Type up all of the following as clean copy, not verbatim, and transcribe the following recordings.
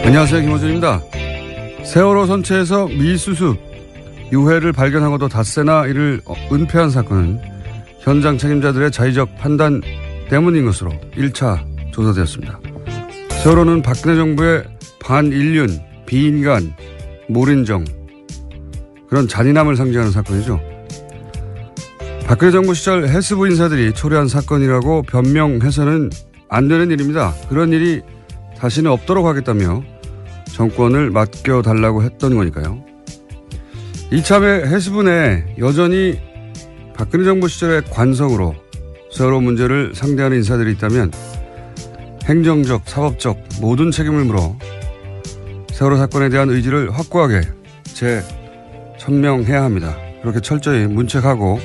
안녕하세요, 김호준입니다. 세월호 선체에서 미수습 유해를 발견하고도 닷새나 이를 은폐한 사건은 현장 책임자들의 자의적 판단 때문인 것으로 1차 조사되었습니다. 세월호는 박근혜 정부의 반인륜, 비인간, 몰인정 그런 잔인함을 상징하는 사건이죠. 박근혜 정부 시절 해수부 인사들이 초래한 사건이라고 변명해서는 안 되는 일입니다. 그런 일이 다시는 없도록 하겠다며 정권을 맡겨달라고 했던 거니까요. 이참에 해수부 내에 여전히 박근혜 정부 시절의 관성으로 세월호 문제를 상대하는 인사들이 있다면 행정적, 사법적 모든 책임을 물어 세월호 사건에 대한 의지를 확고하게 재천명해야 합니다. 그렇게 철저히 문책하고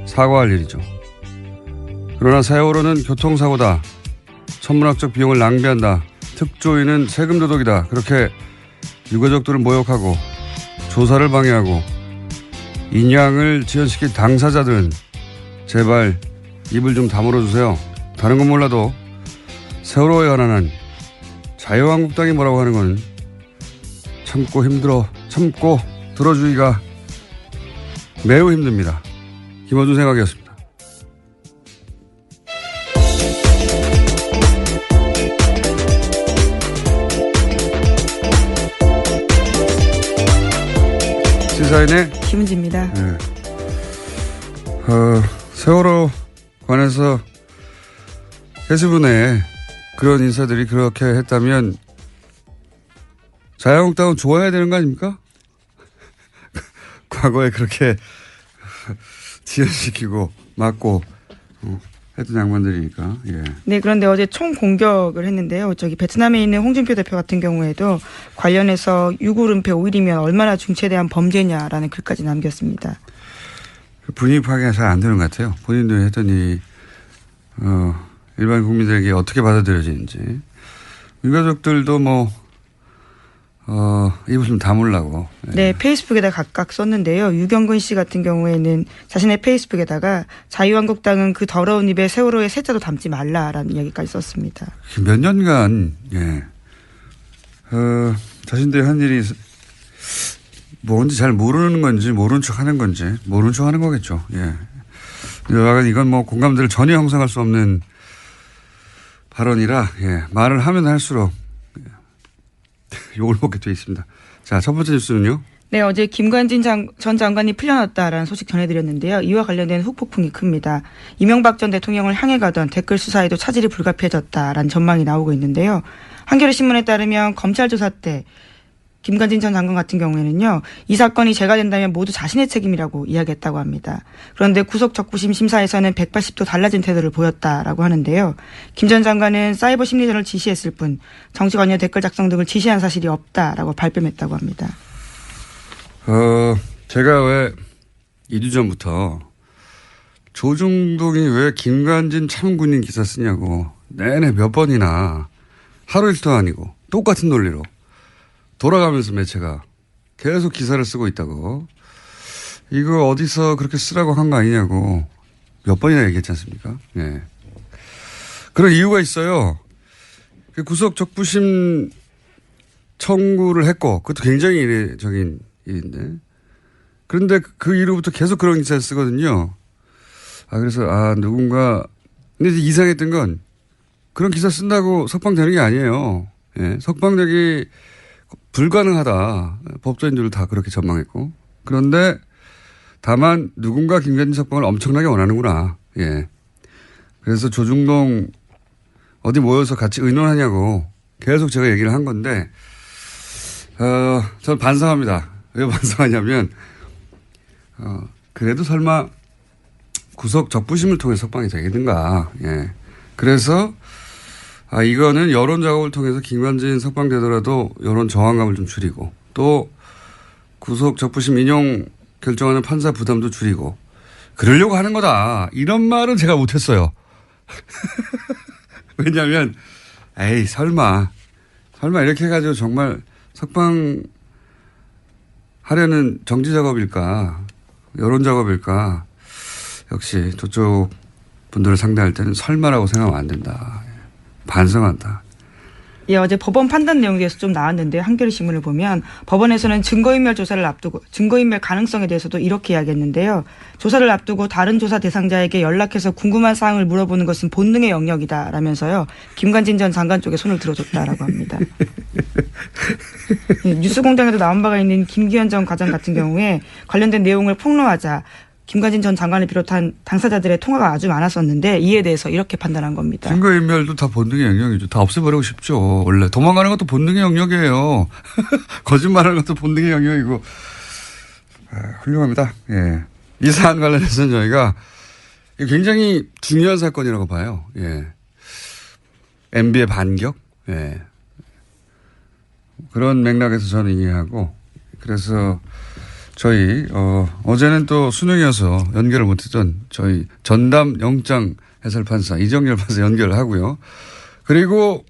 사과할 일이죠. 그러나 세월호는 교통사고다. 천문학적 비용을 낭비한다. 특조위는 세금 도둑이다. 그렇게 유가족들을 모욕하고 조사를 방해하고 인양을 지연시킨 당사자들은 제발 입을 좀 다물어주세요. 다른 건 몰라도 세월호에 관한 자유한국당이 뭐라고 하는 건 참고 들어주기가 매우 힘듭니다. 김어준 생각이었습니다. 시사인의 김은지입니다. 네. 세월호 관해서 해수부 내에 그런 인사들이 그렇게 했다면 자유한국당은 좋아야 되는 거 아닙니까? 과거에 그렇게 지연시키고 막고 했던 양반들이니까. 예. 네, 그런데 어제 총 공격을 했는데요. 베트남에 있는 홍준표 대표 같은 경우에도 관련해서 유골은폐 5일이면 얼마나 중체대한 범죄냐라는 글까지 남겼습니다. 분위기 파악이 잘 안 되는 것 같아요. 본인도 했던 일이 일반 국민들에게 어떻게 받아들여지는지. 유가족들도 입을 좀 다물라고. 네, 페이스북에다 각각 썼는데요. 유경근 씨 같은 경우에는 자신의 페이스북에다가 자유한국당은 그 더러운 입에 세월호의 세자도 담지 말라라는 이야기까지 썼습니다. 몇 년간 자신들이 한 일이 뭔지 잘 모르는 건지 모르는 척 하는 건지 모르는 척 하는 거겠죠. 예. 이건 공감대를 전혀 형성할 수 없는 발언이라 말을 하면 할수록 욕을 먹게 돼 있습니다. 자, 첫 번째 뉴스는요. 네, 어제 김관진 전 장관이 풀려났다라는 소식 전해드렸는데요. 이와 관련된 후폭풍이 큽니다. 이명박 전 대통령을 향해 가던 댓글 수사에도 차질이 불가피해졌다라는 전망이 나오고 있는데요. 한겨레신문에 따르면 검찰 조사 때 김관진 전 장관 같은 경우에는요. 이 사건이 제가 된다면 모두 자신의 책임이라고 이야기했다고 합니다. 그런데 구속 적부심 심사에서는 180도 달라진 태도를 보였다라고 하는데요. 김 전 장관은 사이버 심리전을 지시했을 뿐 정치 관여 댓글 작성 등을 지시한 사실이 없다라고 발뺌했다고 합니다. 제가 왜 2주 전부터 조중동이 왜 김관진 참군인 기사 쓰냐고 내내 몇 번이나 하루 이틀도 아니고 똑같은 논리로 돌아가면서 매체가 계속 기사를 쓰고 있다고. 이거 어디서 그렇게 쓰라고 한 거 아니냐고 몇 번이나 얘기했지 않습니까? 예. 그런 이유가 있어요. 구속 적부심 청구를 했고 그것도 굉장히 이례적인 일인데. 그런데 그 이후부터 계속 그런 기사를 쓰거든요. 그래서 누군가 근데 이상했던 건 그런 기사 쓴다고 석방되는 게 아니에요. 예. 석방되기 불가능하다. 법조인들도 다 그렇게 전망했고. 그런데 다만 누군가 김관진 석방을 엄청나게 원하는구나. 예. 그래서 조중동 어디 모여서 같이 의논하냐고 계속 제가 얘기를 한 건데, 저는 반성합니다. 왜 반성하냐면, 그래도 설마 구속 적부심을 통해 석방이 되겠는가. 예. 그래서 이거는 여론 작업을 통해서 김관진 석방되더라도 여론 저항감을 좀 줄이고 또 구속 적부심 인용 결정하는 판사 부담도 줄이고 그러려고 하는 거다. 이런 말은 제가 못했어요. 왜냐하면 설마 이렇게 해가지고 정말 석방하려는 정치 작업일까 여론 작업일까 역시 저쪽 분들을 상대할 때는 설마라고 생각하면 안 된다. 반성한다. 예, 어제 법원 판단 내용에 대해서 좀 나왔는데요. 한겨레 신문을 보면 법원에서는 증거인멸 조사를 앞두고 증거인멸 가능성에 대해서도 이렇게 이야기했는데요. 조사를 앞두고 다른 조사 대상자에게 연락해서 궁금한 사항을 물어보는 것은 본능의 영역이다라면서요. 김관진 전 장관 쪽에 손을 들어줬다라고 합니다. 예, 뉴스공장에도 나온 바가 있는 김기현 전 과장 같은 경우에 관련된 내용을 폭로하자 김관진 전 장관을 비롯한 당사자들의 통화가 아주 많았었는데 이에 대해서 이렇게 판단한 겁니다. 증거인멸도 다 본능의 영역이죠. 다 없애버리고 싶죠. 원래 도망가는 것도 본능의 영역이에요. 거짓말하는 것도 본능의 영역이고. 훌륭합니다. 예. 이 사안 관련해서는 저희가 굉장히 중요한 사건이라고 봐요. 예. MB의 반격. 예. 그런 맥락에서 저는 이해하고 그래서 저희 어제는 또 수능이어서 연결을 못했던 저희 전담 영장 해설판사 이정열 판사 연결을 하고요. 그리고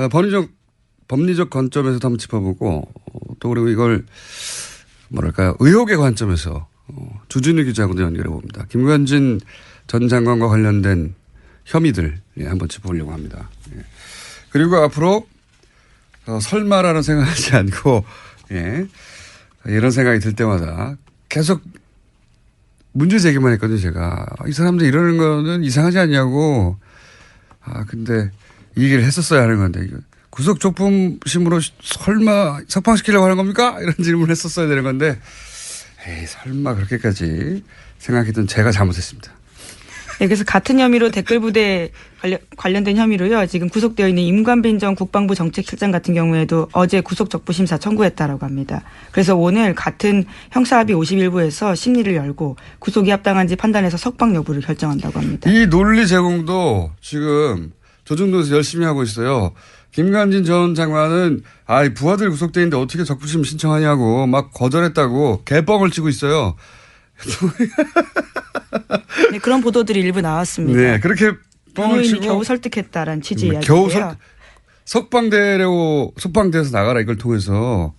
법리적 관점에서도 한번 짚어보고 또 그리고 이걸 뭐랄까요 의혹의 관점에서 주진우 기자하고도 연결해 봅니다. 김관진 전 장관과 관련된 혐의들 한번 짚어보려고 합니다. 그리고 앞으로 설마라는 생각하지 않고 예. 이런 생각이 들 때마다 계속 문제 제기만 했거든요, 제가. 이 사람들 이러는 거는 이상하지 않냐고. 근데 이 얘기를 했었어야 하는 건데, 구속조품심으로 설마 석방시키려고 하는 겁니까? 이런 질문을 했었어야 되는 건데, 에이, 설마 그렇게까지 생각했던 제가 잘못했습니다. 네, 그래서 같은 혐의로 댓글부대 관련된 혐의로요. 지금 구속되어 있는 임관빈 전 국방부 정책실장 같은 경우에도 어제 구속적부심사 청구했다라고 합니다. 그래서 오늘 같은 형사합의 51부에서 심리를 열고 구속이 합당한지 판단해서 석방 여부를 결정한다고 합니다. 이 논리 제공도 지금 조중동에서 열심히 하고 있어요. 김관진 전 장관은 부하들 구속돼 있는데 어떻게 적부심 신청하냐고 막 거절했다고 개뻥을 치고 있어요. 네, 그런 보도들이 일부 나왔습니다. 네, 그렇게 뻥을 치고 겨우 설득했다라는 취지 이야기인데요. 겨우 석방돼서 나가라 이걸 통해서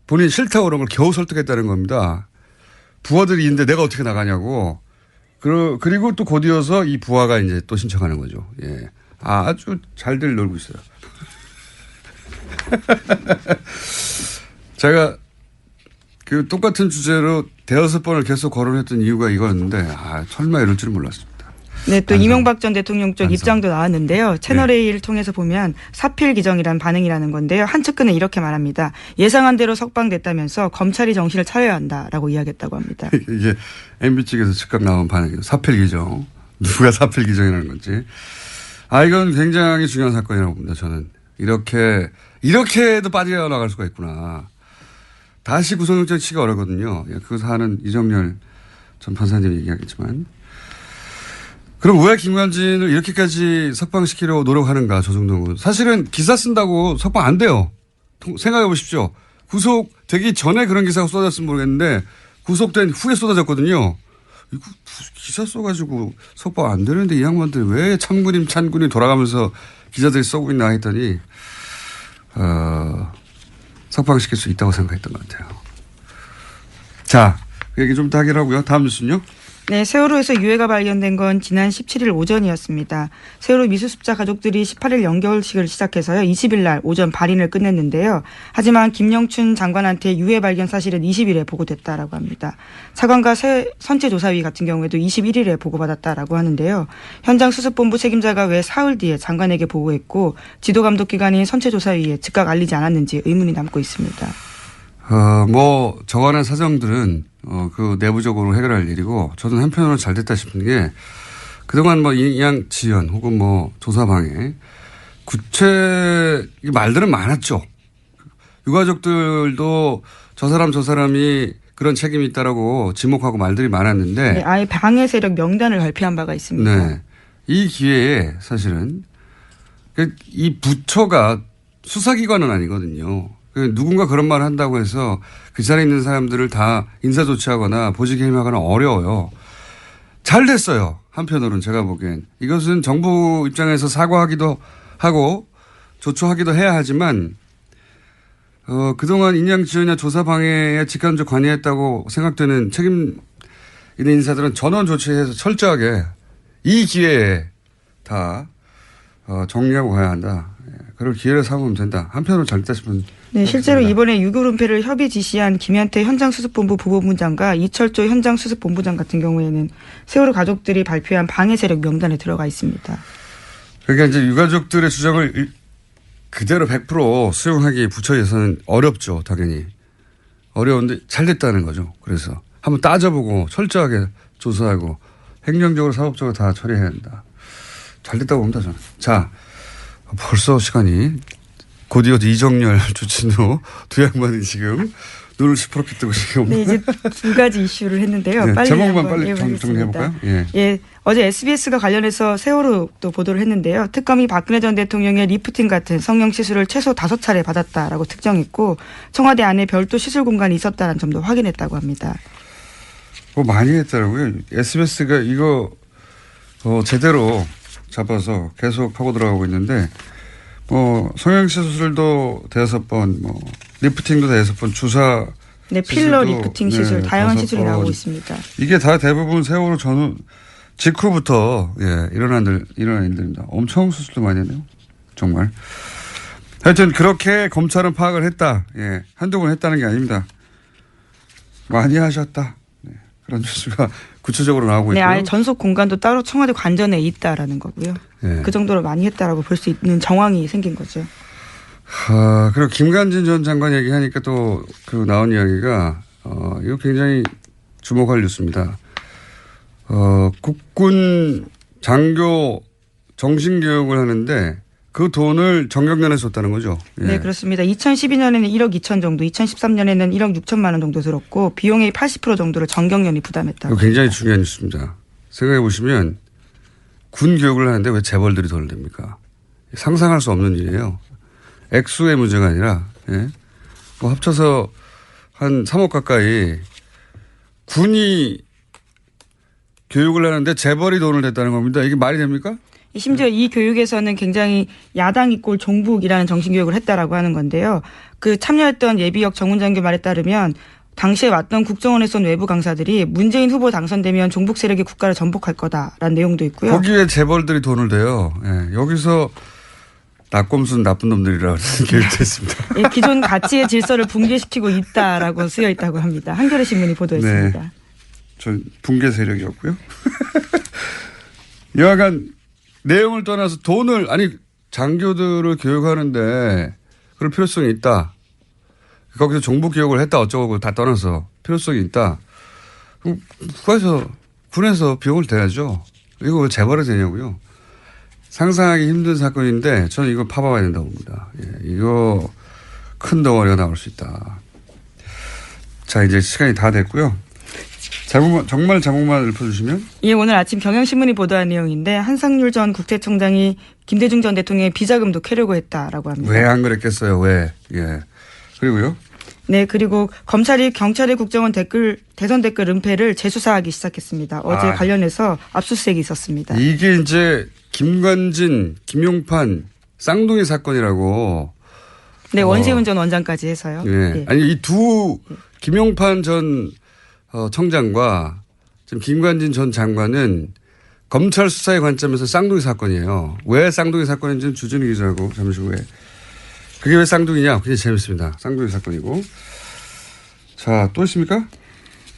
본인이 싫다고 그런 걸 겨우 설득했다는 겁니다. 부하들이 있는데 내가 어떻게 나가냐고. 그리고 또 곧이어서 이 부하가 이제 또 신청하는 거죠. 예. 아주 잘들 놀고 있어요. 제가 그 똑같은 주제로 대여섯 번을 계속 거론했던 이유가 이거였는데 설마 이럴 줄은 몰랐습니다. 네, 또 이명박 전 대통령 쪽 입장도 나왔는데요. 채널A를 통해서 보면 사필 기정이란 반응이라는 건데요. 한 측근은 이렇게 말합니다. 예상한 대로 석방됐다면서 검찰이 정신을 차려야 한다라고 이야기했다고 합니다. 이게 MB 측에서 즉각 나온 반응이에요. 사필 기정. 누가 사필 기정이라는 건지. 이건 굉장히 중요한 사건이라고 봅니다. 저는. 이렇게도 빠져나갈 수가 있구나. 다시 구속영장 치기가 어렵거든요. 그 사안은 이정열 전 판사님이 얘기하겠지만. 그럼 왜 김관진을 이렇게까지 석방시키려고 노력하는가, 조중동은. 사실은 기사 쓴다고 석방 안 돼요. 생각해 보십시오. 구속되기 전에 그런 기사가 쏟아졌으면 모르겠는데 구속된 후에 쏟아졌거든요. 이거 기사 써가지고 석방 안 되는데 이 양반들 왜 찬군이 돌아가면서 기자들이 써고 있나 했더니 석방시킬 수 있다고 생각했던 것 같아요. 자, 그 얘기 좀 더 하기로 하고요. 다음 뉴스는요. 네, 세월호에서 유해가 발견된 건 지난 17일 오전이었습니다. 세월호 미수습자 가족들이 18일 연결식을 시작해서요. 20일 날 오전 발인을 끝냈는데요. 하지만 김영춘 장관한테 유해 발견 사실은 20일에 보고됐다라고 합니다. 차관과 선체조사위 같은 경우에도 21일에 보고받았다라고 하는데요. 현장 수습본부 책임자가 왜 사흘 뒤에 장관에게 보고했고 지도감독기관인 선체조사위에 즉각 알리지 않았는지 의문이 남고 있습니다. 저간의 사정들은, 그 내부적으로 해결할 일이고, 저는 한편으로 잘 됐다 싶은 게, 그동안 인양 지연 혹은 조사 방해, 말들은 많았죠. 유가족들도 저 사람이 그런 책임이 있다라고 지목하고 말들이 많았는데. 네, 아예 방해 세력 명단을 발표한 바가 있습니다. 네. 이 기회에 사실은, 이 부처가 수사기관은 아니거든요. 누군가 그런 말을 한다고 해서 그 자리에 있는 사람들을 다 인사조치하거나 보직에 임하거나 어려워요. 잘 됐어요. 한편으로는 제가 보기엔. 이것은 정부 입장에서 사과하기도 하고 조처하기도 해야 하지만 그동안 인양 지연이나 조사 방해에 직간접 관여했다고 생각되는 책임 있는 인사들은 전원 조치해서 철저하게 이 기회에 다 정리하고 가야 한다. 그걸 기회를 삼으면 된다. 한편으로 잘됐다 싶으면. 네, 실제로 이번에 유교 은폐를 협의 지시한 김현태 현장수습본부 부본부장과 이철조 현장수습본부장 같은 경우에는 세월호 가족들이 발표한 방해 세력 명단에 들어가 있습니다. 그러니까 이제 유가족들의 주장을 그대로 100% 수용하기 부처에서는 어렵죠, 당연히. 어려운데 잘 됐다는 거죠. 그래서 한번 따져보고 철저하게 조사하고 행정적으로 사법적으로 다 처리해야 한다. 잘 됐다고 봅니다, 저는. 자, 벌써 시간이 곧이어 이정열, 주진우 두 양반이 지금 눈을 시퍼렇게 뜨고 지금. 네, 이제 두 가지 이슈를 했는데요. 네, 빨리 제목만 한번 빨리 정리해볼까요? 예. 예, 어제 SBS가 관련해서 세월호 또 보도를 했는데요. 특검이 박근혜 전 대통령의 리프팅 같은 성형 시술을 최소 5차례 받았다라고 특정했고 청와대 안에 별도 시술 공간이 있었다는 점도 확인했다고 합니다. 뭐 많이 했더라고요. SBS가 이거 제대로 잡아서 계속 파고 들어가고 있는데 뭐 성형시술도 5번, 뭐 리프팅도 5번, 주사 네, 필러 시술도, 리프팅 시술 다양한 5번. 시술이 나오고 있습니다. 이게 다 대부분 세월호 전후 직후부터 일어난 일들입니다. 엄청 수술도 많이 했네요. 정말. 하여튼 그렇게 검찰은 파악을 했다. 예, 한두 번 했다는 게 아닙니다. 많이 하셨다. 네, 그런 뉴스가 구체적으로 나오고 네, 있고요. 아예 전속 공간도 따로 청와대 관전에 있다라는 거고요. 네. 그 정도로 많이 했다라고 볼 수 있는 정황이 생긴 거죠. 그리고 김관진 전 장관 얘기하니까 또 그 나온 이야기가 이거 굉장히 주목할 뉴스입니다. 국군 장교 정신교육을 하는데 그 돈을 정경련에서 줬다는 거죠. 예. 네, 그렇습니다. 2012년에는 1억 2천 정도, 2013년에는 1억 6천만 원 정도 들었고 비용의 80% 정도를 정경련이 부담했다고. 이거 굉장히 중요한 뉴스입니다. 생각해 보시면 군 교육을 하는데 왜 재벌들이 돈을 냅니까? 상상할 수 없는 일이에요. 액수의 문제가 아니라 뭐 합쳐서 한 3억 가까이 군이 교육을 하는데 재벌이 돈을 냈다는 겁니다. 이게 말이 됩니까? 심지어 이 교육에서는 굉장히 야당 이꼴 종북이라는 정신교육을 했다라고 하는 건데요. 그 참여했던 예비역 정문장교 말에 따르면 당시에 왔던 국정원에 쏜 외부 강사들이 문재인 후보 당선되면 종북 세력이 국가를 전복할 거다라는 내용도 있고요. 거기에 재벌들이 돈을 대요. 예, 여기서 낙곰수는 나쁜 놈들이라는 교육도 있습니다. 예, 기존 가치의 질서를 붕괴시키고 있다라고 쓰여 있다고 합니다. 한겨레 신문이 보도했습니다. 네. 전 붕괴 세력이었고요. 여하간 내용을 떠나서 돈을 장교들을 교육하는데 그럴 필요성이 있다. 거기서 종북 교육을 했다 어쩌고 다 떠나서 필요성이 있다. 그럼 군에서 비용을 대야죠. 이거 왜 재벌이 되냐고요. 상상하기 힘든 사건인데 저는 이거 파봐야 된다고 봅니다. 예, 이거 큰 덩어리가 나올 수 있다. 자, 이제 시간이 다 됐고요. 정말 제목만 읊어주시면. 예, 오늘 아침 경향신문이 보도한 내용인데 한상률 전 국세청장이 김대중 전 대통령의 비자금도 캐려고 했다라고 합니다. 왜 안 그랬겠어요? 왜? 예. 그리고요. 네, 그리고 검찰이 경찰의 국정원 대선 댓글 은폐를 재수사하기 시작했습니다. 어제 관련해서 압수수색이 있었습니다. 이게 이제 김관진, 김용판 쌍둥이 사건이라고. 네, 원세훈 전 원장까지 해서요. 예. 예. 아니 이 두 김용판 전 청장과 지금 김관진 전 장관은 검찰 수사의 관점에서 쌍둥이 사건이에요. 왜 쌍둥이 사건인지는 주진우 기자하고 잠시 후에. 그게 왜 쌍둥이냐? 굉장히 재밌습니다. 쌍둥이 사건이고. 자, 또 있습니까?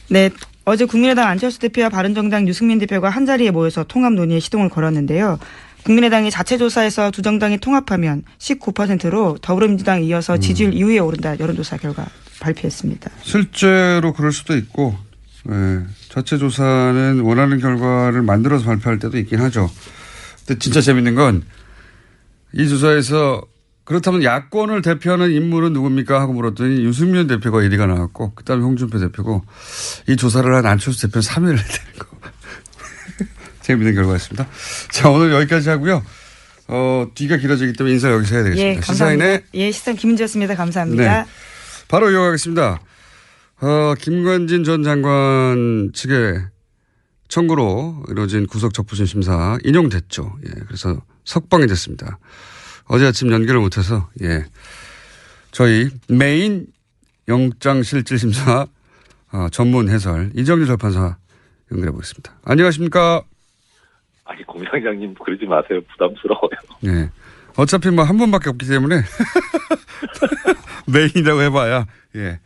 네. 어제 국민의당 안철수 대표와 바른정당 유승민 대표가 한자리에 모여서 통합 논의에 시동을 걸었는데요. 국민의당이 자체 조사에서 두 정당이 통합하면 19%로 더불어민주당에 이어서 지지율 2위에 오른다 여론조사 결과 발표했습니다. 실제로 그럴 수도 있고 자체 조사는 원하는 결과를 만들어서 발표할 때도 있긴 하죠. 근데 진짜 재밌는 건 이 조사에서 그렇다면 야권을 대표하는 인물은 누굽니까 하고 물었더니 유승민 대표가 1위가 나왔고 그다음에 홍준표 대표고 이 조사를 한 안철수 대표는 3위를 해야 되는 거. 재밌는 결과였습니다. 자, 오늘 여기까지 하고요. 뒤가 길어지기 때문에 인사 여기서 해야 되겠습니다. 예, 감사합니다. 시사인의 예, 시사인 김은지였습니다. 감사합니다. 네. 바로 이어가겠습니다. 김관진 전 장관 측의 청구로 이루어진 구속 적부심 심사 인용됐죠. 예, 그래서 석방이 됐습니다. 어제 아침 연결을 못해서 저희 메인 영장실질심사 전문 해설 이정규 재판사 연결해 보겠습니다. 안녕하십니까? 아니, 공장장님 그러지 마세요. 부담스러워요. 네. 어차피 뭐 한 번밖에 없기 때문에 메인이라고 해봐야. 예.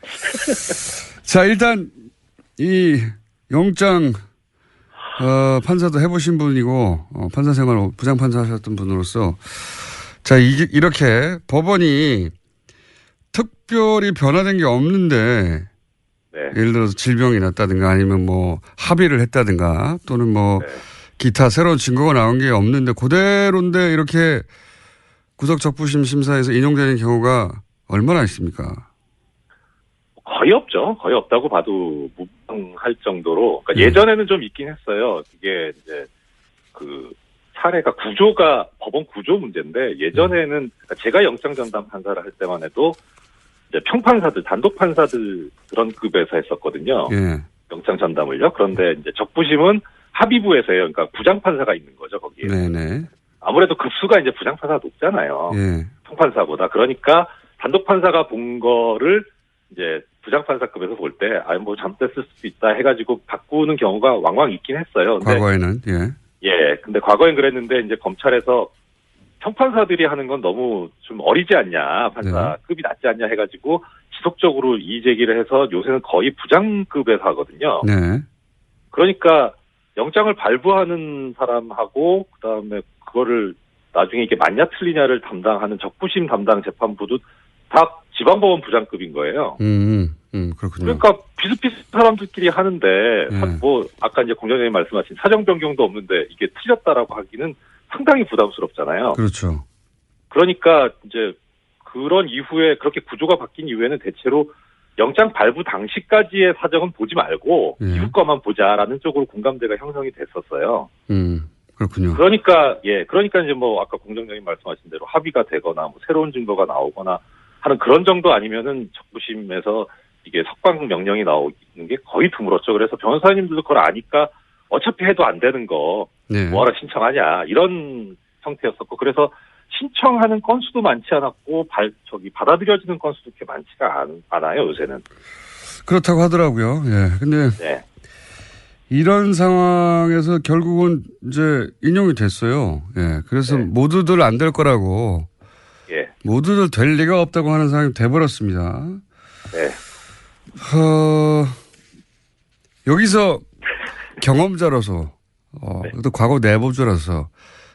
자, 일단 이 영장 판사도 해보신 분이고 판사 생활 부장판사 하셨던 분으로서 자 이렇게 법원이 특별히 변화된 게 없는데 네. 예를 들어서 질병이 났다든가 아니면 뭐 합의를 했다든가 또는 뭐 네. 기타 새로운 증거가 나온 게 없는데 그대로인데 이렇게 구속적부심 심사에서 인용되는 경우가 얼마나 있습니까? 거의 없죠. 거의 없다고 봐도 무방할 정도로. 그러니까 예전에는 좀 있긴 했어요. 이게 이제 그 사례가 법원 구조 문제인데 예전에는 그러니까 제가 영장 전담 판사를 할 때만 해도 이제 평판사들, 단독 판사들 그런 급에서 했었거든요. 예. 영장 전담을요. 그런데 이제 적부심은 합의부에서요. 그러니까 부장판사가 있는 거죠, 거기에. 네네. 아무래도 급수가 이제 부장판사가 높잖아요. 예. 평판사보다. 그러니까 단독 판사가 본 거를 이제 부장판사급에서 볼 때, 뭐 잘못됐을 수도 있다 해가지고 바꾸는 경우가 왕왕 있긴 했어요. 근데 과거에는 예. 예, 근데 과거엔 그랬는데 이제 검찰에서 평판사들이 하는 건 너무 좀 어리지 않냐, 판사급이 낮지 않냐 해가지고 지속적으로 이의 제기를 해서 요새는 거의 부장급에서 하거든요. 네. 그러니까 영장을 발부하는 사람하고 그다음에 그거를 나중에 이게 맞냐 틀리냐를 담당하는 적부심 담당 재판부도 다 지방법원 부장급인 거예요. 그렇군요. 그러니까 비슷비슷한 사람들끼리 하는데 네. 뭐 아까 이제 공장장님 말씀하신 사정 변경도 없는데 이게 틀렸다라고 하기는 상당히 부담스럽잖아요. 그렇죠. 그러니까 이제 그런 이후에 그렇게 구조가 바뀐 이후에는 대체로 영장 발부 당시까지의 사정은 보지 말고 예. 이후 거만 보자라는 쪽으로 공감대가 형성이 됐었어요. 그렇군요. 그러니까 이제 뭐 아까 공장장님 말씀하신 대로 합의가 되거나 뭐 새로운 증거가 나오거나 하는 그런 정도 아니면은 적부심에서 이게 석방 명령이 나오는 게 거의 드물었죠. 그래서 변호사님들도 그걸 아니까 어차피 해도 안 되는 거 네. 뭐하러 신청하냐 이런 형태였었고 그래서 신청하는 건수도 많지 않았고 받아들여지는 건수도 그렇게 많지가 않아요 요새는. 그렇다고 하더라고요. 예. 근데 네. 이런 상황에서 결국은 이제 인용이 됐어요. 예. 그래서 네. 모두들 안 될 거라고. 예. 모두들 될 리가 없다고 하는 상황이 돼버렸습니다. 네. 여기서 경험자로서, 네. 또 과거 내부자로서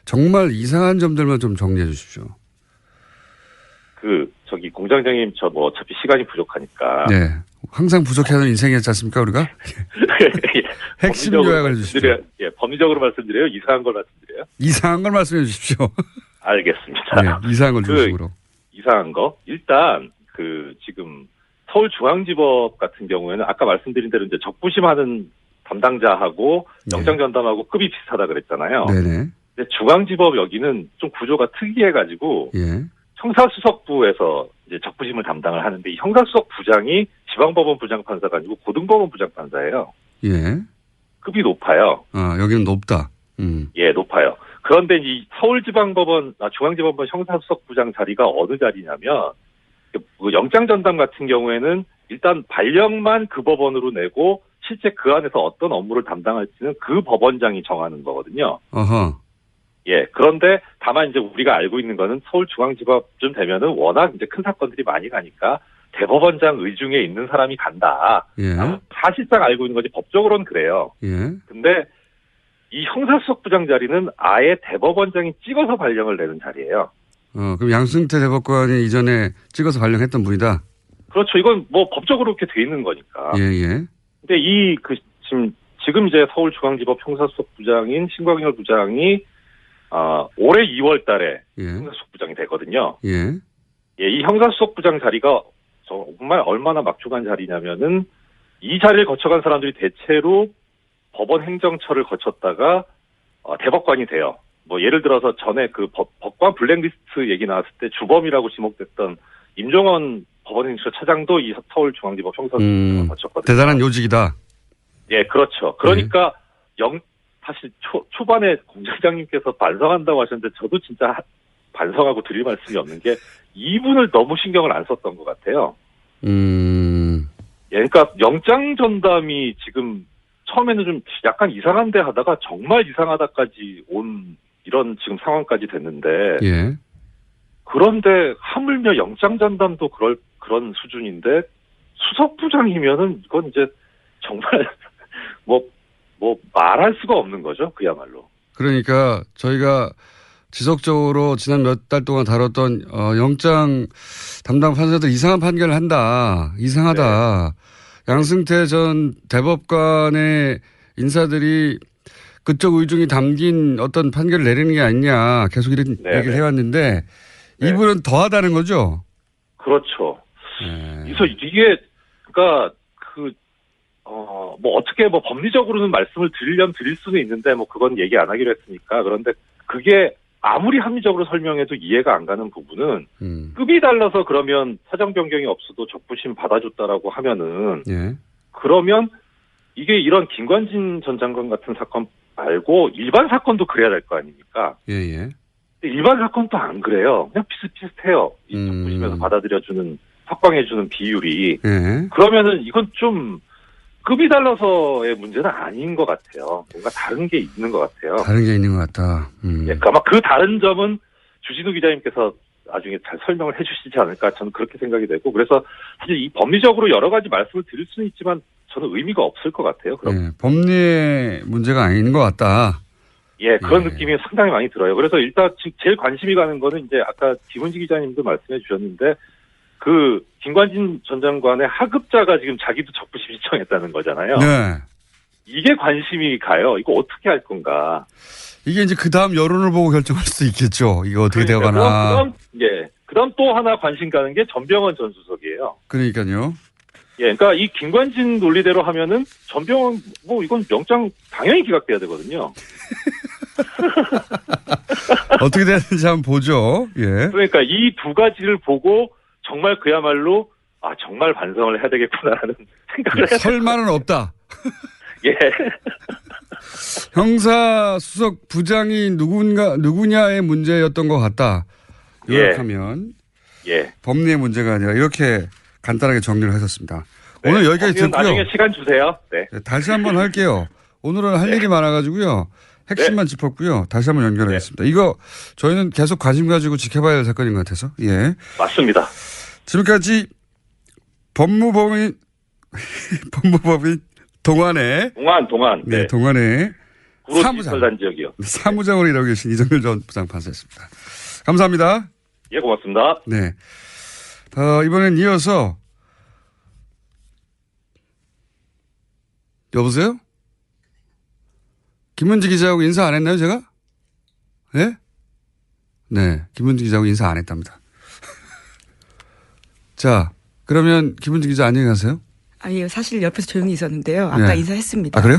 정말 이상한 점들만 좀 정리해 주십시오. 공장장님 저 뭐 어차피 시간이 부족하니까. 네. 항상 부족해하는 인생이었지 않습니까, 우리가? 핵심 요약을 해 주십시오. 예, 법리적으로 말씀드려요? 이상한 걸 말씀드려요? 이상한 걸 말씀해 주십시오. 알겠습니다. 네, 이상한 걸 중심으로. 이상한 거? 일단, 지금, 서울중앙지법 같은 경우에는 아까 말씀드린 대로 이제 적부심하는 담당자하고 네. 영장 전담하고 급이 비슷하다 그랬잖아요. 네네. 근데 중앙지법 여기는 좀 구조가 특이해가지고, 예. 형사수석부에서 이제 적부심을 담당을 하는데 이 형사수석 부장이 지방법원 부장판사가 아니고 고등법원 부장판사예요. 예. 급이 높아요. 여기는 높다. 예, 높아요. 그런데 이 중앙지법원 형사수석부장 자리가 어느 자리냐면 그 영장 전담 같은 경우에는 일단 발령만 그 법원으로 내고 실제 그 안에서 어떤 업무를 담당할지는 그 법원장이 정하는 거거든요. 어허. 예, 그런데 다만 이제 우리가 알고 있는 거는 서울중앙지법쯤 되면은 워낙 이제 큰 사건들이 많이 가니까 대법원장 의중에 있는 사람이 간다. 예. 사실상 알고 있는 거지 법적으로는 그래요. 예. 근데 이 형사수석부장 자리는 아예 대법원장이 찍어서 발령을 내는 자리예요. 그럼 양승태 대법관이 이전에 찍어서 발령했던 분이다? 그렇죠. 이건 뭐 법적으로 그렇게 돼 있는 거니까. 예, 예. 근데 지금 이제 서울중앙지법 형사수석부장인 신광열 부장이 올해 2월 달에 예. 형사수석부장이 되거든요. 예. 예, 이 형사수석부장 자리가 정말 얼마나 막중한 자리냐면은 이 자리를 거쳐간 사람들이 대체로 법원 행정처를 거쳤다가 대법관이 돼요. 뭐 예를 들어서 전에 그 법관 블랙리스트 얘기 나왔을 때 주범이라고 지목됐던 임종원 법원행정처 차장도 이 서울중앙지법 형사수석부장을 거쳤거든요. 대단한 요직이다. 예, 그렇죠. 그러니까 사실 초반에 공장장님께서 반성한다고 하셨는데 저도 진짜 반성하고 드릴 말씀이 없는 게 이분을 너무 신경을 안 썼던 것 같아요. 예, 그러니까 영장 전담이 지금 처음에는 좀 약간 이상한데 하다가 정말 이상하다까지 온 이런 지금 상황까지 됐는데 예. 그런데 하물며 영장 전담도 그런 수준인데 수석부장이면은 이건 이제 정말 뭐 말할 수가 없는 거죠. 그야말로. 그러니까 저희가 지속적으로 지난 몇 달 동안 다뤘던 영장 담당 판사들 이상한 판결을 한다. 이상하다. 네. 양승태 전 대법관의 인사들이 그쪽 의중이 담긴 어떤 판결을 내리는 게 아니냐. 계속 이런 얘기를 해왔는데 이분은 더하다는 거죠? 그렇죠. 그래서 이게 그러니까 뭐 어떻게 뭐 법리적으로는 말씀을 드리려면 드릴 수는 있는데 뭐 그건 얘기 안 하기로 했으니까. 그런데 그게 아무리 합리적으로 설명해도 이해가 안 가는 부분은 급이 달라서 그러면 사정 변경이 없어도 적부심 받아줬다라고 하면은 그러면 이게 이런 김관진 전 장관 같은 사건 말고 일반 사건도 그래야 될 거 아닙니까? 근데 일반 사건도 안 그래요. 그냥 비슷비슷해요. 이 적부심에서 받아들여주는 석방해주는 비율이. 그러면은 이건 좀 급이 달라서의 문제는 아닌 것 같아요. 뭔가 다른 게 있는 것 같아요. 다른 게 있는 것 같다. 아마 그 다른 점은 주진우 기자님께서 나중에 잘 설명을 해주시지 않을까 저는 그렇게 생각이 되고 그래서 사실 이 법리적으로 여러 가지 말씀을 드릴 수는 있지만 저는 의미가 없을 것 같아요. 그럼 법리의 문제가 아닌 것 같다. 그런 느낌이 상당히 많이 들어요. 그래서 일단 제일 관심이 가는 거는 이제 아까 김은지 기자님도 말씀해 주셨는데 그 김관진 전 장관의 하급자가 지금 자기도 적부심 신청했다는 거잖아요. 이게 관심이 가요. 이거 어떻게 할 건가? 이게 이제 그 다음 여론을 보고 결정할 수도 있겠죠. 이거 어떻게 되어가나. 그다음 또 하나 관심 가는 게 전병헌 전 수석이에요. 그러니까요. 그러니까 이 김관진 논리대로 하면은 전병헌 뭐 이건 영장 당연히 기각돼야 되거든요. 어떻게 되는지 한번 보죠. 그러니까 이 두 가지를 보고 정말 그야말로 정말 반성을 해야 되겠구나라는 생각을 해요. 설마는 없다. 형사 수석 부장이 누구냐의 문제였던 것 같다. 요약하면 법리의 문제가 아니라 이렇게 간단하게 정리를 하셨습니다. 오늘 여기까지 듣고요. 나중에 시간 주세요. 다시 한번 할게요. 오늘은 할 일이 많아가지고요. 핵심만 짚었고요. 다시 한번 연결하겠습니다. 이거 저희는 계속 관심 가지고 지켜봐야 할 사건인 것 같아서. 맞습니다. 지금까지 법무법인 동안의 동안의 사무장으로 일하고 계신 이정열 전 부장판사였습니다. 감사합니다. 고맙습니다. 이번엔 이어서 여보세요? 김은지 기자하고 인사 안 했나요, 제가? 김은지 기자하고 인사 안 했답니다. 자, 그러면 김은지 기자 안녕히 가세요. 사실 옆에서 조용히 있었는데요. 아까 인사했습니다. 그래요?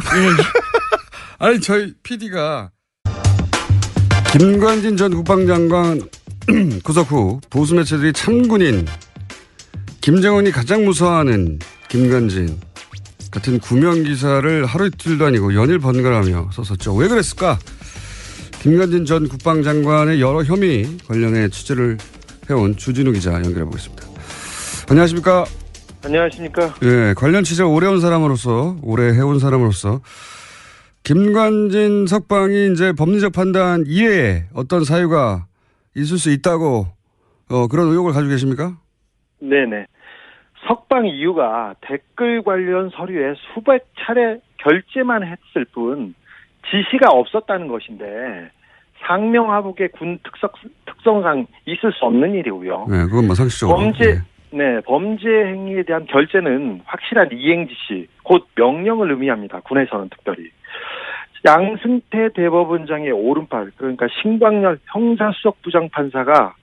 아니, 저희 PD가 김관진 전 국방장관 구속 후 보수 매체들이 참군인 김정은이 가장 무서워하는 김관진 같은 구명 기사를 하루 이틀도 아니고 연일 번갈아가며 썼었죠. 왜 그랬을까? 김관진 전 국방장관의 여러 혐의 관련해 취재를 해온 주진우 기자 연결해 보겠습니다. 안녕하십니까? 안녕하십니까? 관련 취재를 오래 해온 사람으로서 김관진 석방이 이제 법리적 판단 이외에 어떤 사유가 있을 수 있다고 그런 의혹을 가지고 계십니까? 네네. 석방 이유가 댓글 관련 서류에 수백 차례 결재만 했을 뿐 지시가 없었다는 것인데 상명하복의 군 특성상 있을 수 없는 일이고요. 그건 뭐 상식적으로. 범죄 행위에 대한 결재는 확실한 이행 지시, 곧 명령을 의미합니다. 군에서는 특별히. 양승태 대법원장의 오른팔, 그러니까 신광열 형사수석부장판사가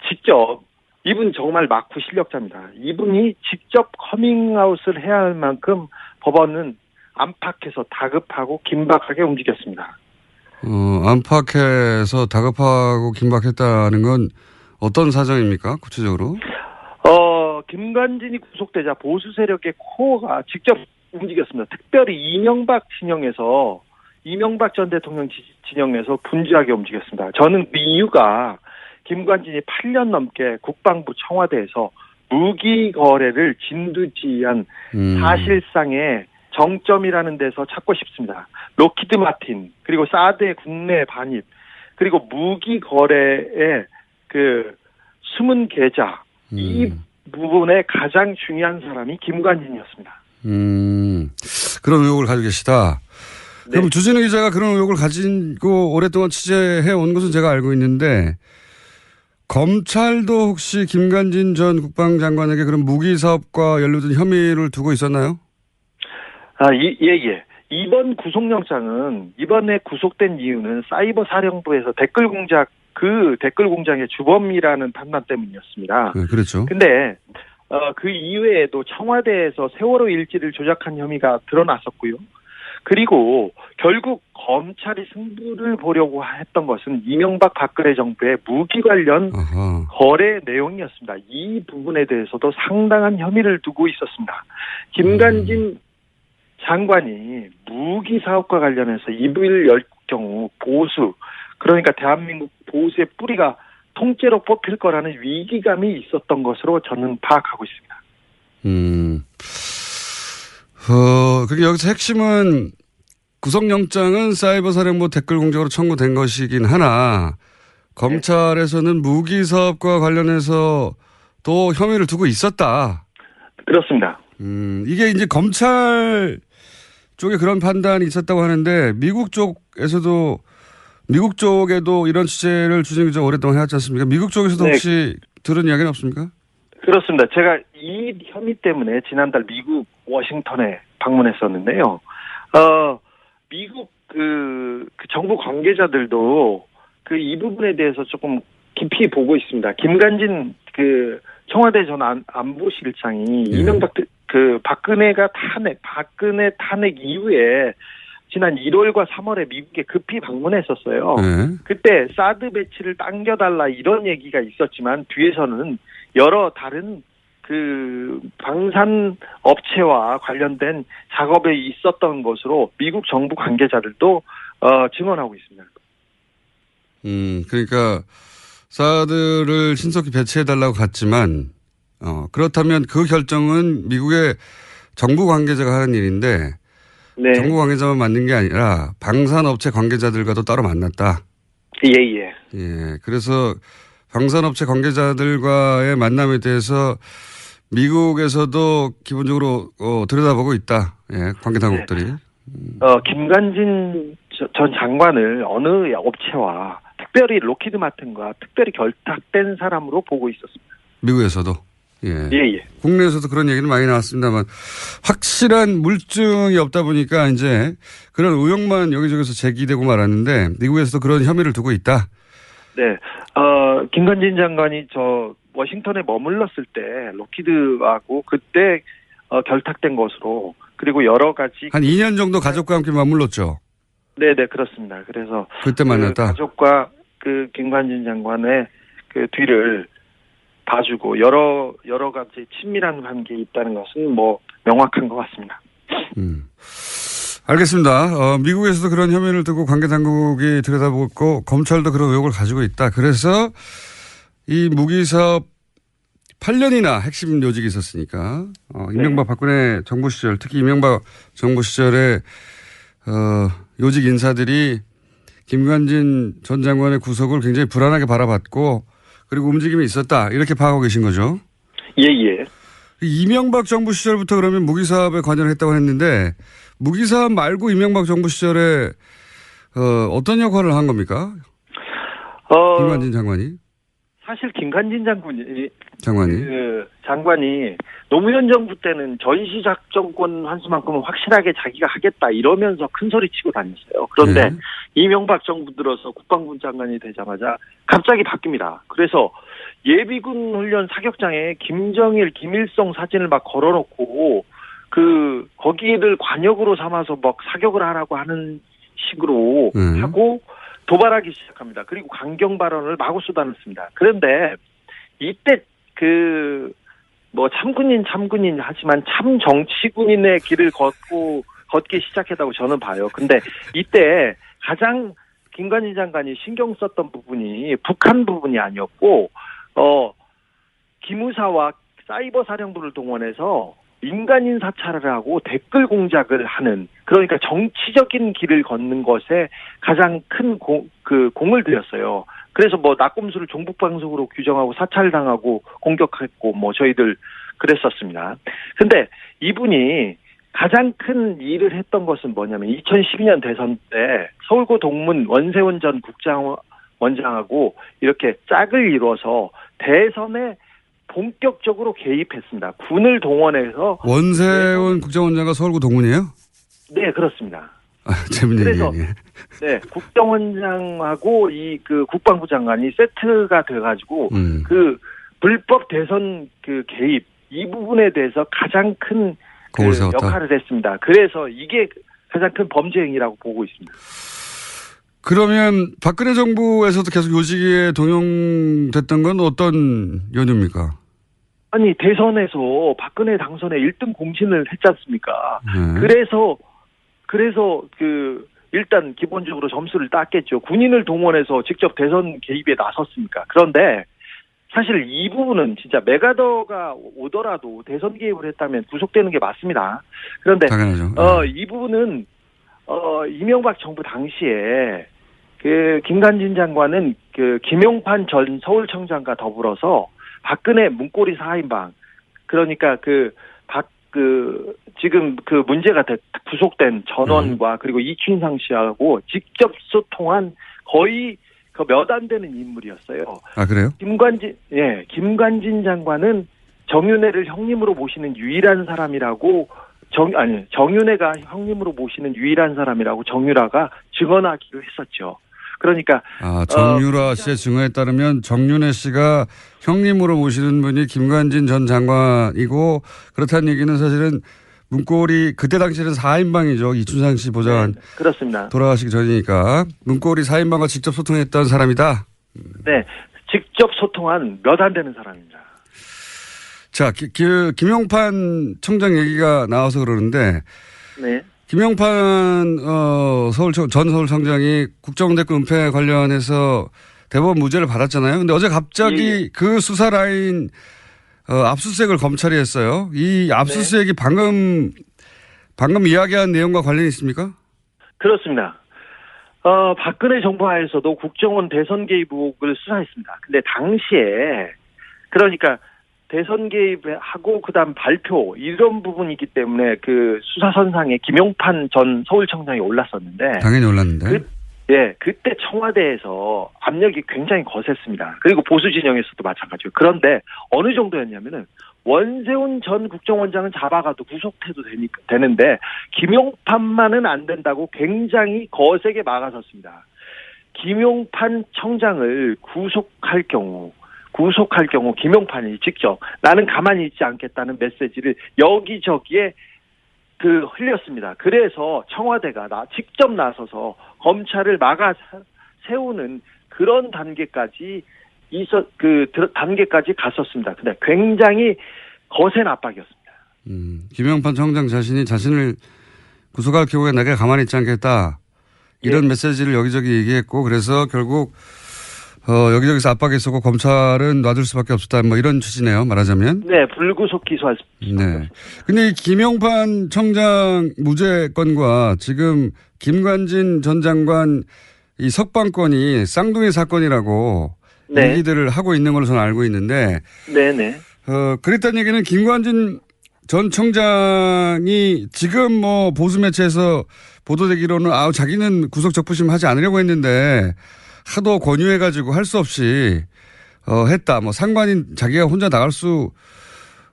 직접, 이분 정말 막후 실력자입니다. 이분이 직접 커밍아웃을 해야 할 만큼 법원은 안팎에서 다급하고 긴박하게 움직였습니다. 안팎에서 다급하고 긴박했다는 건 어떤 사정입니까? 구체적으로? 김관진이 구속되자 보수 세력의 코어가 직접 움직였습니다. 특별히 이명박 전 대통령 진영에서 분주하게 움직였습니다. 저는 그 이유가 김관진이 8년 넘게 국방부 청와대에서 무기 거래를 진두지휘한 사실상의 정점이라는 데서 찾고 싶습니다. 로키드 마틴, 그리고 사드의 국내 반입, 그리고 무기 거래의 숨은 계좌 이 부분에 가장 중요한 사람이 김관진이었습니다. 그런 의혹을 가지고 계시다. 네. 그럼 주진우 기자가 그런 의혹을 가지고 오랫동안 취재해 온 것은 제가 알고 있는데 검찰도 혹시 김관진 전 국방장관에게 그런 무기 사업과 연루된 혐의를 두고 있었나요? 예. 이번 구속영장은 이번에 구속된 이유는 사이버 사령부에서 댓글 공작의 주범이라는 판단 때문이었습니다. 네, 그렇죠. 근데 그 이외에도 청와대에서 세월호 일지를 조작한 혐의가 드러났었고요. 그리고 결국 검찰이 승부를 보려고 했던 것은 이명박 박근혜 정부의 무기 관련 거래 내용이었습니다. 이 부분에 대해서도 상당한 혐의를 두고 있었습니다. 김관진 장관이 무기 사업과 관련해서 입을 열 경우 보수, 그러니까 대한민국 보수의 뿌리가 통째로 뽑힐 거라는 위기감이 있었던 것으로 저는 파악하고 있습니다. 그게 여기서 핵심은 구속영장은 사이버 사령부 댓글 공작으로 청구된 것이긴 하나 검찰에서는 무기 사업과 관련해서 또 혐의를 두고 있었다. 그렇습니다. 이게 이제 검찰 쪽에 그런 판단이 있었다고 하는데 미국 쪽에도 이런 취재를 주진우 기자가 오랫동안 해왔지 않습니까? 미국 쪽에서도 네. 혹시 들은 이야기는 없습니까? 그렇습니다. 제가 이 혐의 때문에 지난달 미국 워싱턴에 방문했었는데요. 미국 그 정부 관계자들도 이 부분에 대해서 조금 깊이 보고 있습니다. 김관진 청와대 전 안보실장이 이명박 박근혜 탄핵 이후에 지난 1월과 3월에 미국에 급히 방문했었어요. 네. 그때 사드 배치를 당겨달라 이런 얘기가 있었지만 뒤에서는 여러 다른 방산 업체와 관련된 작업이 있었던 것으로 미국 정부 관계자들도 증언하고 있습니다. 그러니까 사드를 신속히 배치해달라고 갔지만 그렇다면 그 결정은 미국의 정부 관계자가 하는 일인데 네. 정부 관계자만 만난 게 아니라 방산업체 관계자들과도 따로 만났다. 예. 그래서 방산업체 관계자들과의 만남에 대해서 미국에서도 기본적으로 들여다보고 있다. 예, 관계 당국들이. 네. 김관진 전 장관을 어느 업체와 특별히 로키드 마틴과 특별히 결탁된 사람으로 보고 있었습니다. 미국에서도. 예. 예. 국내에서도 그런 얘기는 많이 나왔습니다만 확실한 물증이 없다 보니까 이제 그런 의혹만 여기저기서 제기되고 말았는데 미국에서도 그런 혐의를 두고 있다. 네. 김관진 장관이 워싱턴에 머물렀을 때 로키드하고 그때 결탁된 것으로 그리고 여러 가지 한 2년 정도 가족과 함께 머물렀죠. 네, 그렇습니다. 그래서 그때 만났다. 가족과 김관진 장관의 뒤를 봐주고 여러 가지 친밀한 관계에 있다는 것은 명확한 것 같습니다. 알겠습니다. 미국에서도 그런 혐의를 두고 관계 당국이 들여다보고 검찰도 그런 의혹을 가지고 있다. 그래서 이 무기 사업 8년이나 핵심 요직이 있었으니까 이명박 박근혜 정부 시절 특히 이명박 정부 시절에 요직 인사들이 김관진 전 장관의 구속을 굉장히 불안하게 바라봤고 그리고 움직임이 있었다. 이렇게 파악하고 계신 거죠? 예. 이명박 정부 시절부터 그러면 무기 사업에 관여를 했다고 했는데 무기 사업 말고 이명박 정부 시절에 어떤 역할을 한 겁니까? 김관진 장관이? 사실 김관진 장관이 노무현 정부 때는 전시작전권 환수만큼은 확실하게 자기가 하겠다 이러면서 큰 소리 치고 다녔어요. 그런데 이명박 정부 들어서 국방부 장관이 되자마자 갑자기 바뀝니다. 그래서 예비군 훈련 사격장에 김정일, 김일성 사진을 막 걸어놓고 거기를 관역으로 삼아서 막 사격을 하라고 하는 식으로 하고 도발하기 시작합니다. 그리고 강경 발언을 마구 쏟아냈습니다. 그런데 이때 참군인 하지만 참 정치군인의 길을 걷기 시작했다고 저는 봐요. 근데 이때 가장 김관진 장관이 신경 썼던 부분이 북한 부분이 아니었고 기무사와 사이버 사령부를 동원해서 민간인 사찰을 하고 댓글 공작을 하는 그러니까 정치적인 길을 걷는 것에 가장 큰 공을 들였어요. 그래서 뭐 낙검수를 종북방송으로 규정하고 사찰당하고 공격했고 뭐 저희들 그랬었습니다. 근데 이분이 가장 큰 일을 했던 것은 뭐냐면 2012년 대선 때 서울고 동문 원세훈 전 국정원장하고 이렇게 짝을 이뤄서 대선에 본격적으로 개입했습니다. 군을 동원해서. 원세훈 국정원장과 서울고 동문이에요? 네, 그렇습니다. 재밌는 그래서 얘기네. 네, 국정원장하고 그 국방부 장관이 세트가 돼가지고 그 불법 대선 그 개입 이 부분에 대해서 가장 큰 그 공을 세웠다. 역할을 했습니다. 그래서 이게 가장 큰 범죄 행위라고 보고 있습니다. 그러면 박근혜 정부에서도 계속 요직에 동용됐던 건 어떤 연유입니까? 아니 대선에서 박근혜 당선에 1등 공신을 했지 않습니까? 네. 그래서 그 일단 기본적으로 점수를 땄겠죠. 군인을 동원해서 직접 대선 개입에 나섰습니까? 그런데 사실 이 부분은 진짜 메가더가 오더라도 대선 개입을 했다면 구속되는 게 맞습니다. 그런데 당연하죠. 이 부분은 이명박 정부 당시에 그 김관진 장관은 그 김용판 전 서울청장과 더불어서 박근혜 문고리 4인방 그러니까 지금 그 문제가 구속된 전원과 그리고 이춘상 씨하고 직접 소통한 거의 그 몇 안 되는 인물이었어요. 아, 그래요? 김관진 장관은 정윤회를 형님으로 모시는 유일한 사람이라고 정윤회가 형님으로 모시는 유일한 사람이라고 정유라가 증언하기로 했었죠. 그러니까 정유라 씨의 증언에 따르면 정윤회 씨가 형님으로 모시는 분이 김관진 전 장관이고 그렇다는 얘기는 사실은 문고리 그때 당시에는 4인방이죠. 이춘상 씨 보좌관. 네, 그렇습니다. 돌아가시기 전이니까 문고리 4인방과 직접 소통했던 사람이다. 네. 직접 소통한 몇 안 되는 사람입니다. 자, 김용판 청장 얘기가 나와서 그러는데 네. 김용판 전 서울청장이 국정원대권 은폐 관련해서 대법원 무죄를 받았잖아요. 근데 어제 갑자기 그 수사 라인 압수수색을 검찰이 했어요. 이 압수수색이 방금 이야기한 내용과 관련이 있습니까? 그렇습니다. 박근혜 정부 하에서도 국정원 대선 개입 의혹을 수사했습니다. 근데 당시에 그러니까 대선 개입하고 그다음 발표 이런 부분이기 때문에 그 수사선상에 김용판 전 서울청장이 올랐었는데 당연히 올랐는데. 그때 청와대에서 압력이 굉장히 거셌습니다. 그리고 보수 진영에서도 마찬가지고. 그런데 어느 정도였냐면은 원세훈 전 국정원장은 잡아가도 구속해도 되는데 김용판만은 안 된다고 굉장히 거세게 막아섰습니다. 김용판 청장을 구속할 경우 김용판이 직접 나는 가만히 있지 않겠다는 메시지를 여기저기에 흘렸습니다. 그래서 청와대가 직접 나서서 검찰을 막아 세우는 그런 단계까지 단계까지 갔었습니다. 근데 굉장히 거센 압박이었습니다. 김용판 청장 자신을 구속할 경우에 내가 가만히 있지 않겠다. 이런 메시지를 여기저기 얘기했고 그래서 결국 여기저기서 압박이 있었고 검찰은 놔둘 수밖에 없었다. 뭐 이런 취지네요. 말하자면. 네. 불구속 기소할 수 있습니다. 네. 근데 이 김용판 청장 무죄 건과 지금 김관진 전 장관 이 석방건이 쌍둥이 사건이라고 얘기들을 하고 있는 걸로 저는 알고 있는데. 네네. 그랬다는 얘기는 김관진 전 청장이 지금 뭐 보수 매체에서 보도되기로는 자기는 구속 적부심 하지 않으려고 했는데 하도 권유해가지고 할 수 없이 했다. 뭐 상관인 자기가 혼자 나갈 수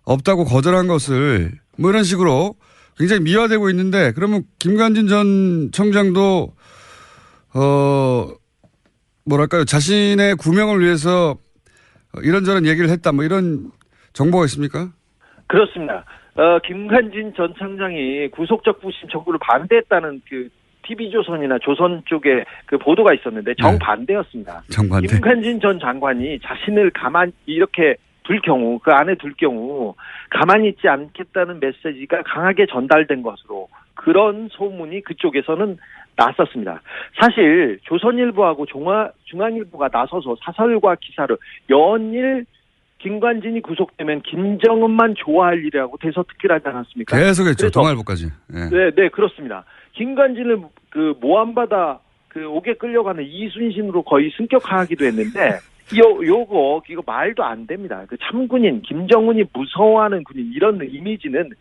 없다고 거절한 것을 뭐 이런 식으로 굉장히 미화되고 있는데 그러면 김관진 전 청장도 뭐랄까요 자신의 구명을 위해서 이런저런 얘기를 했다. 뭐 이런 정보가 있습니까? 그렇습니다. 김관진 전 청장이 구속적부심 청구를 반대했다는 TV조선이나 조선 쪽에 그 보도가 있었는데 정반대였습니다. 정반대. 김관진 전 장관이 자신을 가만히 이렇게 그 안에 둘 경우 가만히 있지 않겠다는 메시지가 강하게 전달된 것으로 그런 소문이 그쪽에서는 났었습니다. 사실 조선일보하고 중앙일보가 나서서 사설과 기사를 연일 김관진이 구속되면 김정은만 좋아할 일이라고 대서특필하지 않았습니까? 계속했죠. 동아일보까지. 네, 그렇습니다. 김관진을 모함받아 그 옥에 끌려가는 이순신으로 거의 승격하기도 했는데 이거 말도 안 됩니다. 그 참군인 김정은이 무서워하는 군인 이런 이미지는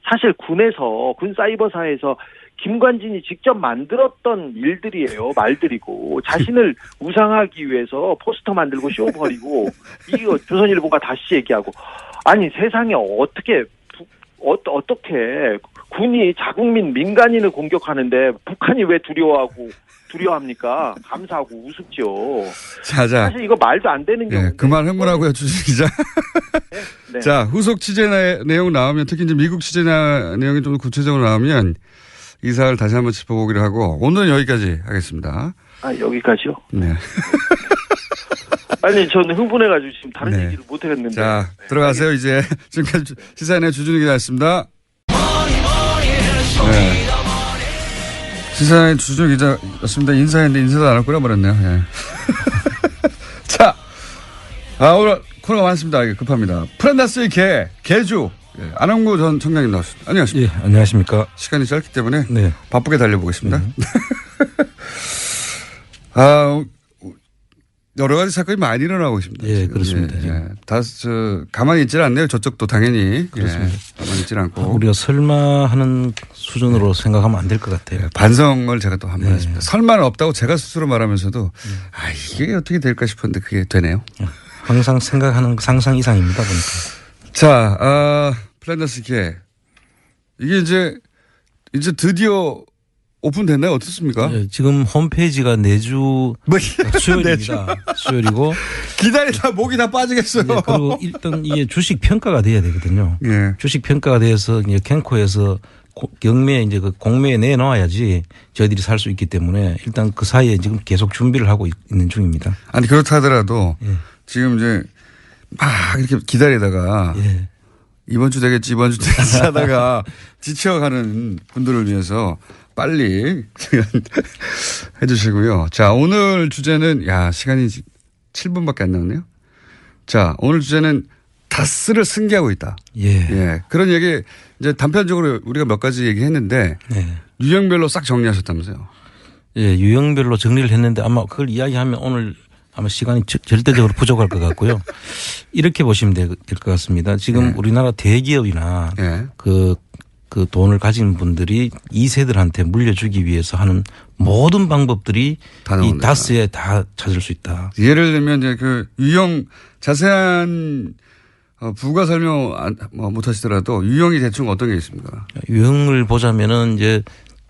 사실 군에서 군 사이버사에서 김관진이 직접 만들었던 일들이에요. 말들이고 자신을 우상하기 위해서 포스터 만들고 쇼 벌이고 이거 조선일보가 다시 얘기하고 아니 세상에 어떻게 군이 자국민 민간인을 공격하는데 북한이 왜 두려워합니까? 감사하고 우습죠. 자. 사실 이거 말도 안 되는 경우. 그만 흥분하고요, 주진 기자. 네. 자, 후속 취재 내용 나오면 특히 이제 미국 취재 내용이 좀 구체적으로 나오면 이 사를 다시 한번 짚어보기로 하고 오늘은 여기까지 하겠습니다. 여기까지요? 네. 아니 저는 흥분해가지고 지금 다른 네. 얘기를 못 하겠는데. 자, 들어가세요. 이제 지금까지 시사인의 주준희 기자였습니다. 네. 시사인 주준희 기자였습니다. 인사했는데 인사도 안 할 거라 버렸네요. 예. 자, 오늘 코너가 많습니다. 급합니다. 프란다스의 개주. 예, 안홍구 전 청장님 나왔습니다. 안녕하십니까. 예, 안녕하십니까. 시간이 짧기 때문에 네. 바쁘게 달려보겠습니다. 여러 가지 사건이 많이 일어나고 있습니다. 예, 지금. 그렇습니다. 가만히 있질 않네요. 저쪽도 당연히. 그렇습니다. 가만히 있질 않고. 우리가 설마 하는 수준으로 생각하면 안 될 것 같아요. 반성을 제가 또 한번 네. 했습니다. 설마는 없다고 제가 스스로 말하면서도 이게 어떻게 될까 싶었는데 그게 되네요. 항상 생각하는 상상 이상입니다, 보니까. 자, 플랜더스 개. 이게 이제 드디어 오픈됐나요? 어떻습니까? 예, 지금 홈페이지가 내주 수요일입니다. 수요일이고. 기다리다 목이 다 빠지겠어요. 예, 그리고 일단 이게 주식 평가가 돼야 되거든요. 예. 주식 평가가 돼서 이제 캔코에서 경매에 이제 그 공매에 내놔야지 저희들이 살 수 있기 때문에 일단 그 사이에 지금 계속 준비를 하고 있는 중입니다. 아니 그렇다 하더라도 예. 지금 이제 막 이렇게 기다리다가 예. 이번 주 되겠지 하다가 지쳐가는 분들을 위해서 빨리 해 주시고요. 자, 오늘 주제는 시간이 7분밖에 안 남았네요. 자, 오늘 주제는 다스를 승계하고 있다. 예. 그런 얘기 이제 단편적으로 우리가 몇 가지 얘기했는데 네. 유형별로 싹 정리하셨다면서요. 예, 유형별로 정리를 했는데 아마 그걸 이야기하면 오늘 아마 시간이 절대적으로 부족할 것 같고요. 이렇게 보시면 될 것 같습니다. 지금 우리나라 대기업이나 그 돈을 가진 분들이 2세들한테 물려주기 위해서 하는 모든 방법들이 이 다스에 다 찾을 수 있다. 예를 들면 이제 그 유형 자세한 부가 설명 못 하시더라도 유형이 대충 어떤 게 있습니까? 유형을 보자면은 이제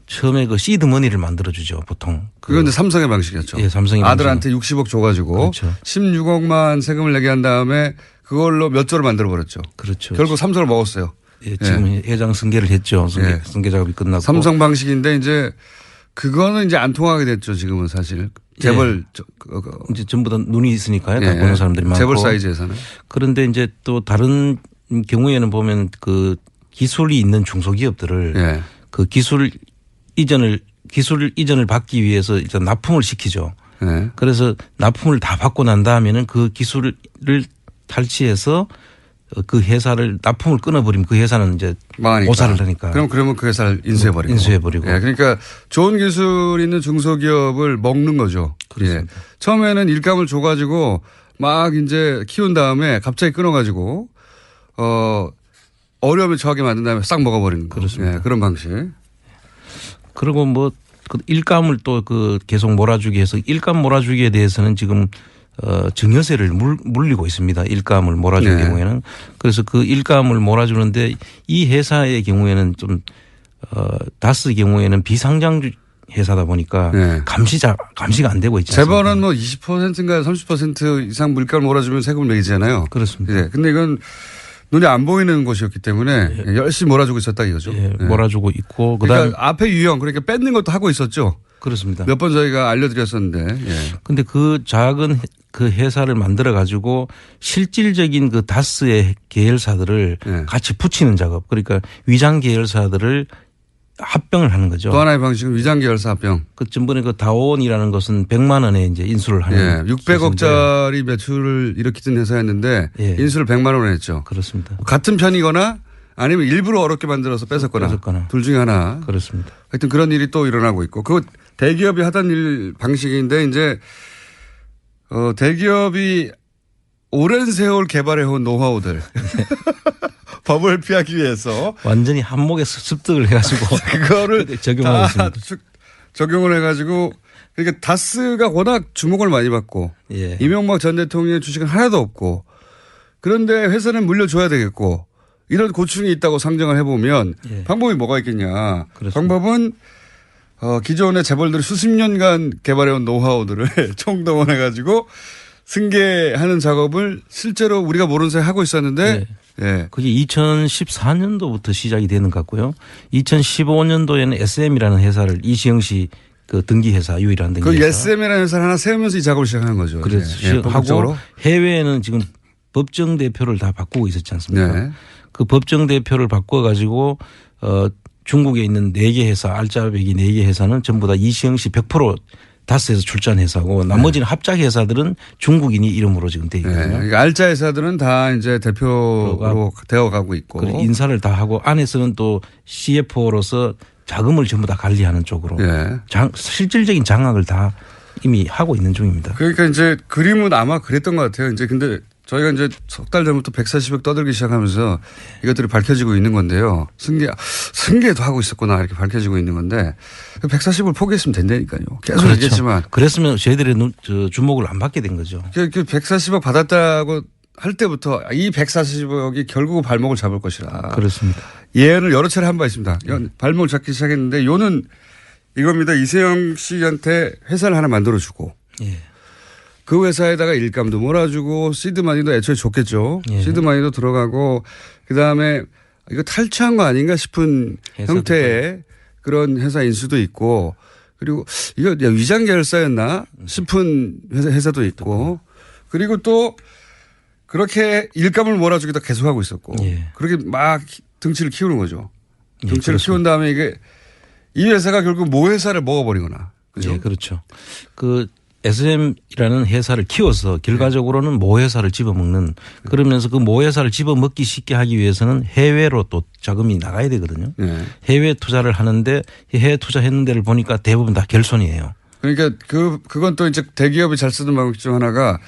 처음에 그 시드 머니를 만들어주죠, 보통. 그건 이제 삼성의 방식이었죠. 예, 삼성의 아들한테 60억 줘가지고 그렇죠. 16억만 세금을 내게 한 다음에 그걸로 몇 조를 만들어버렸죠. 그렇죠. 결국 삼성을 먹었어요. 예, 지금 회장 승계를 했죠. 승계 작업이 끝나고. 삼성 방식인데 이제 그거는 이제 안 통하게 됐죠. 지금은 사실. 재벌. 이제 전부 다 눈이 있으니까요. 다 보는 사람들이 많고. 재벌 사이즈에서는. 그런데 이제 또 다른 경우에는 보면 그 기술이 있는 중소기업들을 그 기술 이전을 받기 위해서 일단 납품을 시키죠. 그래서 납품을 다 받고 난 다음에는 그 기술을 탈취해서 그 회사를 납품을 끊어버리면 그 회사는 이제 망하니까. 오사를 하니까. 그러면 그 회사를 인수해버리고. 그러니까 좋은 기술 있는 중소기업을 먹는 거죠. 그렇습니다. 처음에는 일감을 줘가지고 막 이제 키운 다음에 갑자기 끊어가지고 어려움에 처하게 만든 다음에 싹 먹어버리는 거. 그렇습니다. 그런 방식. 그리고 뭐 그 일감을 또 그 계속 몰아주기 해서 일감 몰아주기에 대해서는 지금 증여세를 물리고 있습니다. 일감을 몰아주는 경우에는. 그래서 그 일감을 몰아주는데 이 회사의 경우에는 좀 다스 경우에는 비상장 회사다 보니까 감시가 안 되고 있지 않습니까? 재벌은 뭐 20%인가 30% 이상 물가를 몰아주면 세금을 매기잖아요. 그렇습니다. 근데 이건 눈이 안 보이는 것이었기 때문에 열심히 몰아주고 있었다 이거죠. 몰아주고 있고. 그러니까 앞에 유형 그러니까 뺏는 것도 하고 있었죠. 그렇습니다. 몇 번 저희가 알려드렸었는데. 근데 그 작은 그 회사를 만들어 가지고 실질적인 그 다스의 계열사들을 같이 붙이는 작업. 그러니까 위장 계열사들을 합병을 하는 거죠. 또 하나의 방식은 위장 계열사 합병. 그 전번에 그 다온이라는 것은 100만 원에 이제 인수를 하는. 600억짜리 매출을 일으키던 회사였는데 인수를 100만 원에 했죠. 그렇습니다. 같은 편이거나 아니면 일부러 어렵게 만들어서 뺏었거나 둘 중에 하나. 그렇습니다. 하여튼 그런 일이 또 일어나고 있고 그 대기업이 하던 일 방식인데 이제 대기업이 오랜 세월 개발해온 노하우들 법을 피하기 위해서 완전히 한목에 습득을 해가지고 그거를 적용하고 있습니다. 적용을 해가지고 그러니까 다스가 워낙 주목을 많이 받고 예. 이명박 전 대통령의 주식은 하나도 없고 그런데 회사는 물려줘야 되겠고 이런 고충이 있다고 상정을 해보면 예. 방법이 뭐가 있겠냐. 그렇습니다. 방법은 기존의 재벌들이 수십 년간 개발해온 노하우들을 총동원해가지고 승계하는 작업을 실제로 우리가 모르는 사이 하고 있었는데 예. 그게 2014년도부터 시작이 되는 것 같고요. 2015년도에는 SM이라는 회사를 이시영 씨 그 등기회사 유일한 그 등기회사. SM이라는 회사를 하나 세우면서 이 작업을 시작한 거죠. 그래서 예. 하고 해외에는 지금 법정 대표를 다 바꾸고 있었지 않습니까? 네. 그 법정 대표를 바꿔가지고 중국에 있는 4개 회사 알짜배기 4개 회사는 전부 다 이시영 씨 100% 다스에서 출자한 회사고 나머지는 합작 회사들은 중국인이 이름으로 지금 돼 있거든요. 네. 그러니까 알짜 회사들은 다 이제 대표로 되어가고 있고 인사를 다 하고 안에서는 또 CFO로서 자금을 전부 다 관리하는 쪽으로 예. 실질적인 장악을 다 이미 하고 있는 중입니다. 그러니까 이제 그림은 아마 그랬던 것 같아요. 이제 근데 저희가 이제 석 달 전부터 140억 떠들기 시작하면서 이것들이 밝혀지고 있는 건데요. 승계도 하고 있었구나 이렇게 밝혀지고 있는 건데 140을 포기했으면 된다니까요. 계속 그렇죠. 얘기했지만. 그랬으면 저희들의 주목을 안 받게 된 거죠. 그 140억 받았다고 할 때부터 이 140억이 결국 발목을 잡을 것이라. 그렇습니다. 예언을 여러 차례 한 바 있습니다. 발목을 잡기 시작했는데 요는 이겁니다. 이세영 씨한테 회사를 하나 만들어주고 예. 그 회사에다가 일감도 몰아주고 시드마니도 애초에 줬겠죠. 예. 시드마니도 들어가고 그다음에 이거 탈취한 거 아닌가 싶은 형태의 그런 회사 인수도 있고 그리고 이거 위장 결사였나 싶은 회사도 있고 그리고 또 그렇게 일감을 몰아주기도 계속하고 있었고 예. 그렇게 막 등치를 키우는 거죠. 등치를 예, 키운 다음에 이게 이 회사가 결국 모 회사를 먹어버리거나. 그죠? 예, 그렇죠. 그 SM이라는 회사를 키워서 결과적으로는 모 회사를 집어먹는 그러면서 그 모 회사를 집어먹기 쉽게 하기 위해서는 해외로 또 자금이 나가야 되거든요. 네. 해외 투자를 하는데 해외 투자했는 데를 보니까 대부분 다 결손이에요. 그러니까 그건 또 이제 대기업이 잘 쓰는 방법 중 하나가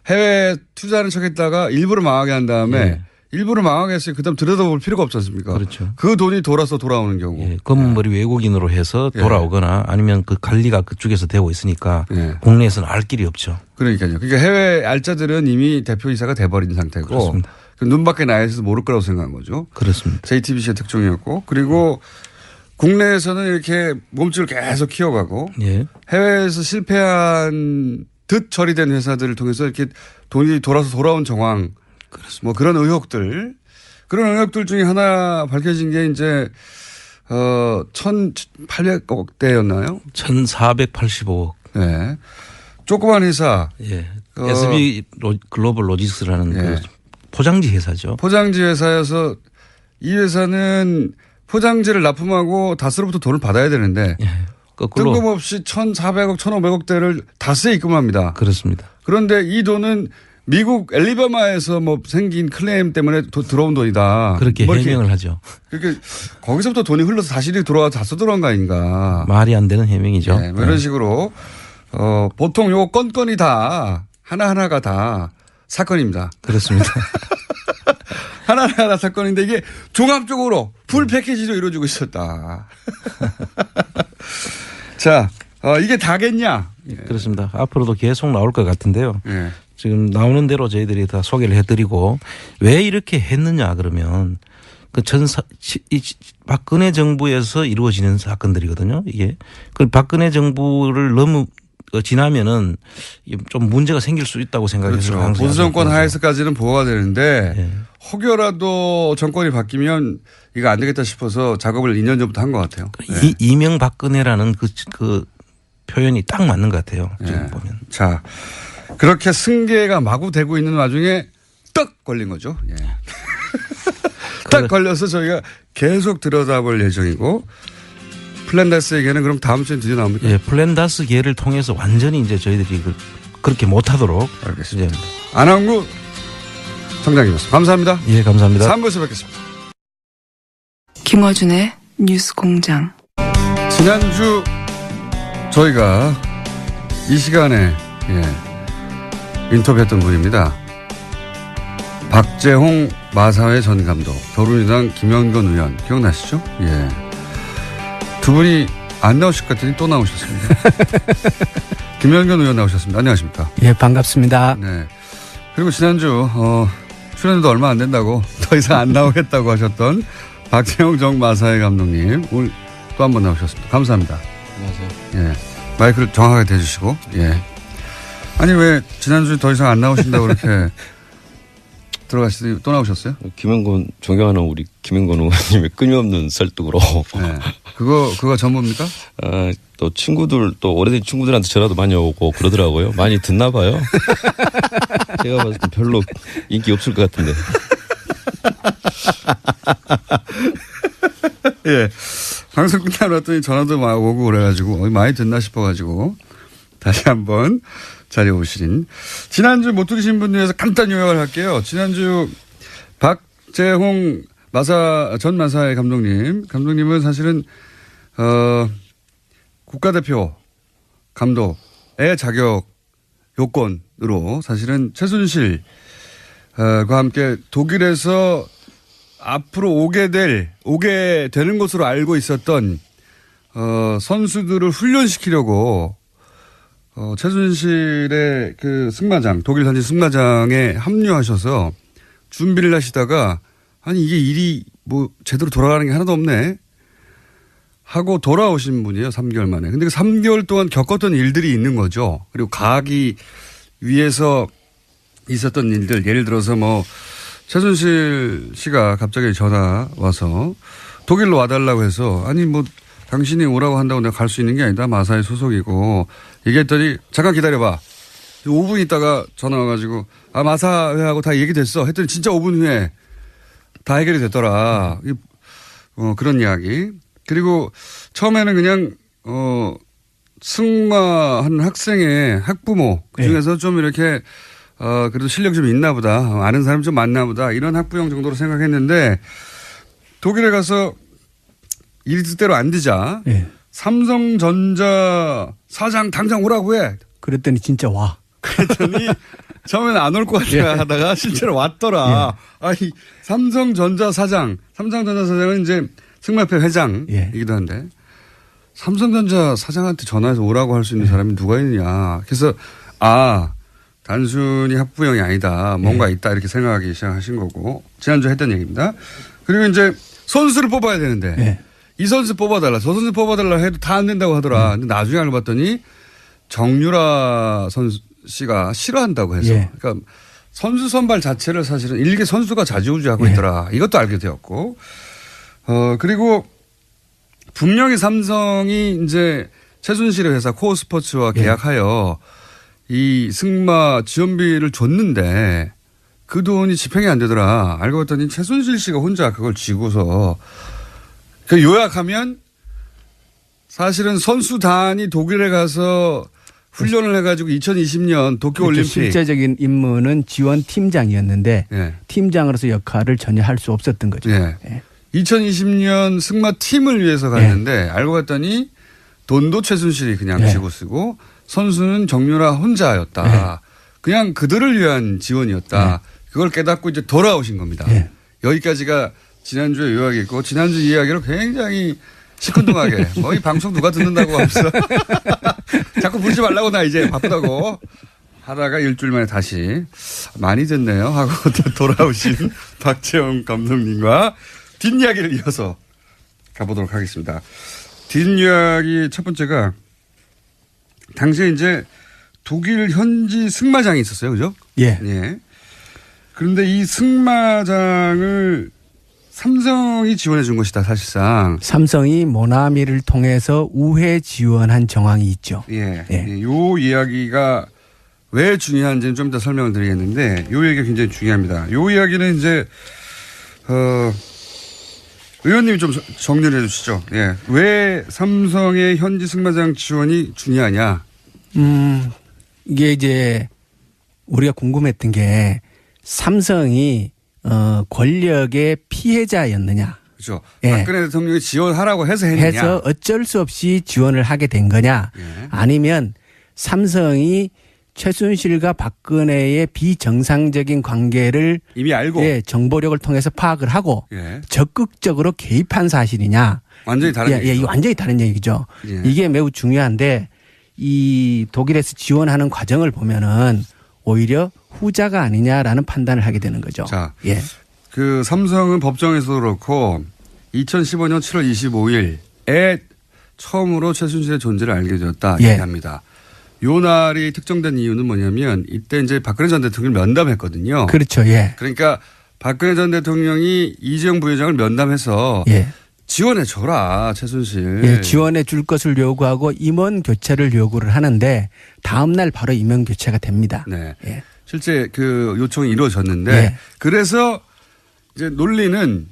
해외 투자하는 척 했다가 일부러 망하게 한 다음에 예. 일부러 망하게 했으니 그다음 들여다볼 필요가 없지 않습니까? 그렇죠. 그 돈이 돌아오는 경우. 예, 검은머리 외국인으로 해서 돌아오거나 아니면 그 관리가 그쪽에서 되고 있으니까 예. 국내에서는 알 길이 없죠. 그러니까요. 그러니까 해외 알짜들은 이미 대표이사가 돼버린 상태고 그렇습니다. 그 눈밖에 나야 해서 모를 거라고 생각한 거죠. 그렇습니다. JTBC의 특종이었고 그리고 국내에서는 이렇게 몸집을 계속 키워가고 예. 해외에서 실패한 듯 처리된 회사들을 통해서 이렇게 돈이 돌아온 정황 뭐 그런 의혹들 중에 하나 밝혀진 게 이제 1,800억대였나요? 1,485억. 네. 조그만 회사. 예. SB 글로벌 로지스라는 예. 그 포장지 회사죠. 포장지 회사여서 이 회사는 포장지를 납품하고 다스로부터 돈을 받아야 되는데 예. 거꾸로. 뜬금없이 1,400억, 1,500억대를 다스에 입금합니다. 그렇습니다. 그런데 이 돈은 미국 엘리바마에서 뭐 생긴 클레임 때문에 들어온 돈이다. 그렇게 뭐 해명을 하죠. 그렇게 거기서부터 돈이 흘러서 다시 돌아와서 다 써들어간 거 아닌가. 말이 안 되는 해명이죠. 네, 뭐 이런 식으로 보통 요 건건이 다 하나하나가 다 사건입니다. 그렇습니다. 하나하나 사건인데 이게 종합적으로 풀 패키지로 이루어지고 있었다. 자, 이게 다겠냐? 그렇습니다. 앞으로도 계속 나올 것 같은데요. 예. 지금 나오는 대로 저희들이 다 소개를 해드리고 왜 이렇게 했느냐 그러면 그 박근혜 정부에서 이루어지는 사건들이거든요. 이게 그 박근혜 정부를 너무 지나면은 좀 문제가 생길 수 있다고 생각해서 그렇죠. 보수 정권 하에서까지는 보호가 되는데 예. 혹여라도 정권이 바뀌면 이거 안 되겠다 싶어서 작업을 2년 전부터 한 것 같아요. 네. 이명박근혜라는 그 표현이 딱 맞는 것 같아요. 지금 네. 보면. 자, 그렇게 승계가 마구 되고 있는 와중에 떡 걸린 거죠. 예. 딱 걸려서 저희가 계속 들여다볼 예정이고 플랜다스에게는 그럼 다음 주에 드디어 나옵니까? 예, 플랜다스 계를 통해서 완전히 이제 저희들이 그렇게 못하도록. 알겠습니다. 안항구 청장님이었습니다. 감사합니다. 예, 감사합니다. 3부에서 뵙겠습니다. 김어준의 뉴스 공장. 지난주 저희가 이 시간에 인터뷰했던 분입니다. 박재홍 마사회 전 감독, 더불어민주당 김영건 의원 기억나시죠? 예. 두 분이 안 나오실 것 같더니 또 나오셨습니다. 김영건 의원 나오셨습니다. 안녕하십니까? 예, 반갑습니다. 네. 그리고 지난주 출연도 얼마 안 된다고 더 이상 안 나오겠다고 하셨던 박재홍 정 마사회 감독님 오늘 또 한 번 나오셨습니다. 감사합니다. 안녕하세요. 예. 마이크를 정확하게 대주시고, 예. 아니, 왜 지난주에 더 이상 안 나오신다고 그렇게 들어가시더니 또 나오셨어요? 김영건, 존경하는 우리 김영건 의원님의 끊임없는 설득으로. 네. 그거 전부입니까? 또 친구들, 또 오래된 친구들한테 전화도 많이 오고 그러더라고요. 많이 듣나 봐요. 제가 봤을 때 별로 인기 없을 것 같은데. 예. 방송 끝나고 났더니 전화도 막 오고 그래가지고 많이 듣나 싶어가지고 다시 한번 자리에 오신. 지난주 못 들으신 분 중에서 간단 요약을 할게요. 지난주 박재홍 전 마사회 감독님은 사실은 국가대표 감독의 자격 요건으로 사실은 최순실과 함께 독일에서 앞으로 오게 되는 것으로 알고 있었던 선수들을 훈련시키려고 최순실의 그 승마장, 독일 현지 승마장에 합류하셔서 준비를 하시다가 아니 이게 일이 뭐 제대로 돌아가는 게 하나도 없네 하고 돌아오신 분이에요. 3개월 만에. 근데 그 3개월 동안 겪었던 일들이 있는 거죠. 그리고 가기 위해서 있었던 일들, 예를 들어서 뭐 최순실 씨가 갑자기 전화 와서 독일로 와달라고 해서 아니 뭐 당신이 오라고 한다고 내가 갈 수 있는 게 아니다. 마사회 소속이고 얘기했더니 잠깐 기다려봐. 5분 있다가 전화 와가지고 마사회하고 다 얘기됐어. 했더니 진짜 5분 후에 다 해결이 됐더라. 그런 이야기. 그리고 처음에는 그냥 승마하는 학생의 학부모 그중에서 좀 이렇게 그래도 실력이 좀 있나 보다. 아는 사람 좀 많나 보다. 이런 학부형 정도로 생각했는데 독일에 가서 일이 뜻대로 안 되자 삼성전자 사장 당장 오라고 해. 그랬더니 진짜 와. 그랬더니 처음에는 안 올 것 같아 하다가 실제로 왔더라. 아니 삼성전자 사장은 이제 승마협회 회장이기도 한데 삼성전자 사장한테 전화해서 오라고 할 수 있는 사람이 누가 있느냐. 그래서 단순히 학부형이 아니다. 뭔가 있다 이렇게 생각하기 시작하신 거고 지난주에 했던 얘기입니다. 그리고 이제 선수를 뽑아야 되는데 이 선수 뽑아달라 저 선수 뽑아달라 해도 다 안 된다고 하더라. 근데 나중에 알고 봤더니 정유라 선수 씨가 싫어한다고 해서 그러니까 선수 선발 자체를 사실은 일개 선수가 좌지우지하고 있더라. 이것도 알게 되었고 그리고 분명히 삼성이 이제 최순실의 회사 코어스포츠와 계약하여 이 승마 지원비를 줬는데 그 돈이 집행이 안 되더라. 알고 봤더니 최순실 씨가 혼자 그걸 쥐고서 그 요약하면 사실은 선수단이 독일에 가서 훈련을 해가지고 2020년 도쿄올림픽. 실제적인 임무는 지원팀장이었는데 팀장으로서 역할을 전혀 할 수 없었던 거죠. 2020년 승마팀을 위해서 갔는데 알고 봤더니 돈도 최순실이 그냥 쥐고 쓰고 선수는 정유라 혼자였다. 그냥 그들을 위한 지원이었다. 그걸 깨닫고 이제 돌아오신 겁니다. 여기까지가 지난주에 요약이고 지난주 이야기로 굉장히 시큰둥하게 이 방송 누가 듣는다고 하면서 자꾸 부르지 말라고 나 이제 바쁘다고 하다가 일주일 만에 다시 많이 듣네요 하고 돌아오신 박재홍 감독님과 뒷이야기를 이어서 가보도록 하겠습니다. 뒷이야기 첫 번째가 당시에 이제 독일 현지 승마장이 있었어요. 그죠? 예. 그런데 이 승마장을 삼성이 지원해 준 것이다, 사실상. 삼성이 모나미를 통해서 우회 지원한 정황이 있죠. 요 이야기가 왜 중요한지는 좀 이따 설명을 드리겠는데 요 얘기가 굉장히 중요합니다. 요 이야기는 이제 의원님이 좀 정리를 해 주시죠. 왜 삼성의 현지 승마장 지원이 중요하냐? 이게 이제 우리가 궁금했던 게 삼성이 권력의 피해자였느냐 그렇죠. 예. 박근혜 대통령이 지원하라고 해서 했느냐. 해서 어쩔 수 없이 지원을 하게 된 거냐. 예. 아니면 삼성이 최순실과 박근혜의 비정상적인 관계를 이미 알고. 예, 정보력을 통해서 파악을 하고 예. 적극적으로 개입한 사실이냐. 완전히 다른 예, 얘기죠. 이게 완전히 다른 얘기죠. 예. 이게 매우 중요한데 이 독일에서 지원하는 과정을 보면은 오히려 후자가 아니냐라는 판단을 하게 되는 거죠. 자, 예. 그 삼성은 법정에서도 그렇고 2015년 7월 25일에 처음으로 최순실의 존재를 알게 되었다 예. 얘기합니다. 요 날이 특정된 이유는 뭐냐면 이때 이제 박근혜 전 대통령을 면담했거든요. 그렇죠. 예. 그러니까 박근혜 전 대통령이 이재용 부회장을 면담해서 예. 지원해 줘라 최순실. 예, 지원해 줄 것을 요구하고 임원 교체를 요구를 하는데 다음 날 바로 임원 교체가 됩니다. 네. 예. 실제 그 요청이 이루어졌는데 예. 그래서 이제 논리는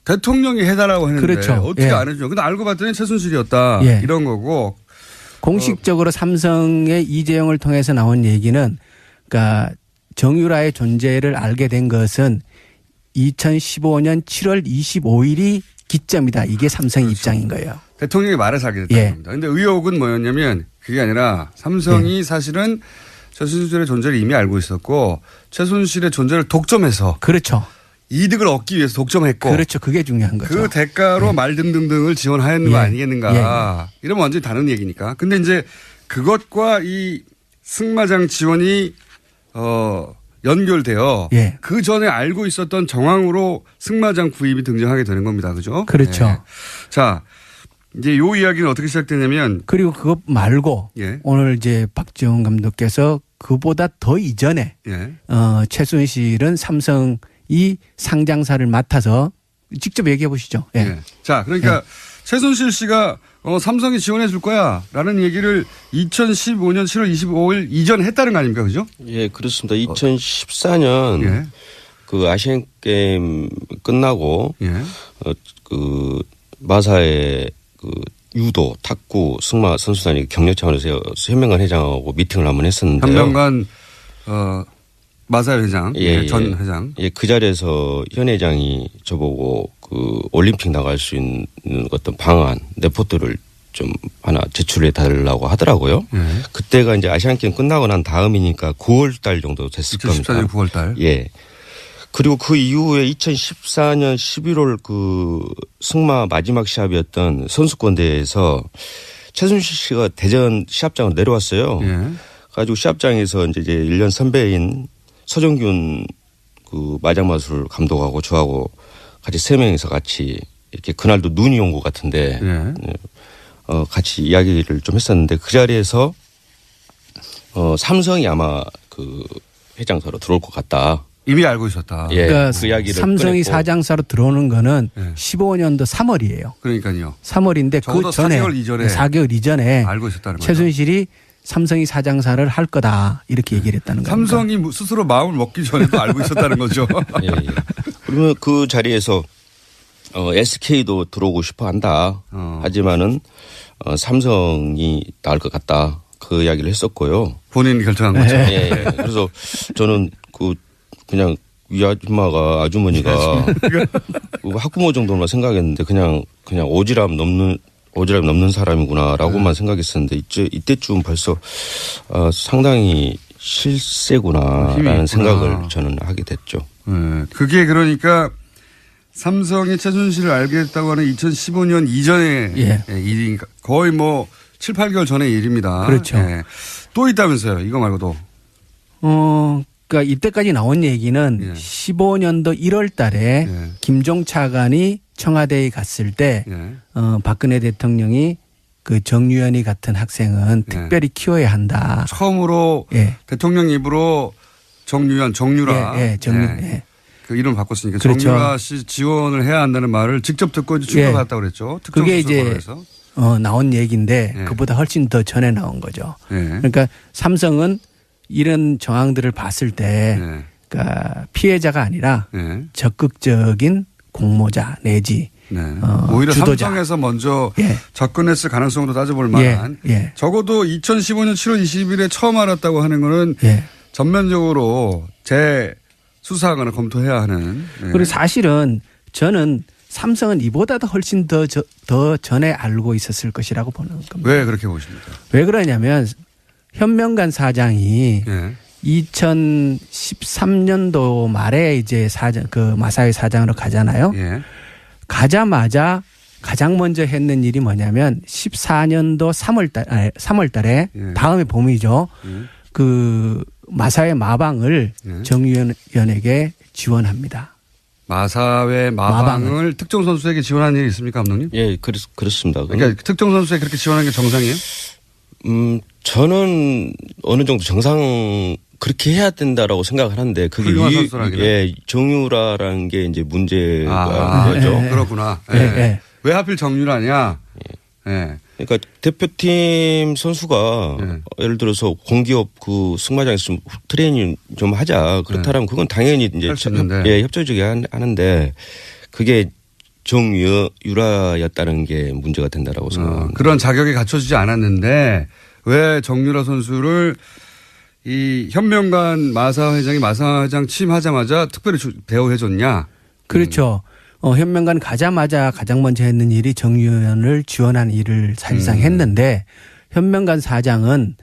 대통령이 해달라고 했는데 그렇죠. 어떻게 예. 안 해줘? 근데 알고 봤더니 최순실이었다. 예. 이런 거고. 공식적으로 삼성의 이재용을 통해서 나온 얘기는 그러니까 정유라의 존재를 알게 된 것은 2015년 7월 25일이 기점이다. 이게 삼성의 그렇죠. 입장인 거예요. 대통령이 말해서 알게 됐다는 예. 겁니다. 그런데 의혹은 뭐였냐면 그게 아니라 삼성이 사실은 최순실의 존재를 이미 알고 있었고 최순실의 존재를 독점해서 그렇죠. 이득을 얻기 위해서 독점했고 그렇죠. 그게 중요한 거죠. 그 대가로 말 등등등을 지원하였는 거 예. 아니겠는가. 이러면 완전히 다른 얘기니까. 근데 이제 그것과 이 승마장 지원이 연결되어 예. 그 전에 알고 있었던 정황으로 승마장 구입이 등장하게 되는 겁니다. 그죠? 그렇죠. 네. 자, 이제 요 이야기는 어떻게 시작되냐면 그리고 그것 말고 예. 오늘 이제 박지원 감독께서 그보다 더 이전에 예. 최순실은 삼성이 상장사를 맡아서 직접 얘기해 보시죠. 예. 예. 자, 그러니까 최순실 씨가 삼성이 지원해 줄 거야 라는 얘기를 2015년 7월 25일 이전에 했다는 거 아닙니까? 그죠? 예, 그렇습니다. 2014년 예. 그 아시안 게임 끝나고 예. 그 마사의 그 유도, 탁구, 승마 선수단이 격려 차원에서 현명관 회장하고 미팅을 한번 했었는데요. 현명관 마사 회장, 예, 전 예. 회장. 예, 그 자리에서 현 회장이 저보고 그 올림픽 나갈 수 있는 어떤 방안, 레포트를 좀 하나 제출해 달라고 하더라고요. 예. 그때가 이제 아시안 게임 끝나고 난 다음이니까 9월 달 정도 됐을 2014년 겁니다. 9월 달. 예. 그리고 그 이후에 2014년 11월 그 승마 마지막 시합이었던 선수권대회에서 최순실 씨가 대전 시합장으로 내려왔어요. 예. 가지고 시합장에서 이제 1년 선배인 서정균 그 마장마술 감독하고 저하고 같이 3명이서 같이 이렇게 그날도 눈이 온 것 같은데 예. 같이 이야기를 좀 했었는데 그 자리에서 삼성이 아마 그 회장사로 들어올 것 같다. 이미 알고 있었다. 예. 그러니까 그 이야기를 삼성이 꺼냈고. 사장사로 들어오는 거는 예. 15년도 3월이에요. 그러니까요. 3월인데 적어도 그 전에 4개월 이전에 4개월 이전에 알고 있었다는 거죠. 최순실이 삼성이 사장사를 할 거다 이렇게 얘기를 했다는 겁니다. 삼성이 스스로 마음을 먹기 전에도 알고 있었다는 거죠. 예, 예. 그러면 그 자리에서 SK도 들어오고 싶어 한다. 하지만은 삼성이 나을 것 같다. 그 이야기를 했었고요. 본인이 결정한 거죠. 예, 예. 그래서 저는 그냥 이 아주머니가 그 학부모 정도만 생각했는데 그냥 오지랖 넘는 사람이구나라고만 생각했었는데 이때쯤 벌써 상당히 실세구나라는 생각을 저는 하게 됐죠. 네. 그게 그러니까 삼성이 최순실을 알게 됐다고 하는 2015년 이전의 일이니까 거의 뭐 7, 8개월 전의 일입니다. 그렇죠. 예. 또 있다면서요. 이거 말고도. 그러니까 이때까지 나온 얘기는 15년도 1월 달에 김종 차관이 청와대에 갔을 때 박근혜 대통령이 그 정유연이 같은 학생은 특별히 키워야 한다. 처음으로 대통령 입으로 정유라. 그 이름 바꿨으니까 그렇죠. 정유라 씨 지원을 해야 한다는 말을 직접 듣고 출국을 갔다고 그랬죠. 그게 이제 나온 얘기인데 그보다 훨씬 더 전에 나온 거죠. 그러니까 삼성은 이런 정황들을 봤을 때 그러니까 피해자가 아니라 적극적인 공모자 내지 오히려 주도자. 삼성에서 먼저 접근했을 가능성도 따져볼 만한 적어도 2015년 7월 20일에 처음 알았다고 하는 거는 전면적으로 재수사하거나 검토해야 하는. 그리고 사실은 저는 삼성은 이보다도 훨씬 더 전에 알고 있었을 것이라고 보는 겁니다. 왜 그렇게 보십니까? 왜 그러냐면 현명관 사장이 예. 2013년도 말에 이제 마사회 사장으로 가잖아요. 예. 가자마자 가장 먼저 했는 일이 뭐냐면 14년도 3월 달에 예. 다음에 봄이죠. 그 마사회 마방을 예. 정유연에게 지원합니다. 마사회 마방을 특정 선수에게 지원하는 일이 있습니까, 감독님? 예, 그렇습니다. 그러니까 특정 선수에 그렇게 지원하는 게 정상이에요? 저는 어느 정도 정상 그렇게 해야 된다라고 생각을 하는데 그게 훌륭한 선수라기는. 예, 정유라라는 게 이제 문제가 거죠. 예. 그렇구나. 예. 예. 왜 하필 정유라냐? 예. 그러니까 대표팀 선수가 예. 예를 들어서 공기업 그 승마장에서 좀 트레이닝 좀 하자. 그렇다면 그건 당연히 이제 할 수 있는데. 협조적이야 하는데 그게 정유라였다는 게 문제가 된다라고 생각합니다. 그런 자격이 갖춰지지 않았는데 왜 정유라 선수를 이 현명관 마사 회장이 마사 회장 취임하자마자 특별히 대우해 줬냐? 그렇죠. 현명관 가자마자 가장 먼저 했는 일이 정유연을 지원하는 일을 사실상 했는데 현명관 사장은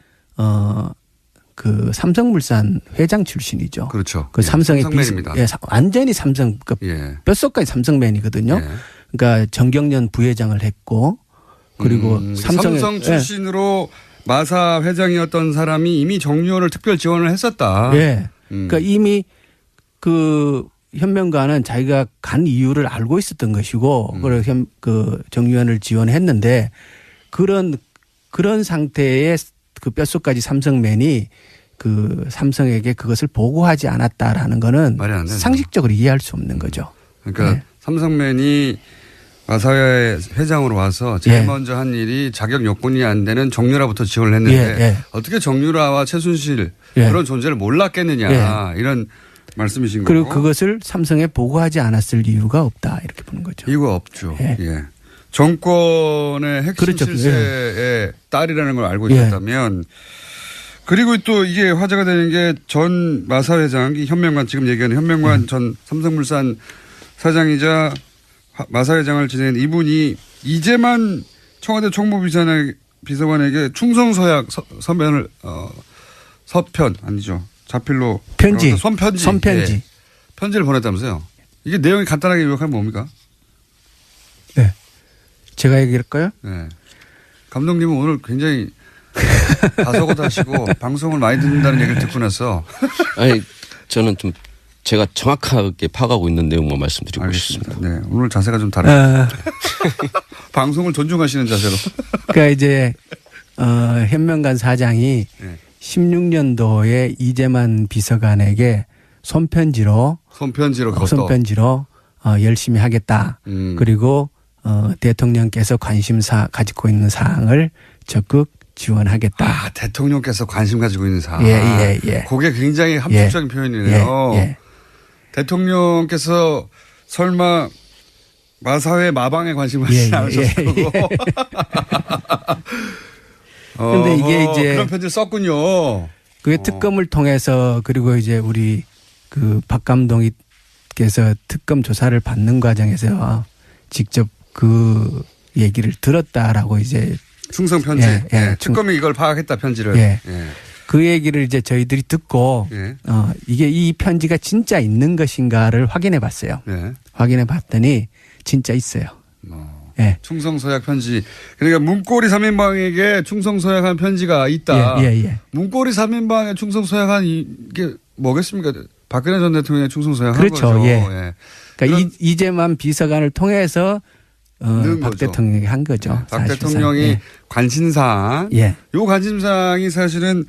그 삼성물산 회장 출신이죠. 그렇죠. 그 삼성의 삼성맨입니다. 완전히 삼성 뼛속까지 삼성맨이거든요. 그러니까 정경련 부회장을 했고 그리고 삼성 출신으로 마사 회장이었던 사람이 이미 정유연을 특별 지원을 했었다. 예. 그러니까 이미 그 현명관은 자기가 간 이유를 알고 있었던 것이고 그래서 그 정유연을 지원했는데 그런 상태의 그 뼛속까지 삼성맨이 그 삼성에게 그것을 보고하지 않았다라는 거는 상식적으로 이해할 수 없는 거죠. 그러니까 네. 삼성맨이 마사회 회장으로 와서 제일 먼저 한 일이 자격 요건이 안 되는 정유라부터 지원을 했는데 어떻게 정유라와 최순실 그런 존재를 몰랐겠느냐 이런 말씀이신 거고. 그리고 그것을 삼성에 보고하지 않았을 이유가 없다 이렇게 보는 거죠. 이유가 없죠. 예. 정권의 핵심 그렇죠. 실세의 딸이라는 걸 알고 있었다면 그리고 또 이게 화제가 되는 게 전 마사 회장이 현명관 지금 얘기하는 현명관 전 삼성물산 사장이자 마사 회장을 지낸 이분이 이재만 청와대 총무비서관에게 충성서약 서면을 서편 아니죠. 자필로 편지. 손편지. 예. 편지를 보냈다면서요. 이게 내용이 간단하게 요약하면 뭡니까? 네. 제가 얘기할까요? 네. 감독님은 오늘 굉장히 다소곳하시고 방송을 많이 듣는다는 얘기를 듣고 나서. 아니 저는 좀 제가 정확하게 파악하고 있는 내용만 말씀드리고 알겠습니다. 싶습니다. 네. 오늘 자세가 좀 다르네요. 방송을 존중하시는 자세로. 그러니까 이제 현명관 사장이 16년도에 이재만 비서관에게 손편지로 열심히 하겠다. 그리고 대통령께서 관심사 가지고 있는 사항을 적극 지원하겠다. 아, 대통령께서 관심 가지고 있는 사항. 예. 그게 굉장히 함축적인 표현이네요. 대통령께서 설마 마사회 마방에 관심을 가지지 않으셨을 거고. 그런데 이게 이제 그런 편지를 썼군요. 그게 특검을 통해서 그리고 이제 우리 그 박 감독님께서 특검 조사를 받는 과정에서 직접 그 얘기를 들었다라고 이제 충성 편지. 특검이 이걸 파악했다 편지를. 그 얘기를 이제 저희들이 듣고 이게 이 편지가 진짜 있는 것인가를 확인해 봤어요. 확인해 봤더니 진짜 있어요. 충성서약 편지. 그러니까 문고리 3인방에게 충성서약한 편지가 있다. 문고리 3인방에 충성서약한 이게 뭐겠습니까? 박근혜 전 대통령의 충성서약한 그렇죠. 거죠. 그러니까 이재만 비서관을 통해서 박 대통령이 한 거죠. 박 대통령이 관심사항. 요 관심사항이 사실은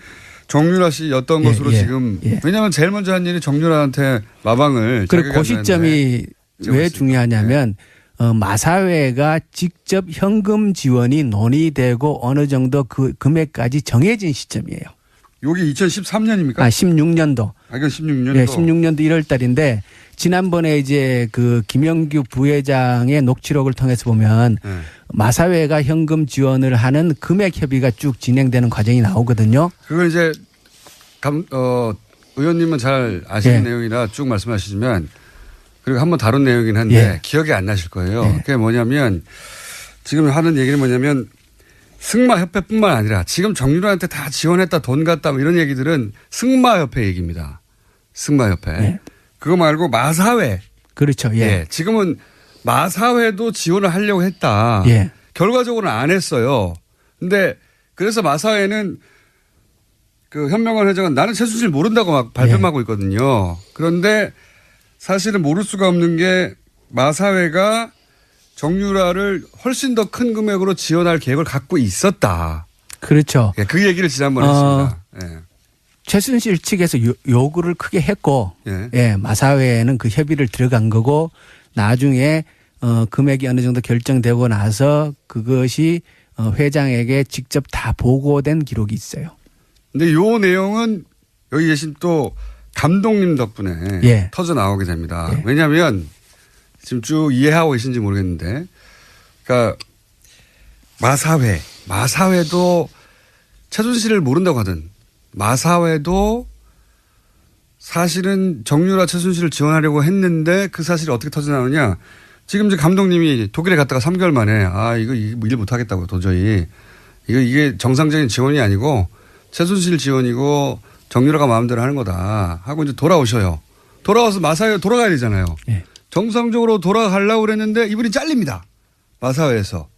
정유라 씨였던 것으로 지금. 왜냐하면 제일 먼저 한 일이 정유라한테 마방을. 그리고 그 시점이 왜 중요하냐면 마사회가 직접 현금 지원이 논의되고 어느 정도 그 금액까지 정해진 시점이에요. 여기 2013년입니까? 16년도. 이건 16년도. 16년도 1월 달인데 지난번에 이제 그 김영규 부회장의 녹취록을 통해서 보면 마사회가 현금 지원을 하는 금액 협의가 쭉 진행되는 과정이 나오거든요. 그걸 이제 의원님은 잘 아시는 내용이라 쭉 말씀하시지만 그리고 한번 다룬 내용이긴 한데 예. 기억이 안 나실 거예요. 예. 그게 뭐냐면 지금 하는 얘기는 뭐냐면 승마협회뿐만 아니라 지금 정유라한테 다 지원했다 돈 갔다 뭐 이런 얘기들은 승마협회 얘기입니다. 승마협회. 예. 그거 말고 마사회. 그렇죠. 예. 예. 지금은 마사회도 지원을 하려고 했다. 예. 결과적으로는 안 했어요. 근데 그래서 마사회는 그 현명한 회장은 나는 최순실 모른다고 막 발뺌하고 있거든요. 그런데 사실은 모를 수가 없는 게 마사회가 정유라를 훨씬 더 큰 금액으로 지원할 계획을 갖고 있었다. 그렇죠. 예, 그 얘기를 지난번에 했습니다. 예. 최순실 측에서 요구를 크게 했고 예. 예, 마사회에는 그 협의를 들어간 거고 나중에 금액이 어느 정도 결정되고 나서 그것이 회장에게 직접 다 보고된 기록이 있어요. 근데 요 내용은 여기 계신 또 감독님 덕분에 예. 터져 나오게 됩니다. 예. 왜냐하면 지금 쭉 이해하고 계신지 모르겠는데 그러니까 마사회도 최순실을 모른다고 하든 마사회도 사실은 정유라 최순실을 지원하려고 했는데 그 사실이 어떻게 터져 나오냐. 지금 이제 감독님이 독일에 갔다가 3개월 만에 이거 일 못하겠다고 도저히 이게 정상적인 지원이 아니고 최순실 지원이고 정유라가 마음대로 하는 거다 하고 이제 돌아오셔요. 돌아와서 마사회 돌아가야 되잖아요. 예. 정상적으로 돌아가려고 그랬는데 이분이 잘립니다. 마사회에서.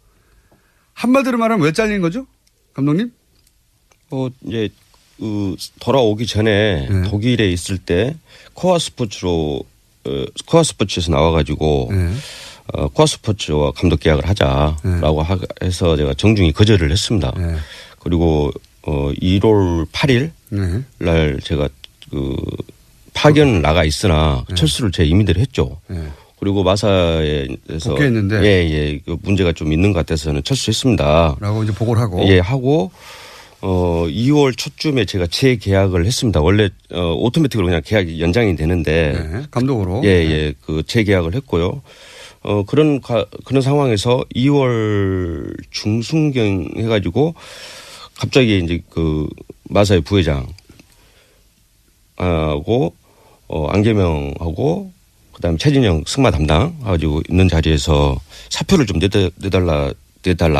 한마디로 말하면 왜 잘린 거죠? 감독님? 이제 돌아오기 전에 네. 독일에 있을 때 코아 스포츠에서 나와가지고 네. 코아 스포츠와 감독 계약을 하자라고 해서 제가 정중히 거절을 했습니다. 네. 그리고 1월 8일 네. 날 제가 파견 나가 있으나 철수를 제 임의대로 했죠. 네. 그리고 마사에서 복귀했는데 예, 그 문제가 좀 있는 것 같아서는 철수했습니다. 라고 이제 보고를 하고. 예, 하고 2월 초쯤에 제가 재계약을 했습니다. 원래 오토매틱으로 그냥 계약이 연장이 되는데 네. 감독으로. 예, 그 재계약을 했고요. 그런 상황에서 2월 중순경 해가지고 갑자기 이제 그 마사의 부회장 하고 안계명하고 그다음에 최진영 승마 담당 가지고 있는 자리에서 사표를 좀 내달라.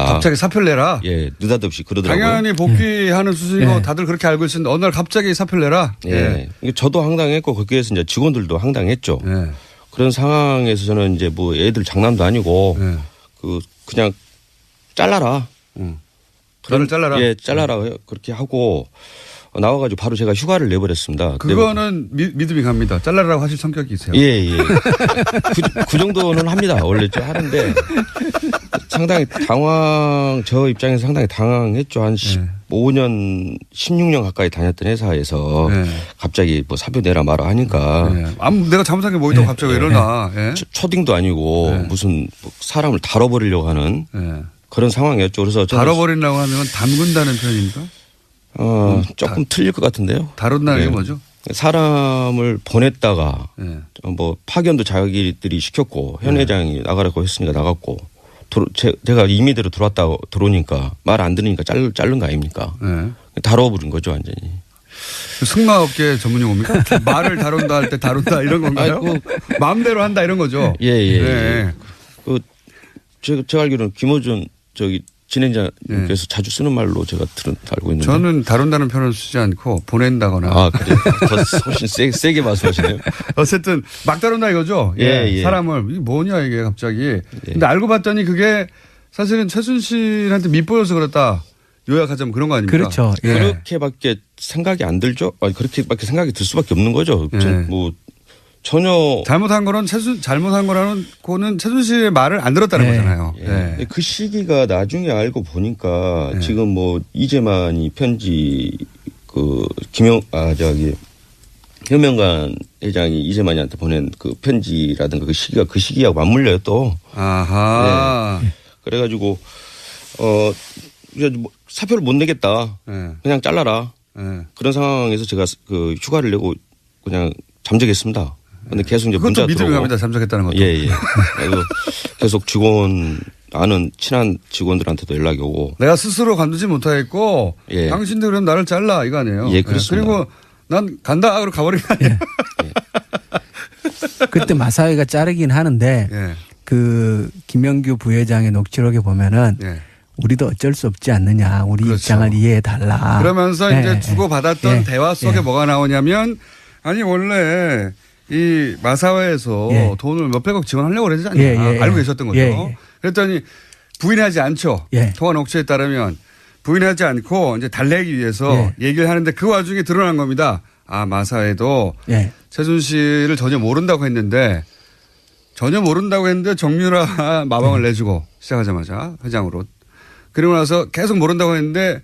갑자기 사표를 내라. 예, 느닷없이 그러더라고요. 당연히 복귀하는 수순이고 예. 다들 그렇게 알고 있었는데 어느 날 갑자기 사표를 내라. 예. 저도 황당했고 거기에서 이제 직원들도 황당했죠. 예. 그런 상황에서 저는 이제 뭐 애들 장난도 아니고 예. 그냥 잘라라. 저를 잘라라. 예, 잘라라. 그렇게 하고 나와가지고 바로 제가 휴가를 내버렸습니다. 그거는 믿음이 갑니다. 잘라라고 하실 성격이세요. 예. 그 정도는 합니다. 원래 좀 하는데 상당히 저 입장에서 상당히 당황했죠. 한 15년, 16년 가까이 다녔던 회사에서 갑자기 뭐 사표 내라 마라 하니까. 내가 잘못한 게 뭐 있다고 갑자기 왜 이러나. 초딩도 아니고 무슨 사람을 다뤄버리려고 하는 그런 상황이었죠. 그래서 다뤄버리려고 하면 담근다는 표현입니까? 조금 틀릴 것 같은데요. 다룬다는 게 뭐죠? 사람을 보냈다가 뭐 파견도 자기들이 시켰고 현 회장이 나가라고 했으니까 나갔고 제가 임의대로 들어오니까 말 안 들으니까 자른 거 아닙니까? 다뤄버린 거죠 완전히. 승마업계 전문 용어입니까? 말을 다룬다 할 때 다룬다 이런 건가요? 마음대로 한다 이런 거죠? 예. 제가 알기로는 김호준 진행자님께서 자주 쓰는 말로 제가 알고 있는데. 저는 다룬다는 표현을 쓰지 않고 보낸다거나. 그래요? 더 훨씬 세게 말씀하시네요. 어쨌든 막 다룬다 이거죠? 예. 사람을. 이게 뭐냐 이게 갑자기. 근데 알고 봤더니 그게 사실은 최순실한테 밑보여서 그랬다. 요약하자면 그런 거 아닙니까? 그렇죠. 예. 그렇게밖에 생각이 안 들죠? 그렇게밖에 생각이 들 수밖에 없는 거죠. 뭐 전혀 잘못한 거는 거는 최순실의 말을 안 들었다는 거잖아요. 예. 그 시기가 나중에 알고 보니까 지금 뭐 이재만이 편지 현명관 회장이 이재만이한테 보낸 그 편지라든가 그 시기하고 맞물려요 또. 아하. 그래가지고 사표를 못 내겠다. 그냥 잘라라. 그런 상황에서 제가 그 휴가를 내고 그냥 잠적했습니다. 근데 계속 이제 문자 믿음이 갑니다. 잠적했다는 것도. 예. 그래서 계속 아는 친한 직원들한테도 연락이 오고. 내가 스스로 관두지 못하겠고 당신들 그럼 나를 잘라 이거 아니에요. 예, 그렇습니다. 그리고 난 간다. 그러고 가버린 거 아니에요. 그때 마사회가 자르긴 하는데 예. 그 김영규 부회장의 녹취록에 보면은 예. 우리도 어쩔 수 없지 않느냐. 우리 그렇죠. 입장을 이해해 달라. 그러면서 예, 이제 예. 주고받았던 예. 대화 속에 예. 뭐가 나오냐면 아니 원래 이 마사회에서 예. 돈을 몇백억 지원하려고 그러지 않냐. 예, 예, 예. 알고 계셨던 거죠. 예, 예. 그랬더니 부인하지 않죠. 예. 통화 녹취에 따르면 부인하지 않고 이제 달래기 위해서 예. 얘기를 하는데 그 와중에 드러난 겁니다. 아 마사회도 예. 최순실을 전혀 모른다고 했는데 정유라 마방을 내주고 시작하자마자 회장으로. 그리고 나서 계속 모른다고 했는데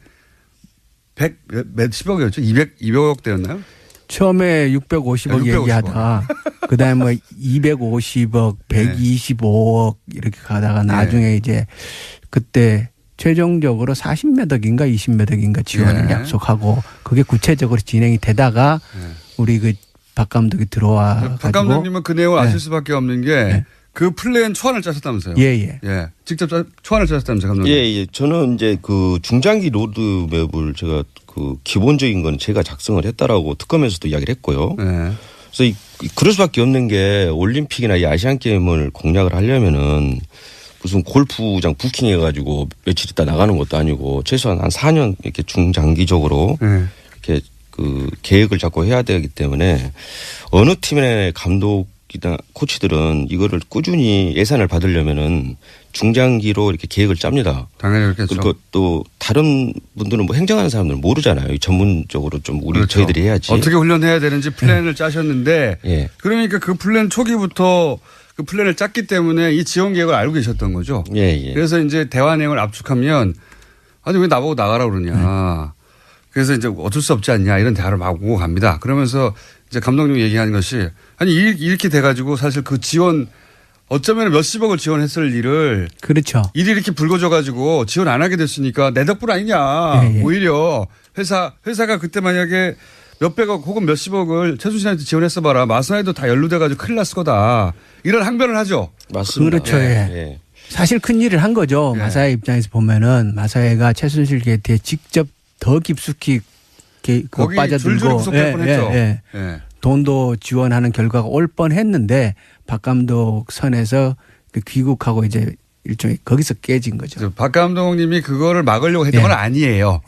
몇십억이었죠? 200억 대였나요? 처음에 650억 650억. 얘기하다가 그다음에 뭐 250억, 125억 이렇게 가다가 나중에 이제 그때 최종적으로 40몇 억인가 20몇 억인가 지원을 예. 약속하고 그게 구체적으로 진행이 되다가 우리 그 박 감독이 들어와 박 가지고 감독님은 그 내용을 네. 아실 수밖에 없는 게 그 플랜 초안을 짜셨다면서요? 예예. 예. 직접 초안을 짜셨다면서요, 감독님? 예. 저는 이제 그 중장기 로드맵을 제가 그 기본적인 건 제가 작성을 했다라고 특검에서도 이야기를 했고요. 예. 그래서 그럴 수밖에 없는 게 올림픽이나 이 아시안 게임을 공략을 하려면은 무슨 골프장 부킹해가지고 며칠 있다 나가는 것도 아니고 최소한 한 4년 이렇게 중장기적으로 이렇게 그 계획을 잡고 해야 되기 때문에 어느 팀의 감독이나 코치들은 이거를 꾸준히 예산을 받으려면은 중장기로 이렇게 계획을 짭니다. 당연히 그렇겠죠. 그리고 또 다른 분들은 뭐 행정하는 사람들은 모르잖아요. 전문적으로 좀 우리 그렇죠. 저희들이 해야지. 어떻게 훈련해야 되는지 플랜을 짜셨는데 예. 그러니까 그 플랜 초기부터 그 플랜을 짰기 때문에 이 지원 계획을 알고 계셨던 거죠. 예. 그래서 이제 대화 내용을 압축하면 아니 왜 나보고 나가라 그러냐. 그래서 이제 어쩔 수 없지 않냐 이런 대화를 막 오고 갑니다. 그러면서 이제 감독님이 얘기하는 것이 아니 이렇게 돼가지고 사실 그 지원 어쩌면 몇십억을 지원했을 일을 그렇죠. 일이 이렇게 불거져가지고 지원 안 하게 됐으니까 내 덕분 아니냐. 예, 예. 오히려 회사가 그때 만약에 몇백억 혹은 몇십억을 최순실한테 지원했어 봐라. 마사회도 다 연루돼가지고 큰일 났을 거다. 이런 항변을 하죠. 맞습니다. 그렇죠. 예. 사실 큰 일을 한 거죠. 예. 마사회 입장에서 보면은 마사회가 최순실 게이트에 직접 더 깊숙이 거기 빠져들고 줄줄이 구속될 뻔했죠. 예. 돈도 지원하는 결과가 올 뻔했는데 박 감독 선에서 그 귀국하고 이제 일종의 거기서 깨진 거죠. 박 감독님이 그거를 막으려고 했던 건 아니에요.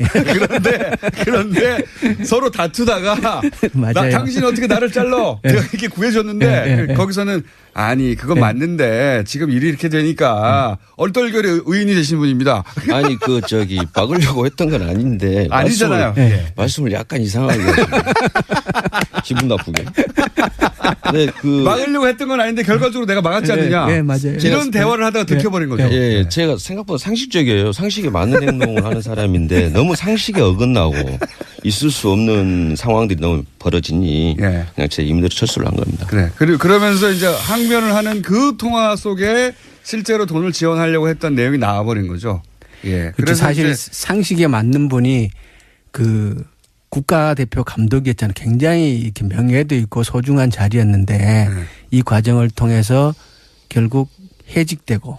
그런데 서로 다투다가 맞아요. 당신 어떻게 나를 잘라? 내가 이렇게 구해줬는데 거기서는 아니 그건 맞는데 지금 일이 이렇게 되니까 얼떨결에 의인이 되신 분입니다. 아니 막으려고 했던 건 아닌데 아니잖아요. 말씀을 약간 이상하게 하시네요. 기분 나쁘게. 네, 막으려고 했던 건 아닌데 결과적으로 내가 막았지 않느냐. 네, 맞아요. 이런 대화를 하다가 들켜버린 거죠. 예, 제가 생각보다 상식적이에요. 상식에 맞는 행동을 하는 사람인데 너무 상식에 어긋나고 있을 수 없는 상황들이 너무 벌어지니 그냥 제 임대로 철수를 한 겁니다. 그래. 그러면서 이제 항변을 하는 그 통화 속에 실제로 돈을 지원하려고 했던 내용이 나와버린 거죠. 예. 그렇죠. 사실 상식에 맞는 분이 그 국가대표 감독이었잖아요. 굉장히 이렇게 명예도 있고 소중한 자리였는데 이 과정을 통해서 결국 해직되고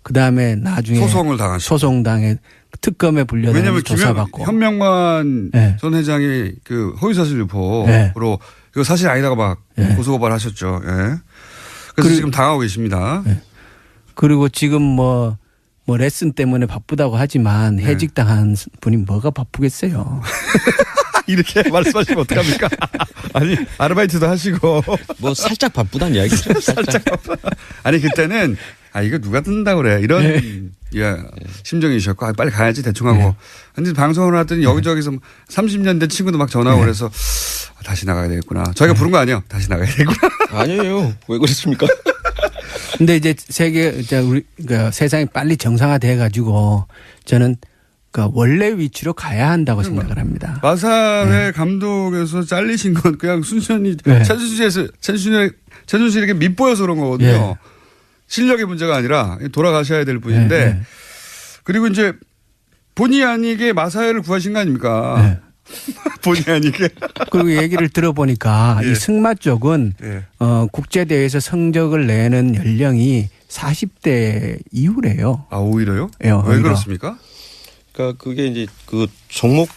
그다음에 나중에 소송을 당하시고 소송당해 특검에 불려다니고 조사받고 현명만 전 회장이 그 허위사실 유포로 이거 사실 아니다가 막 고소고발하셨죠. 예. 그래서 지금 당하고 계십니다. 그리고 지금 뭐 레슨 때문에 바쁘다고 하지만 해직당한 분이 뭐가 바쁘겠어요. 이렇게 말씀하시면 어떡합니까? 아니 아르바이트도 하시고 뭐 살짝 바쁘다는 이야기죠. 살짝 아니 그때는 이거 누가 듣는다고 그래 이런 심정이셨고 빨리 가야지 대충 하고 근데 방송을 하더니 여기저기서 30년 된 친구도 막 전화오고 그래서 다시 나가야 되겠구나. 저희가 부른 거 아니에요. 다시 나가야 되겠구나. 아니에요. 왜 그랬습니까? 근데 이제 그러니까 세상이 빨리 정상화돼 가지고 저는 원래 위치로 가야 한다고 생각을 합니다. 마사회 감독에서 잘리신 건 그냥 순전히 최순실에게 밉보여서 그런 거거든요. 실력의 문제가 아니라 돌아가셔야 될 분인데 그리고 이제 본의 아니게 마사회를 구하신 거 아닙니까? 본의 아니게. 그리고 얘기를 들어보니까 이 승마 쪽은 국제대회에서 성적을 내는 연령이 40대 이후래요. 아 오히려요? 네, 왜 그렇습니까? 그러니까 그게 이제 그 종목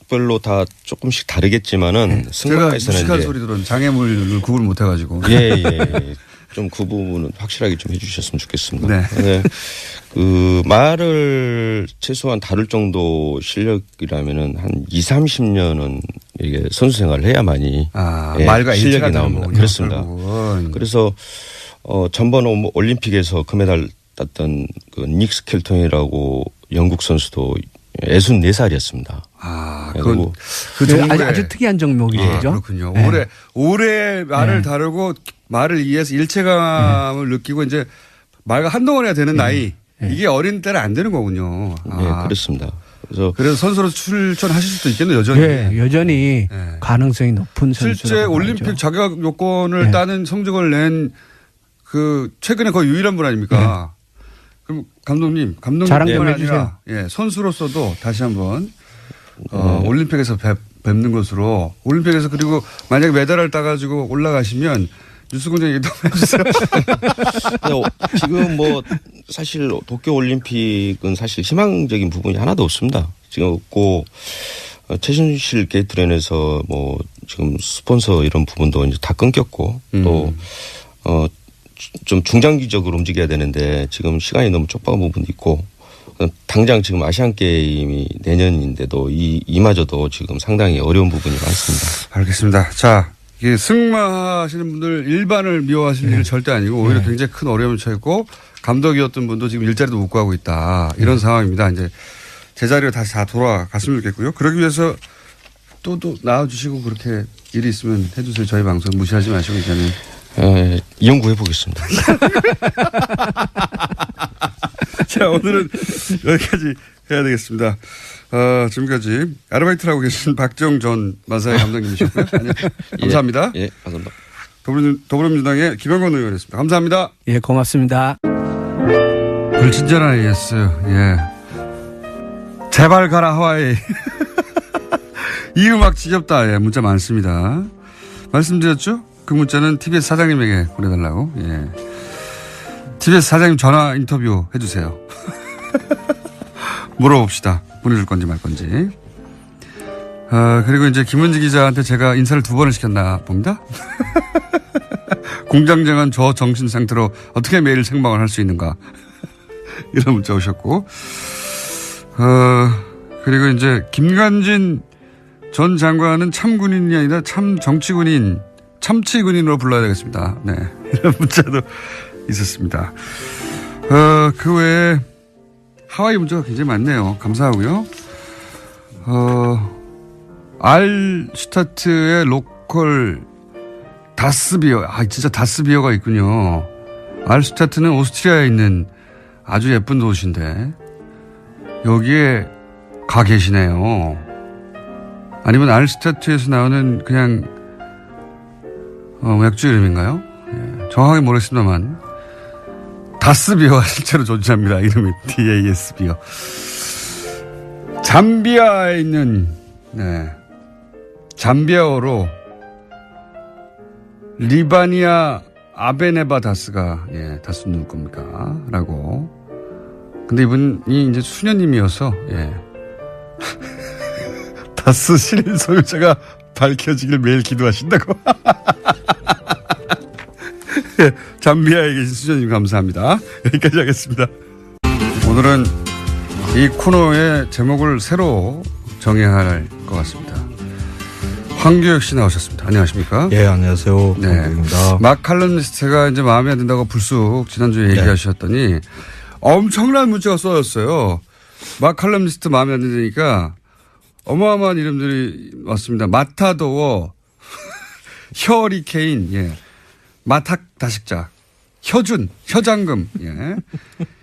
별로 다 조금씩 다르겠지만은 제가 승마에서는 무식한 이제 소리 들은 장애물을 구분 못해가지고. 예. 좀 그 부분은 확실하게 좀 해주셨으면 좋겠습니다. 네. 네. 그 말을 최소한 다룰 정도 실력이라면은 한 20-30년은 이게 선수 생활을 해야만이 말과 실력이 일체가 나옵니다. 되는 그렇습니다. 결국은. 그래서 전번 올림픽에서 금메달 땄던 그 닉 스켈턴이라고 영국 선수도 64살이었습니다. 그건 그 종목에 아주 특이한 종목이죠. 그렇군요. 네. 오래 말을 다루고 말을 이해해서 일체감을 느끼고 이제 말과 한동안 해야 되는 나이. 이게 어린 때는 안 되는 거군요. 네, 그렇습니다. 그래서 선수로 출전하실 수도 있겠네요, 여전히. 네, 여전히 가능성이 높은 선수라고 실제 올림픽 봐야죠. 자격 요건을 따는 성적을 낸 그 최근에 거의 유일한 분 아닙니까? 그럼 감독님뿐만 자랑 좀 아니라 선수로서도 다시 한번 올림픽에서 뵙는 것으로 올림픽에서 그리고 만약에 메달을 따가지고 올라가시면 뉴스공장 얘기 좀 해주세요. 지금 뭐 사실 도쿄올림픽은 사실 희망적인 부분이 하나도 없습니다. 지금 없고 최순실 게이트랜에서 뭐 지금 스폰서 이런 부분도 이제 다 끊겼고 또 좀 중장기적으로 움직여야 되는데 지금 시간이 너무 촉박한 부분도 있고 당장 지금 아시안 게임이 내년인데도 이마저도 지금 상당히 어려운 부분이 많습니다. 알겠습니다. 자, 이게 승마하시는 분들 일반을 미워하실 일은 절대 아니고 오히려 굉장히 큰 어려움을 처했고 감독이었던 분도 지금 일자리도 못 구하고 있다. 이런 상황입니다. 이제 제자리로 다시 다 돌아갔으면 좋겠고요. 그러기 위해서 또 나와주시고 그렇게 일이 있으면 해주세요. 저희 방송 무시하지 마시고 이제는. 연구해 보겠습니다. 자, 오늘은 여기까지 해야 되겠습니다. 지금까지 아르바이트를 하고 계신 박정 전 마사의 감독님이셨고요. 감사합니다. 예, 감사합니다. 더불어민주당의 김영건 의원이었습니다. 감사합니다. 예, 고맙습니다. 불친절한 AS. 예. 제발 가라 하와이. 이 음악 지겹다. 예, 문자 많습니다. 말씀드렸죠? 그 문자는 TBS 사장님에게 보내달라고. 예. TBS 사장님 전화 인터뷰 해주세요. 물어봅시다. 보내줄 건지 말 건지. 그리고 이제 김은지 기자한테 제가 인사를 2번을 시켰나 봅니다. 공장장은 저 정신 상태로 어떻게 매일 생방을 할 수 있는가. 이런 문자 오셨고. 그리고 이제 김관진 전 장관은 참군인이 아니라 참 정치군인, 참치군인으로 불러야 되겠습니다. 네. 이런 문자도 있었습니다. 그 외에 하와이 문자가 굉장히 많네요. 감사하고요. 알슈타트의 로컬 다스비어. 진짜 다스비어가 있군요. 알슈타트는 오스트리아에 있는 아주 예쁜 도시인데 여기에 가 계시네요. 아니면 알슈타트에서 나오는 그냥 맥주 이름인가요? 예, 정확하게 모르겠습니다만 다스비어가 실제로 존재합니다. 이름이 DAS비어. 잠비아에 있는 잠비아어로 리바니아 아베네바 다스가 다스 누구 겁니까? 라고. 근데 이분이 이제 수녀님이어서 다스 실인 소유자가 밝혀지길 매일 기도하신다고. 잠비아에 계신 수녀님 감사합니다. 여기까지 하겠습니다. 오늘은 이 코너의 제목을 새로 정해야 할 것 같습니다. 황교익 씨 나오셨습니다. 안녕하십니까? 예, 안녕하세요. 네. 황교익입니다. 막 칼럼니스트가 이제 마음에 안 든다고 불쑥 지난주에 얘기하셨더니 엄청난 문자가 쏟아졌어요. 막 칼럼니스트 마음에 안 든다니까 어마어마한 이름들이 왔습니다. 마타도어, 혀리케인, 마탁 다식자, 혀준, 혀장금,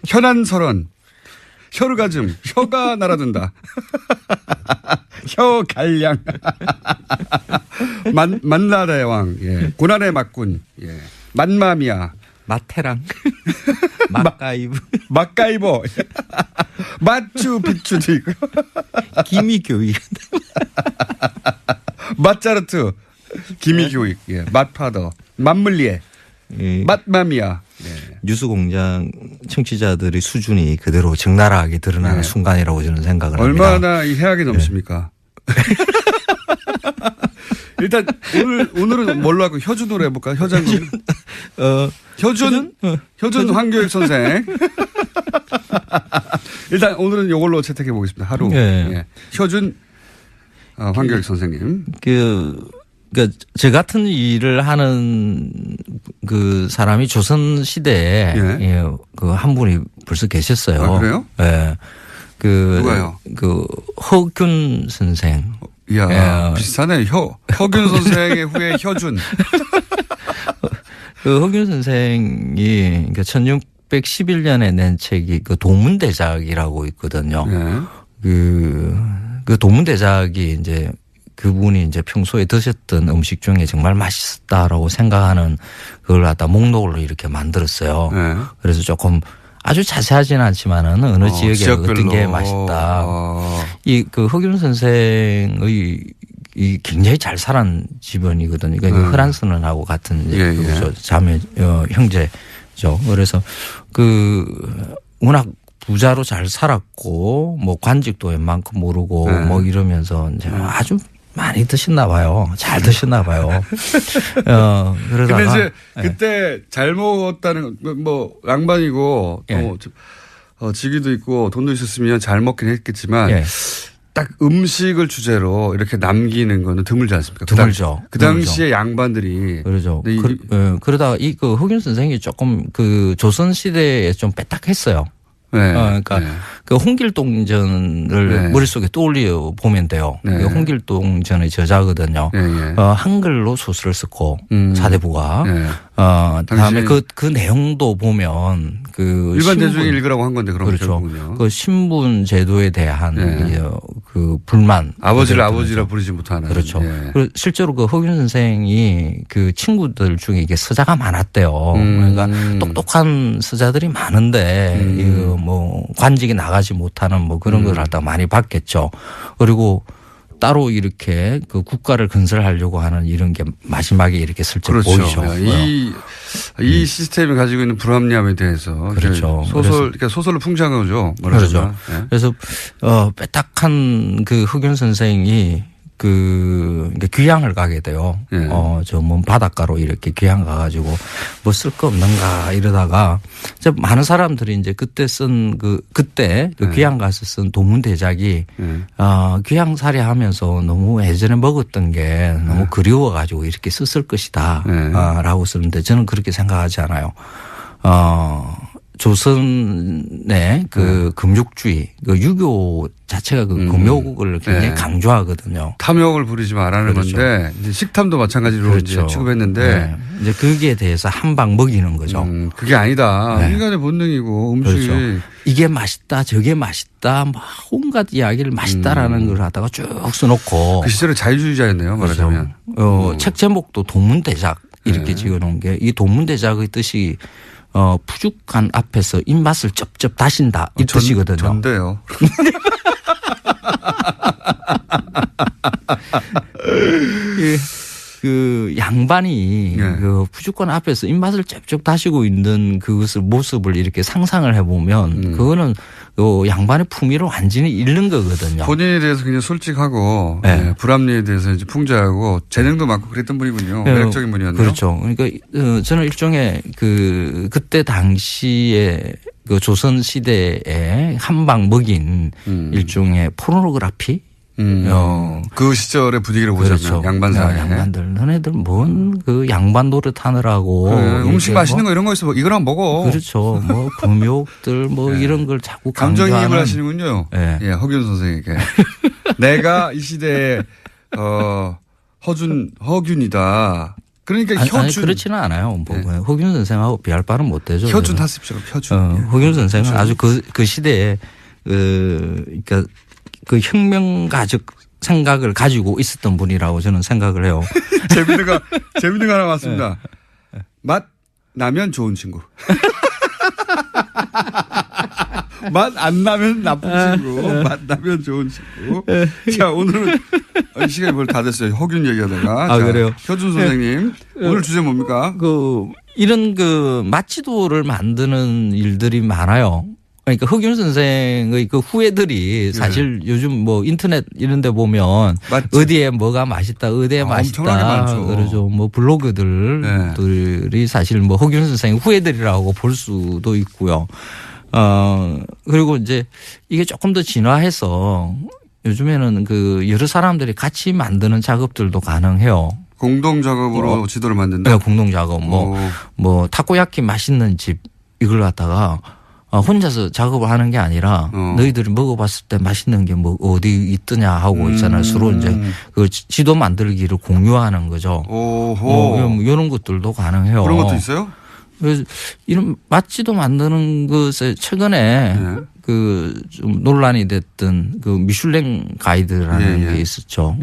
현안설원, 혀르가즘, 혀가 날아든다. 혀갈량, 만나대왕, 고난의 막군, 만마미아, 마테랑, 막가이브, 막가이버, 마추픽추도 있고, 기미교육, 맛자르트, 기미교육, 맛파더, 맛물리에, 맛마미아. 뉴스공장 청취자들의 수준이 그대로 적나라하게 드러나는 순간이라고 저는 생각을 합니다. 얼마나 이 해악이 넘습니까? 일단 오늘은 뭘로 할까요? 효준으로 해볼까요? 효장군. 효준 황교익 선생. 일단 오늘은 이걸로 채택해 보겠습니다. 하루. 네. 예. 효준 황교익 선생님. 그러니까 저 같은 일을 하는 그 사람이 조선 시대에 예, 그 한 분이 벌써 계셨어요. 아, 그래요? 예. 누가요? 그 허균 선생. 이야, 비슷하네. 허균 선생의 후에 효준. 그 허균 선생이 그러니까 1611년에 낸 책이 그 도문대작이라고 있거든요. 그 도문대작이 이제 그분이 이제 평소에 드셨던 음식 중에 정말 맛있었다라고 생각하는 그걸 갖다 목록으로 이렇게 만들었어요. 그래서 조금 아주 자세하지는 않지만은 어느 지역에 지역별로. 어떤 게 맛있다. 이 그 허균 선생의 이 굉장히 잘 살은 집안이거든요. 그러니까 허란선언하고 같은 자매 형제죠. 그래서 그 워낙 부자로 잘 살았고 뭐 관직도 웬만큼 모르고 뭐 이러면서 이제 아주 많이 드셨나 봐요. 잘 드셨나 봐요. 그러다가. 근데 이제 그때 잘 먹었다는 뭐 양반이고 또 직위도 있고 돈도 있었으면 잘 먹긴 했겠지만 딱 음식을 주제로 이렇게 남기는 거는 드물지 않습니까? 드물죠. 그 당시에 양반들이. 그러죠. 그러다가 그 허균 선생이 조금 그 조선 시대에 좀 빼딱했어요. 그러니까 그 홍길동전을 머릿속에 떠올려 보면 돼요. 홍길동전의 저자거든요. 한글로 소설을 썼고 사대부가 다음에 그 내용도 보면 그 일반 대중이 읽으라고 한 건데 그런 그렇죠. 그 신분 제도에 대한 그 불만 아버지를 아버지라 부르지 못하는 그렇죠. 그리고 실제로 그 허균 선생이 그 친구들 중에 이게 서자가 많았대요. 그러니까 똑똑한 서자들이 많은데 뭐 관직이 나가지 못하는 뭐 그런 걸 갖다 많이 봤겠죠. 그리고 따로 이렇게 그 국가를 건설하려고 하는 이런 게 마지막에 이렇게 슬쩍 보이죠. 이 시스템이 가지고 있는 불합리함에 대해서 그렇죠. 그러니까 소설로 풍자한 거죠. 그렇죠. 그래서 빼딱한 그 허균 선생이 그 귀향을 가게 돼요. 저 먼 바닷가로 이렇게 귀향 가가지고 뭐 쓸 거 없는가 이러다가 이제 많은 사람들이 이제 그때 그때 귀향 가서 쓴 도문대작이 귀향살이 하면서 너무 예전에 먹었던 게 너무 그리워가지고 이렇게 썼을 것이다 라고 쓰는데 저는 그렇게 생각하지 않아요. 조선의 그 금욕주의, 그 유교 자체가 그 금욕을 굉장히 강조하거든요. 탐욕을 부리지 말라는 그렇죠. 건데 이제 식탐도 마찬가지로 그렇죠. 이제 취급했는데 이제 거기에 대해서 한 방 먹이는 거죠. 그게 아니다. 인간의 본능이고 음식이 그렇죠. 이게 맛있다, 저게 맛있다, 막 온갖 이야기를 맛있다라는 걸 하다가 쭉 써놓고 그 시절에 자유주의자였네요. 말하자면. 책 제목도 도문대작 이렇게 지어놓은 게 이 도문대작의 뜻이 푸죽한 앞에서 입맛을 쩝쩝 다신다 이 뜻이거든요. 전데요. 그 양반이 그 푸죽한 앞에서 입맛을 쩝쩝 다시고 있는 그것을 모습을 이렇게 상상을 해보면 그거는 그 양반의 품위를 완전히 잃는 거거든요. 본인에 대해서 굉장히 솔직하고 불합리에 대해서 이제 풍자하고 재능도 많고 그랬던 분이군요. 매력적인 분이었네요. 그렇죠. 그러니까 저는 일종의 그때 당시에 그 조선 시대에 한 방 먹인 일종의 포르노그라피. 그 시절의 분위기를 보자면 그렇죠. 양반 사회. 양반들 너네들 뭔 그 양반 노릇 하느라고 음식 맛있는 거 이런 거 있어 이거랑 먹어. 그렇죠. 뭐 금욕들 뭐 이런 걸 자꾸 감정이입을 하시는군요. 예, 허균 선생에게 내가 이 시대에 허균이다. 그러니까 효준. 아니, 그렇지는 않아요. 뭐 허균 선생하고 비할 바는 못 되죠. 효준 하십시오. 효준. 허균 선생은 아주 그 시대에 그러니까 그 혁명가적 생각을 가지고 있었던 분이라고 저는 생각을 해요. 재밌는 거 하나 왔습니다. 맛 나면 좋은 친구. 맛 안 나면 나쁜 친구. 맛 나면 좋은 친구. 자, 오늘은 시간이 벌써 다 됐어요. 허균 얘기하다가. 자, 그래요? 효준 선생님. 오늘 주제 뭡니까? 이런 그 맛지도를 만드는 일들이 많아요. 그러니까 흑윤 선생의 그 후예들이 사실 요즘 뭐 인터넷 이런 데 보면 맞죠. 어디에 뭐가 맛있다, 어디에 엄청나게 맛있다. 많죠. 그러죠. 뭐 블로그들이 사실 뭐 흑윤 선생의 후예들이라고 볼 수도 있고요. 그리고 이제 이게 조금 더 진화해서 요즘에는 그 여러 사람들이 같이 만드는 작업들도 가능해요. 공동 작업으로 지도를 만든다. 네, 공동 작업. 뭐 타코야키 맛있는 집 이걸 갖다가 혼자서 작업을 하는 게 아니라 너희들이 먹어봤을 때 맛있는 게 뭐 어디 있더냐 하고 있잖아요. 서로 이제 그 지도 만들기를 공유하는 거죠. 이런 것들도 가능해요. 그런 것도 있어요? 그래서 이런 맛지도 만드는 것에 최근에 그 좀 논란이 됐던 그 미슐랭 가이드라는 게 있었죠.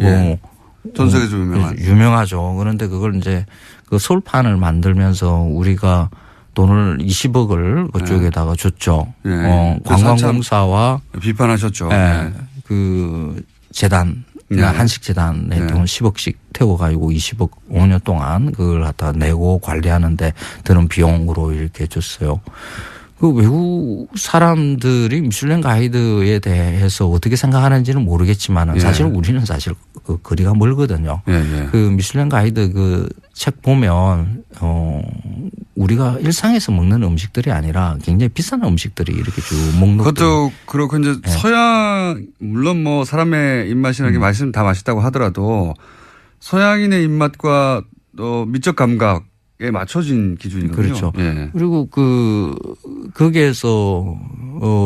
전 세계적으로 유명하죠. 그런데 그걸 이제 그 서울판을 만들면서 우리가 돈을 20억을 그쪽에다가 줬죠. 관광공사와 비판하셨죠. 그 재단, 한식재단에 돈 10억씩 태워가지고 20억 5년 동안 그걸 갖다 내고 관리하는데 드는 비용으로 이렇게 줬어요. 그 외국 사람들이 미슐랭 가이드에 대해서 어떻게 생각하는지는 모르겠지만 사실 우리는 사실 그 거리가 멀거든요. 그 미슐랭 가이드 그 책 보면 우리가 일상에서 먹는 음식들이 아니라 굉장히 비싼 음식들이 이렇게 쭉 먹는 그것도 그렇고 이제 서양 물론 뭐 사람의 입맛이나 게 맛있으면 다 맛있다고 하더라도 서양인의 입맛과 미적 감각에 맞춰진 기준이거든요. 그렇죠. 그리고 거기에서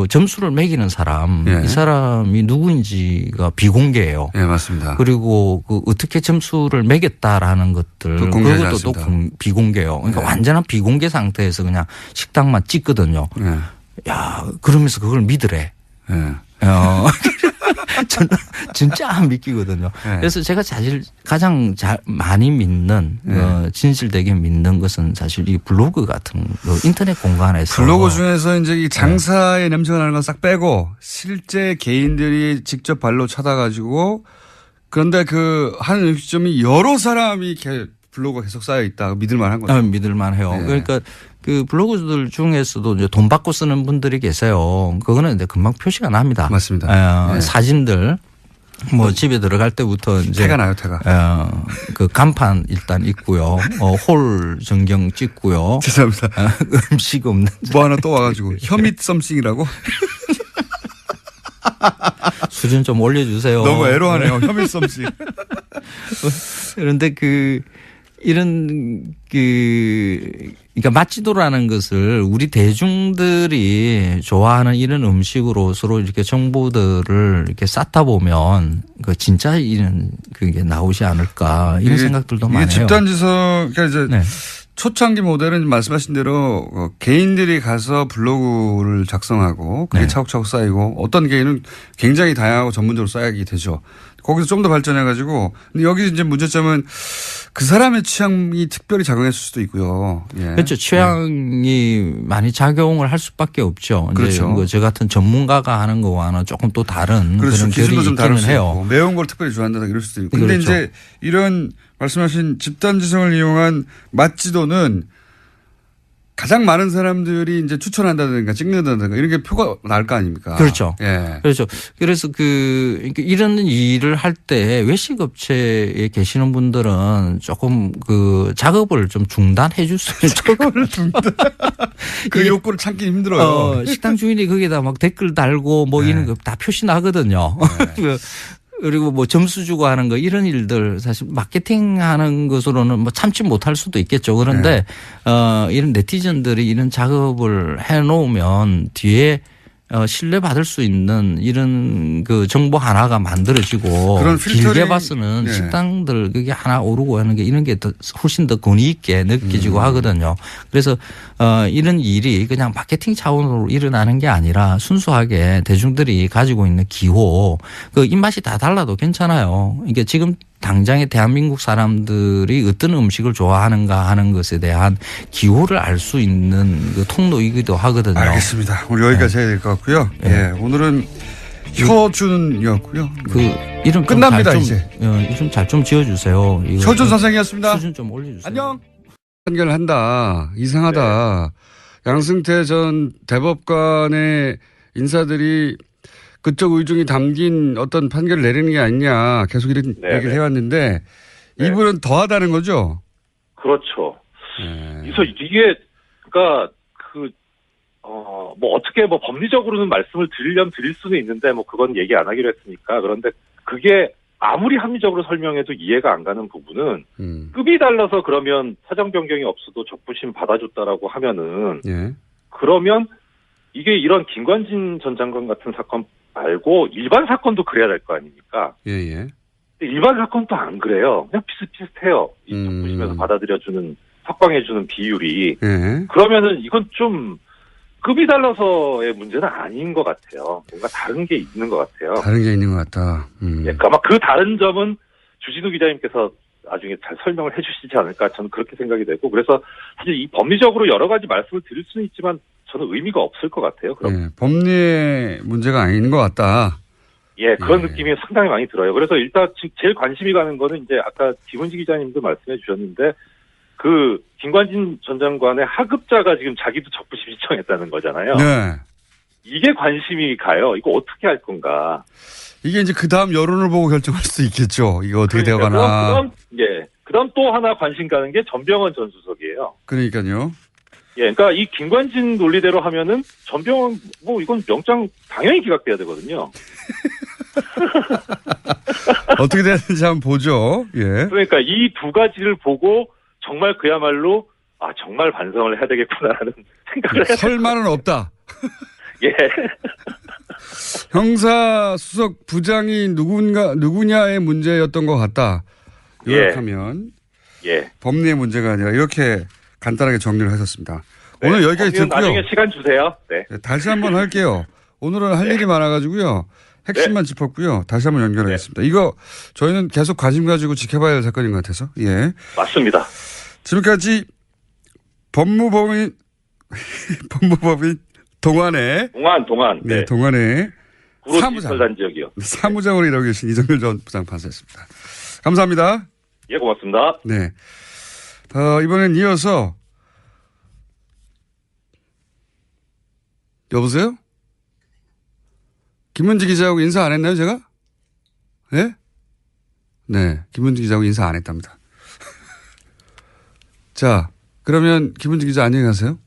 점수를 매기는 사람, 이 사람이 누구인지가 비공개예요. 맞습니다. 그리고 그 어떻게 점수를 매겼다라는 것들 그것도 또 비공개예요. 그러니까 완전한 비공개 상태에서 그냥 식당만 찍거든요. 야, 그러면서 그걸 믿으래. 저는 진짜 안 믿기거든요. 그래서 제가 사실 가장 많이 믿는 진실되게 믿는 것은 사실 이 블로그 같은 인터넷 공간에서 블로그 중에서 이제 이 장사의 냄새가 나는 건 싹 빼고 실제 개인들이 직접 발로 찾아가지고 그런데 그 한 음식점이 여러 사람이 이렇게 블로그가 계속 쌓여 있다. 믿을만한 거죠. 믿을만해요. 그러니까 그 블로그들 중에서도 이제 돈 받고 쓰는 분들이 계세요. 그거는 이제 금방 표시가 납니다. 맞습니다. 사진들 뭐 집에 들어갈 때부터 이제 태가 나요, 태가. 그 간판 일단 있고요. 홀 전경 찍고요. 죄송합니다. 음식 없는. 뭐 하나 또 와가지고 혐의 썸씽이라고. 수준 좀 올려주세요. 너무 애로하네요. 혐의 썸씽. 그런데 이런 그러니까 맛지도라는 것을 우리 대중들이 좋아하는 이런 음식으로 서로 이렇게 정보들을 이렇게 쌓다 보면 그 진짜 이런 그게 나오지 않을까 이런 생각들도 많아요. 집단지성 그러니까 이제 초창기 모델은 말씀하신 대로 개인들이 가서 블로그를 작성하고 그게 차곡차곡 쌓이고 어떤 개인은 굉장히 다양하고 전문적으로 쌓이게 되죠. 거기서 좀 더 발전해가지고 근데 여기 이제 문제점은 그 사람의 취향이 특별히 작용했을 수도 있고요. 그렇죠. 취향이 많이 작용을 할 수밖에 없죠. 그렇죠. 저 같은 전문가가 하는 거와는 조금 또 다른 그렇죠. 그런 결이 좀 다를 있기는 수 해요. 있고 매운 걸 특별히 좋아한다든가 이럴 수도 있고. 근데 그렇죠. 이제 이런 말씀하신 집단지성을 이용한 맛지도는 가장 많은 사람들이 이제 추천한다든가 찍는다든가 이런 게 표가 날 거 아닙니까? 그렇죠. 그렇죠. 그래서 이런 일을 할 때 외식업체에 계시는 분들은 조금 그 작업을 좀 중단해 줄 수 있어요. 작업을 중단. 그 욕구를 참기 힘들어요. 식당 주인이 거기다 막 댓글 달고 뭐 이런 거 다 표시 나거든요. 그리고 뭐 점수 주고 하는 거 이런 일들 사실 마케팅 하는 것으로는 뭐 참지 못할 수도 있겠죠. 그런데 이런 네티즌들이 이런 작업을 해 놓으면 뒤에 신뢰받을 수 있는 이런 그 정보 하나가 만들어지고 그런 길게 봐서는 식당들 그게 하나 오르고 하는 게 이런 게 더 훨씬 더 권위 있게 느껴지고 하거든요. 그래서 이런 일이 그냥 마케팅 차원으로 일어나는 게 아니라 순수하게 대중들이 가지고 있는 기호 그 입맛이 다 달라도 괜찮아요. 이게 지금 당장에 대한민국 사람들이 어떤 음식을 좋아하는가 하는 것에 대한 기호를 알 수 있는 그 통로이기도 하거든요. 알겠습니다. 우리 여기까지 해야 될 것 같고요. 오늘은 혀준이었고요. 그 이름 끝납니다 이제. 이름 잘 좀 지어주세요. 혀준 선생이었습니다. 수준 좀 올려주세요. 안녕. 판결을 한다. 이상하다. 양승태 전 대법관의 인사들이 그쪽 의중이 담긴 어떤 판결을 내리는 게 아니냐 계속 이런 얘기를 해왔는데 이분은 더하다는 거죠? 그렇죠. 그래서 이게 그러니까 뭐 어떻게 뭐 법리적으로는 말씀을 드리려면 드릴 수는 있는데 뭐 그건 얘기 안 하기로 했으니까. 그런데 그게 아무리 합리적으로 설명해도 이해가 안 가는 부분은 급이 달라서 그러면 사정 변경이 없어도 적부심 받아줬다라고 하면은 그러면 이게 이런 김관진 전 장관 같은 사건 말고 일반 사건도 그래야 될 거 아닙니까? 일반 사건도 안 그래요. 그냥 비슷비슷해요. 이 적부심에서 받아들여주는 확방해주는 비율이. 그러면은 이건 좀 급이 달라서의 문제는 아닌 것 같아요. 뭔가 다른 게 있는 것 같아요. 다른 게 있는 것 같다. 그러니까 아마 그 다른 점은 주진우 기자님께서 나중에 잘 설명을 해주시지 않을까 저는 그렇게 생각이 되고 그래서 사실 이 법리적으로 여러 가지 말씀을 드릴 수는 있지만 저는 의미가 없을 것 같아요. 그럼 법리의 문제가 아닌 것 같다. 그런 느낌이 상당히 많이 들어요. 그래서 일단 제일 관심이 가는 거는 이제 아까 김은지 기자님도 말씀해 주셨는데 그 김관진 전 장관의 하급자가 지금 자기도 적부심 신청했다는 거잖아요. 이게 관심이 가요. 이거 어떻게 할 건가? 이게 이제 그 다음 여론을 보고 결정할 수 있겠죠. 이거 어떻게 되어가나. 그다음 또 하나 관심 가는 게 전병헌 전 수석이에요. 그러니까요. 그러니까 이 김관진 논리대로 하면은 전병헌 뭐 이건 영장 당연히 기각돼야 되거든요. 어떻게 되는지 한번 보죠. 그러니까 이 두 가지를 보고 정말 그야말로 정말 반성을 해야 되겠구나라는 생각을 해요. 설마는 없다. 형사수석 부장이 누구냐의 문제였던 것 같다. 요약하면 법리의 문제가 아니라 이렇게 간단하게 정리를 하셨습니다. 오늘 여기까지 듣고요. 나중에 시간 주세요. 다시 한번 할게요. 오늘은 할 일이 많아가지고요. 핵심만 짚었고요. 다시 한번 연결하겠습니다. 이거 저희는 계속 관심 가지고 지켜봐야 할 사건인 것 같아서. 맞습니다. 지금까지 법무법인 동안의 동안의 사무장으로 일하고 계신 이정열 전 부장판사였습니다. 감사합니다. 고맙습니다. 이번엔 이어서 여보세요? 김은지 기자하고 인사 안 했나요, 제가? 김은지 기자하고 인사 안 했답니다. 자, 그러면 김은지 기자 안녕히 가세요.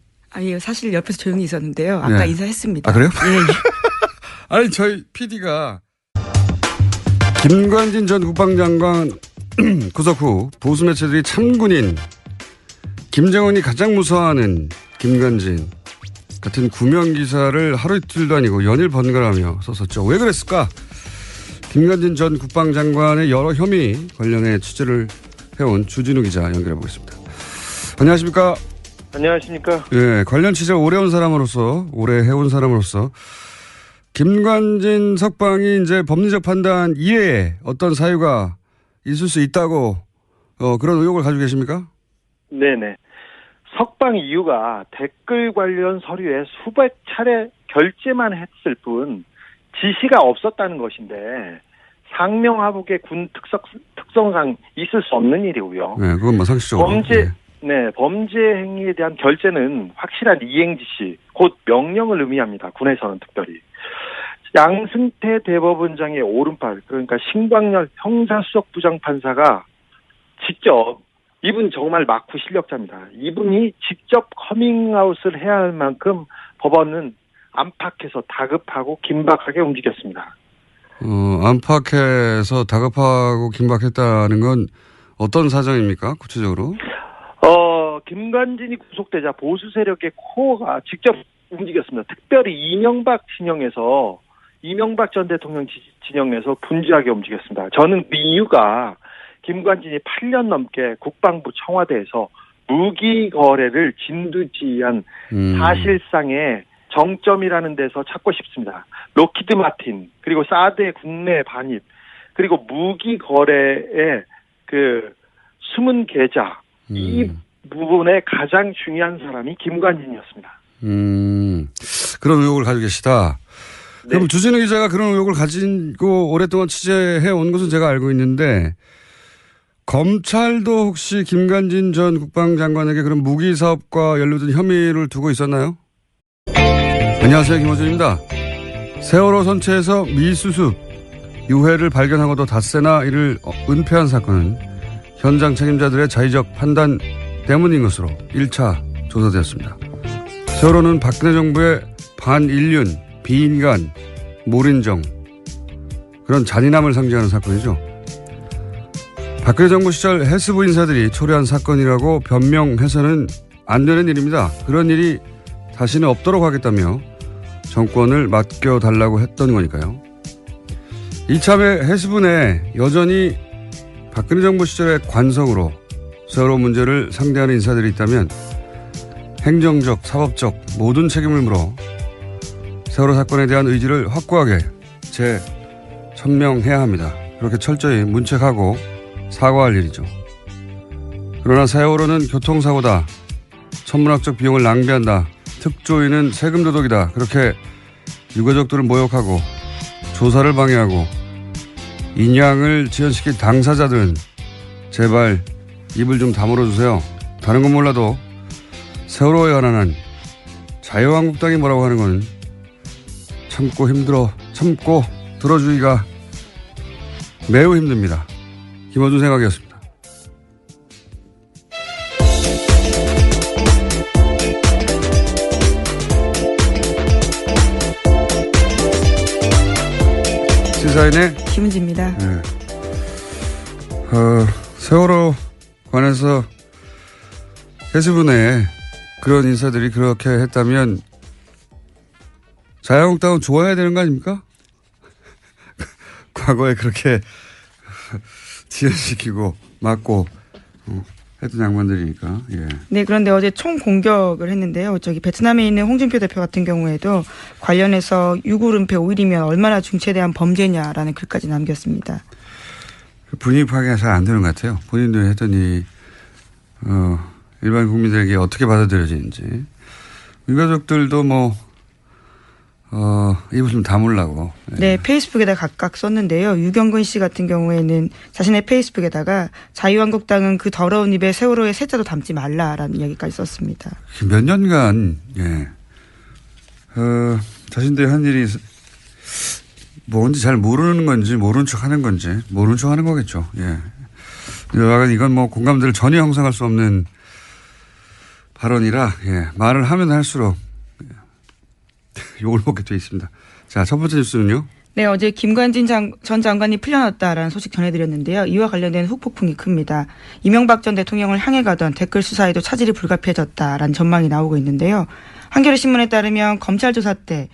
사실 옆에서 조용히 있었는데요. 아까 인사했습니다. 그래요? 아니, 저희 PD가 김관진 전 국방장관 구속 후 보수 매체들이 참군인 김정은이 가장 무서워하는 김관진 같은 구명 기사를 하루 이틀도 아니고 연일 번갈아가며 썼었죠. 왜 그랬을까? 김관진 전 국방장관의 여러 혐의 관련해 취재를 해온 주진우 기자 연결해 보겠습니다. 안녕하십니까? 안녕하십니까? 관련 취재를 오래 해온 사람으로서 김관진 석방이 이제 법리적 판단 이외에 어떤 사유가 있을 수 있다고 그런 의혹을 가지고 계십니까? 네네. 석방 이유가 댓글 관련 서류에 수백 차례 결재만 했을 뿐 지시가 없었다는 것인데 상명하복의 군 특성상 있을 수 없는 일이고요. 그건 뭐 상식적으로. 범죄 행위에 대한 결재는 확실한 이행 지시, 곧 명령을 의미합니다. 군에서는 특별히. 양승태 대법원장의 오른팔, 그러니까 신광열 형사수석부장판사가 직접, 이분 정말 막후 실력자입니다. 이분이 직접 커밍아웃을 해야 할 만큼 법원은 안팎에서 다급하고 긴박하게 움직였습니다. 안팎에서 다급하고 긴박했다는 건 어떤 사정입니까? 구체적으로? 김관진이 구속되자 보수 세력의 코어가 직접 움직였습니다. 특별히 이명박 전 대통령 진영에서 분주하게 움직였습니다. 저는 그 이유가 김관진이 8년 넘게 국방부 청와대에서 무기 거래를 진두지휘한 사실상의 정점이라는 데서 찾고 싶습니다. 로키드 마틴, 그리고 사드의 국내 반입, 그리고 무기 거래의 그 숨은 계좌, 이 부분에 가장 중요한 사람이 김관진이었습니다. 그런 의혹을 가지고 계시다. 그럼 주진우 기자가 그런 의혹을 가지고 오랫동안 취재해 온 것은 제가 알고 있는데 검찰도 혹시 김관진 전 국방장관에게 그런 무기 사업과 연루된 혐의를 두고 있었나요? 안녕하세요, 김호준입니다. 세월호 선체에서 미수습 유해를 발견하고도 닷새나 이를 은폐한 사건은 현장 책임자들의 자의적 판단 때문인 것으로 1차 조사되었습니다. 세월호는 박근혜 정부의 반인륜, 비인간, 몰인정 그런 잔인함을 상징하는 사건이죠. 박근혜 정부 시절 해수부 인사들이 초래한 사건이라고 변명해서는 안 되는 일입니다. 그런 일이 다시는 없도록 하겠다며 정권을 맡겨달라고 했던 거니까요. 이참에 해수부 내 여전히 박근혜 정부 시절의 관성으로 세월호 문제를 상대하는 인사들이 있다면 행정적, 사법적 모든 책임을 물어 세월호 사건에 대한 의지를 확고하게 재천명해야 합니다. 그렇게 철저히 문책하고 사과할 일이죠. 그러나 세월호는 교통사고다. 천문학적 비용을 낭비한다. 특조위는 세금 도둑이다. 그렇게 유가족들을 모욕하고 조사를 방해하고 인양을 지연시킬 당사자들은 제발 입을 좀 다물어 주세요. 다른 건 몰라도 세월호에 관한 한 자유한국당이 뭐라고 하는 건 참고 들어주기가 매우 힘듭니다. 김어준 생각이었습니다. 시사인의 김은지입니다. 네. 세월호 관해서 해수부 내에 그런 인사들이 그렇게 했다면 자유한국당은 좋아야 되는 거 아닙니까? 과거에 그렇게 지연시키고 막고 했던 양반들이니까. 예. 네, 그런데 어제 총 공격을 했는데요. 저기 베트남에 있는 홍준표 대표 같은 경우에도 관련해서 유골 은폐 5일이면 얼마나 중체대한 범죄냐라는 글까지 남겼습니다. 분위기 파악이 잘 안 되는 것 같아요. 본인도 했더니 일반 국민들에게 어떻게 받아들여지는지. 유가족들도 입을 좀 다물라고. 네, 페이스북에다 각각 썼는데요. 유경근 씨 같은 경우에는 자신의 페이스북에다가 자유한국당은 그 더러운 입에 세월호의 세자도 담지 말라라는 이야기까지 썼습니다. 몇 년간 자신들이 한 일이 뭔지 잘 모르는 건지 모르는 척 하는 건지 모르는 척 하는 거겠죠. 예. 이건 공감대를 전혀 형성할 수 없는 발언이라 말을 하면 할수록 욕을 먹게 돼 있습니다. 자, 첫 번째 뉴스는요. 네, 어제 김관진 전 장관이 풀려났다라는 소식 전해드렸는데요. 이와 관련된 후폭풍이 큽니다. 이명박 전 대통령을 향해 가던 댓글 수사에도 차질이 불가피해졌다라는 전망이 나오고 있는데요. 한겨레신문에 따르면 검찰 조사 때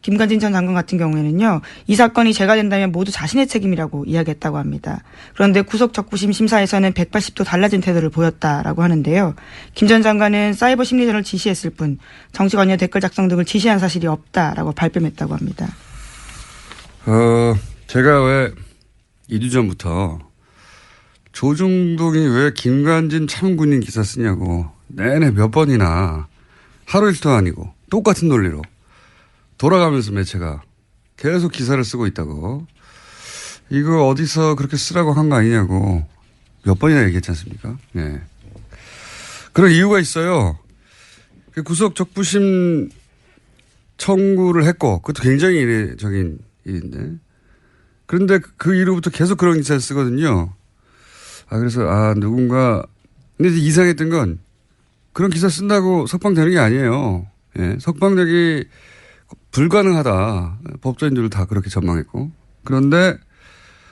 김관진 전 장관 같은 경우에는요. 이 사건이 재가 된다면 모두 자신의 책임이라고 이야기했다고 합니다. 그런데 구속 적부심 심사에서는 180도 달라진 태도를 보였다라고 하는데요. 김 전 장관은 사이버 심리전을 지시했을 뿐 정치관여 댓글 작성 등을 지시한 사실이 없다라고 발뺌했다고 합니다. 제가 왜 2주 전부터 조중동이 왜 김관진 참군인 기사 쓰냐고 내내 몇 번이나 하루 이틀도 아니고 똑같은 논리로 돌아가면서 매체가 계속 기사를 쓰고 있다고. 이거 어디서 그렇게 쓰라고 한 거 아니냐고 몇 번이나 얘기했지 않습니까? 네. 그런 이유가 있어요. 구속 적부심 청구를 했고 그것도 굉장히 이례적인 일인데. 그런데 그 이후부터 계속 그런 기사를 쓰거든요. 그래서 누군가 근데 이상했던 건 그런 기사 쓴다고 석방되는 게 아니에요. 예. 석방되기 불가능하다. 법조인들도 다 그렇게 전망했고. 그런데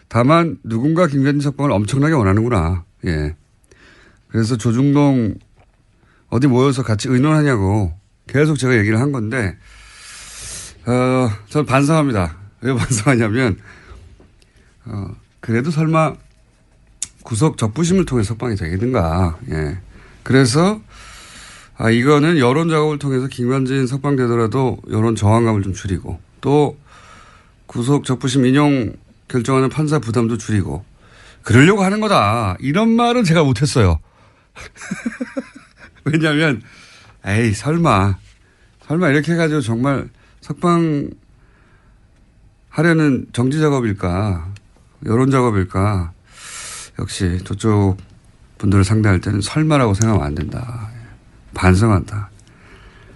다만 누군가 김관진 석방을 엄청나게 원하는구나. 예. 그래서 조중동 어디 모여서 같이 의논하냐고 계속 제가 얘기를 한 건데, 저는 반성합니다. 왜 반성하냐면, 그래도 설마 구속 적부심을 통해 석방이 되겠는가. 예. 그래서 이거는 여론 작업을 통해서 김관진 석방되더라도 여론 저항감을 좀 줄이고 또 구속 적부심 인용 결정하는 판사 부담도 줄이고 그러려고 하는 거다. 이런 말은 제가 못했어요. 왜냐하면 설마 이렇게 해가지고 정말 석방하려는 정치 작업일까 여론 작업일까 역시 저쪽 분들을 상대할 때는 설마라고 생각하면 안 된다. 반성한다.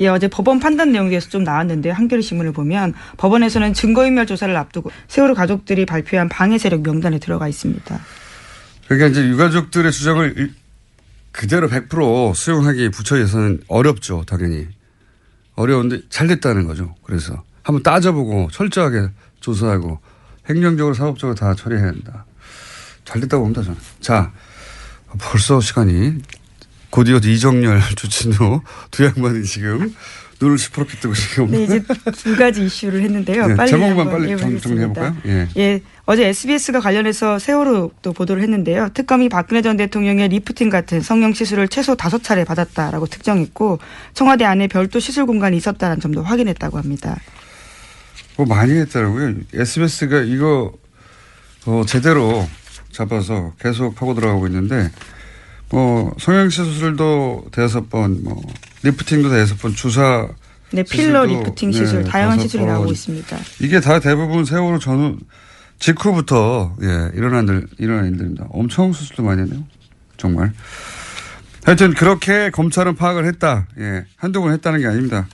예, 어제 법원 판단 내용에 대해서 좀 나왔는데요. 한겨레 신문을 보면 법원에서는 증거인멸 조사를 앞두고 세월호 가족들이 발표한 방해 세력 명단에 들어가 있습니다. 그러니까 이제 유가족들의 주장을 그대로 100% 수용하기 부처에서는 어렵죠. 당연히. 어려운데 잘 됐다는 거죠. 그래서 한번 따져보고 철저하게 조사하고 행정적으로 사법적으로 다 처리해야 한다. 잘 됐다고 봅니다. 저는. 자, 벌써 시간이 곧이어 이정열, 주진우 두 양반이 지금 눈을 시퍼렇게 뜨고 지금. 네, 이제 두 가지 이슈를 했는데요. 네, 빨리 제목만 한번 빨리 정리해볼까요? 예. 예, 어제 SBS가 관련해서 세월호 또 보도를 했는데요. 특검이 박근혜 전 대통령의 리프팅 같은 성형 시술을 최소 5차례 받았다라고 특정했고 청와대 안에 별도 시술 공간이 있었다는 점도 확인했다고 합니다. 뭐 많이 했더라고요. SBS가 이거 제대로 잡아서 계속 하고 들어가고 있는데 뭐 성형시 수술도 5번, 뭐 리프팅도 5번, 주사 네, 필러 리프팅 시술 다양한 시술이 나오고 있습니다. 이게 다 대부분 세월호 전후 직후부터 일어난 일들입니다. 엄청 수술도 많이 했네요. 정말. 하여튼 그렇게 검찰은 파악을 했다. 예, 한두 번 했다는 게 아닙니다.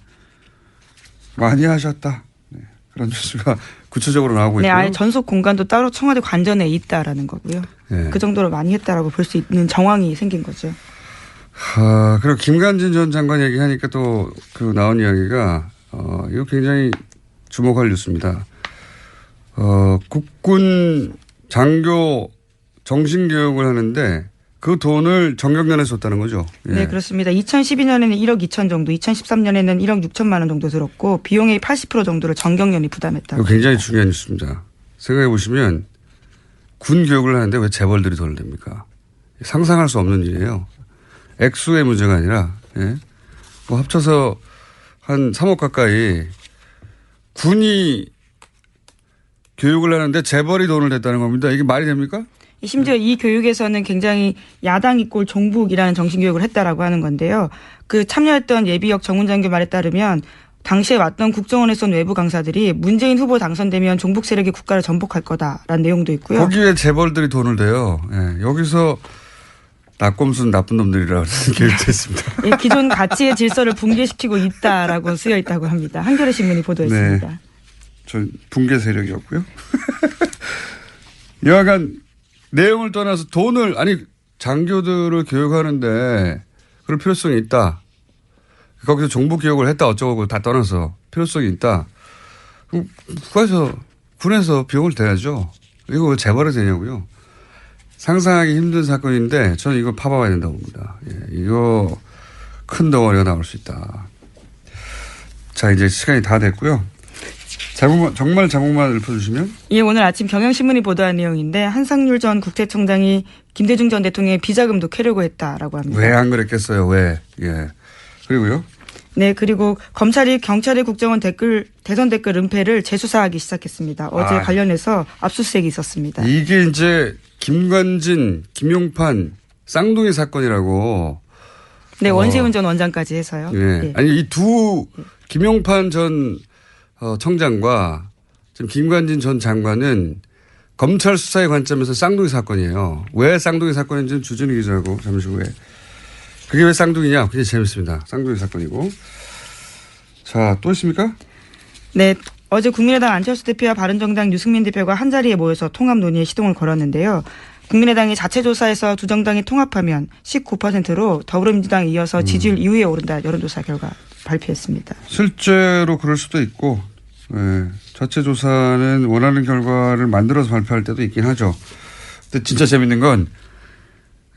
많이 하셨다. 네, 그런 뉴스가 구체적으로 나오고 네, 있고요. 아예 전속 공간도 따로 청와대 관전에 있다라는 거고요. 네. 그 정도로 많이 했다라고 볼 수 있는 정황이 생긴 거죠. 그리고 김관진 전 장관 얘기하니까 또 그 나온 이야기가 이거 굉장히 주목할 뉴스입니다. 국군 장교 정신교육을 하는데 그 돈을 정경련에 줬다는 거죠. 예. 네, 그렇습니다. 2012년에는 1억 2천 정도, 2013년에는 1억 6천만 원 정도 들었고 비용의 80% 정도를 정경련이 부담했다고. 이거 굉장히 중요한 뉴스입니다. 생각해 보시면 군 교육을 하는데 왜 재벌들이 돈을 냅니까? 상상할 수 없는 일이에요. 액수의 문제가 아니라 뭐 합쳐서 한 3억 가까이 군이 교육을 하는데 재벌이 돈을 냈다는 겁니다. 이게 말이 됩니까? 심지어 이 교육에서는 굉장히 야당 이꼴 종북이라는 정신교육을 했다라고 하는 건데요. 그 참여했던 예비역 정문장교 말에 따르면 당시에 왔던 국정원에서 온 외부 강사들이 문재인 후보 당선되면 종북 세력이 국가를 전복할 거다라는 내용도 있고요. 거기에 재벌들이 돈을 대요. 예, 여기서 낙곰수는 나쁜 놈들이라는 교육도 있습니다. 예, 기존 가치의 질서를 붕괴시키고 있다라고 쓰여 있다고 합니다. 한겨레 신문이 보도했습니다. 네. 전 붕괴 세력이었고요. 여하간 내용을 떠나서 돈을 장교들을 교육하는데 그럴 필요성이 있다. 거기서 정부 교육을 했다 어쩌고 다 떠나서 필요성이 있다. 그럼 군에서 비용을 대야죠. 이거 왜 재벌이 되냐고요. 상상하기 힘든 사건인데 저는 이거 파봐야 된다고 봅니다. 예, 이거 큰 덩어리가 나올 수 있다. 자, 이제 시간이 다 됐고요. 정말 제목만 읊어주시면. 예, 오늘 아침 경향신문이 보도한 내용인데 한상률 전 국세청장이 김대중 전 대통령의 비자금도 캐려고 했다라고 합니다. 왜 안 그랬겠어요? 왜? 예. 그리고요. 네, 그리고 검찰이 경찰의 국정원 대선 댓글 은폐를 재수사하기 시작했습니다. 어제 관련해서 압수수색이 있었습니다. 이게 이제 김관진, 김용판 쌍둥이 사건이라고. 네, 원세훈 전 원장까지 해서요. 네. 네. 아니 이 두 김용판 전 청장과 지금 김관진 전 장관은 검찰 수사의 관점에서 쌍둥이 사건이에요. 왜 쌍둥이 사건인지는 주진우 기자하고 잠시 후에. 그게 왜 쌍둥이냐? 굉장히 재밌습니다. 쌍둥이 사건이고. 자, 또 있습니까? 네. 어제 국민의당 안철수 대표와 바른정당 유승민 대표가 한자리에 모여서 통합 논의에 시동을 걸었는데요. 국민의당이 자체 조사에서 두 정당이 통합하면 19%로 더불어민주당에 이어서 지지율 2위에 오른다 여론조사 결과 발표했습니다. 실제로 그럴 수도 있고 자체 조사는 원하는 결과를 만들어서 발표할 때도 있긴 하죠. 근데 진짜 재밌는 건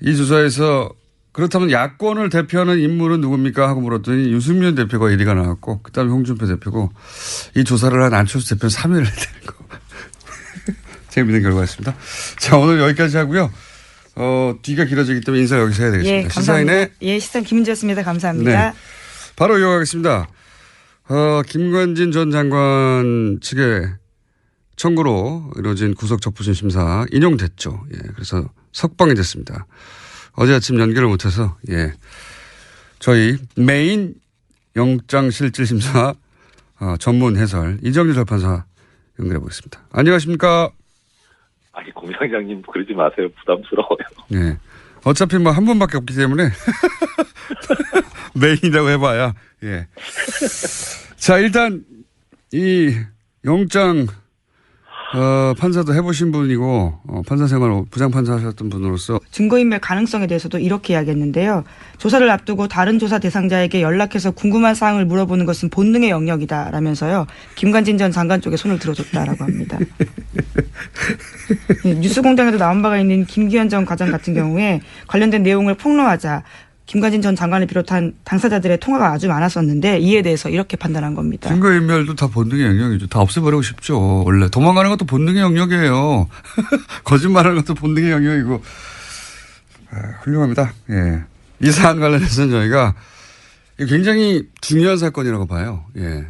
이 조사에서 그렇다면 야권을 대표하는 인물은 누굽니까 하고 물었더니 유승민 대표가 1위가 나왔고 그다음에 홍준표 대표고 이 조사를 한 안철수 대표는 3위를 했다는 거. 재미있는 결과였습니다. 자, 오늘 여기까지 하고요. 뒤가 길어지기 때문에 인사 여기서 해야 되겠습니다. 예, 감사합니다. 시사인 김은지였습니다. 감사합니다. 네. 바로 이어가겠습니다. 김관진 전 장관 측의 청구로 이루어진 구속적부심 심사 인용됐죠. 예, 그래서 석방이 됐습니다. 어제 아침 연결을 못해서 저희 메인 영장실질심사 전문 해설 이정재 재판사 연결해 보겠습니다. 안녕하십니까? 아니, 공장장님 그러지 마세요. 부담스러워요. 네. 어차피 뭐 한 번밖에 없기 때문에 메인이라고 해봐야. 예. 자, 일단 이 영장 판사도 해보신 분이고 판사 생활 부장판사 하셨던 분으로서 증거인멸 가능성에 대해서도 이렇게 이야기했는데요. 조사를 앞두고 다른 조사 대상자에게 연락해서 궁금한 사항을 물어보는 것은 본능의 영역이다라면서요. 김관진 전 장관 쪽에 손을 들어줬다라고 합니다. 뉴스공장에도 나온 바가 있는 김기현 전 과장 같은 경우에 관련된 내용을 폭로하자 김관진 전 장관을 비롯한 당사자들의 통화가 아주 많았었는데 이에 대해서 이렇게 판단한 겁니다. 증거인멸도 다 본능의 영역이죠. 다 없애버리고 싶죠. 원래 도망가는 것도 본능의 영역이에요. 거짓말하는 것도 본능의 영역이고. 훌륭합니다. 예. 이 사안 관련해서는 저희가 굉장히 중요한 사건이라고 봐요. 예.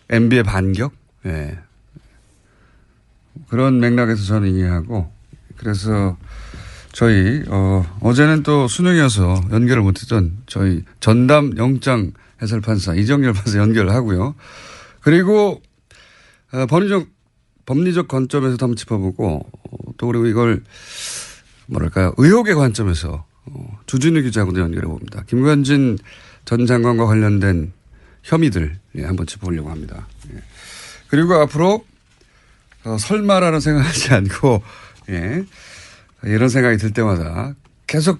MB의 반격. 예. 그런 맥락에서 저는 이해하고 그래서 저희 어제는 또 수능이어서 연결을 못했던 저희 전담 영장 해설판사 이정열 판사 연결을 하고요. 그리고 법리적 관점에서도 한번 짚어보고 또 그리고 이걸 뭐랄까요 의혹의 관점에서 주진우 기자하고도 연결해 봅니다. 김관진 전 장관과 관련된 혐의들 한번 짚어보려고 합니다. 그리고 앞으로 설마라는 생각하지 않고 이런 생각이 들 때마다 계속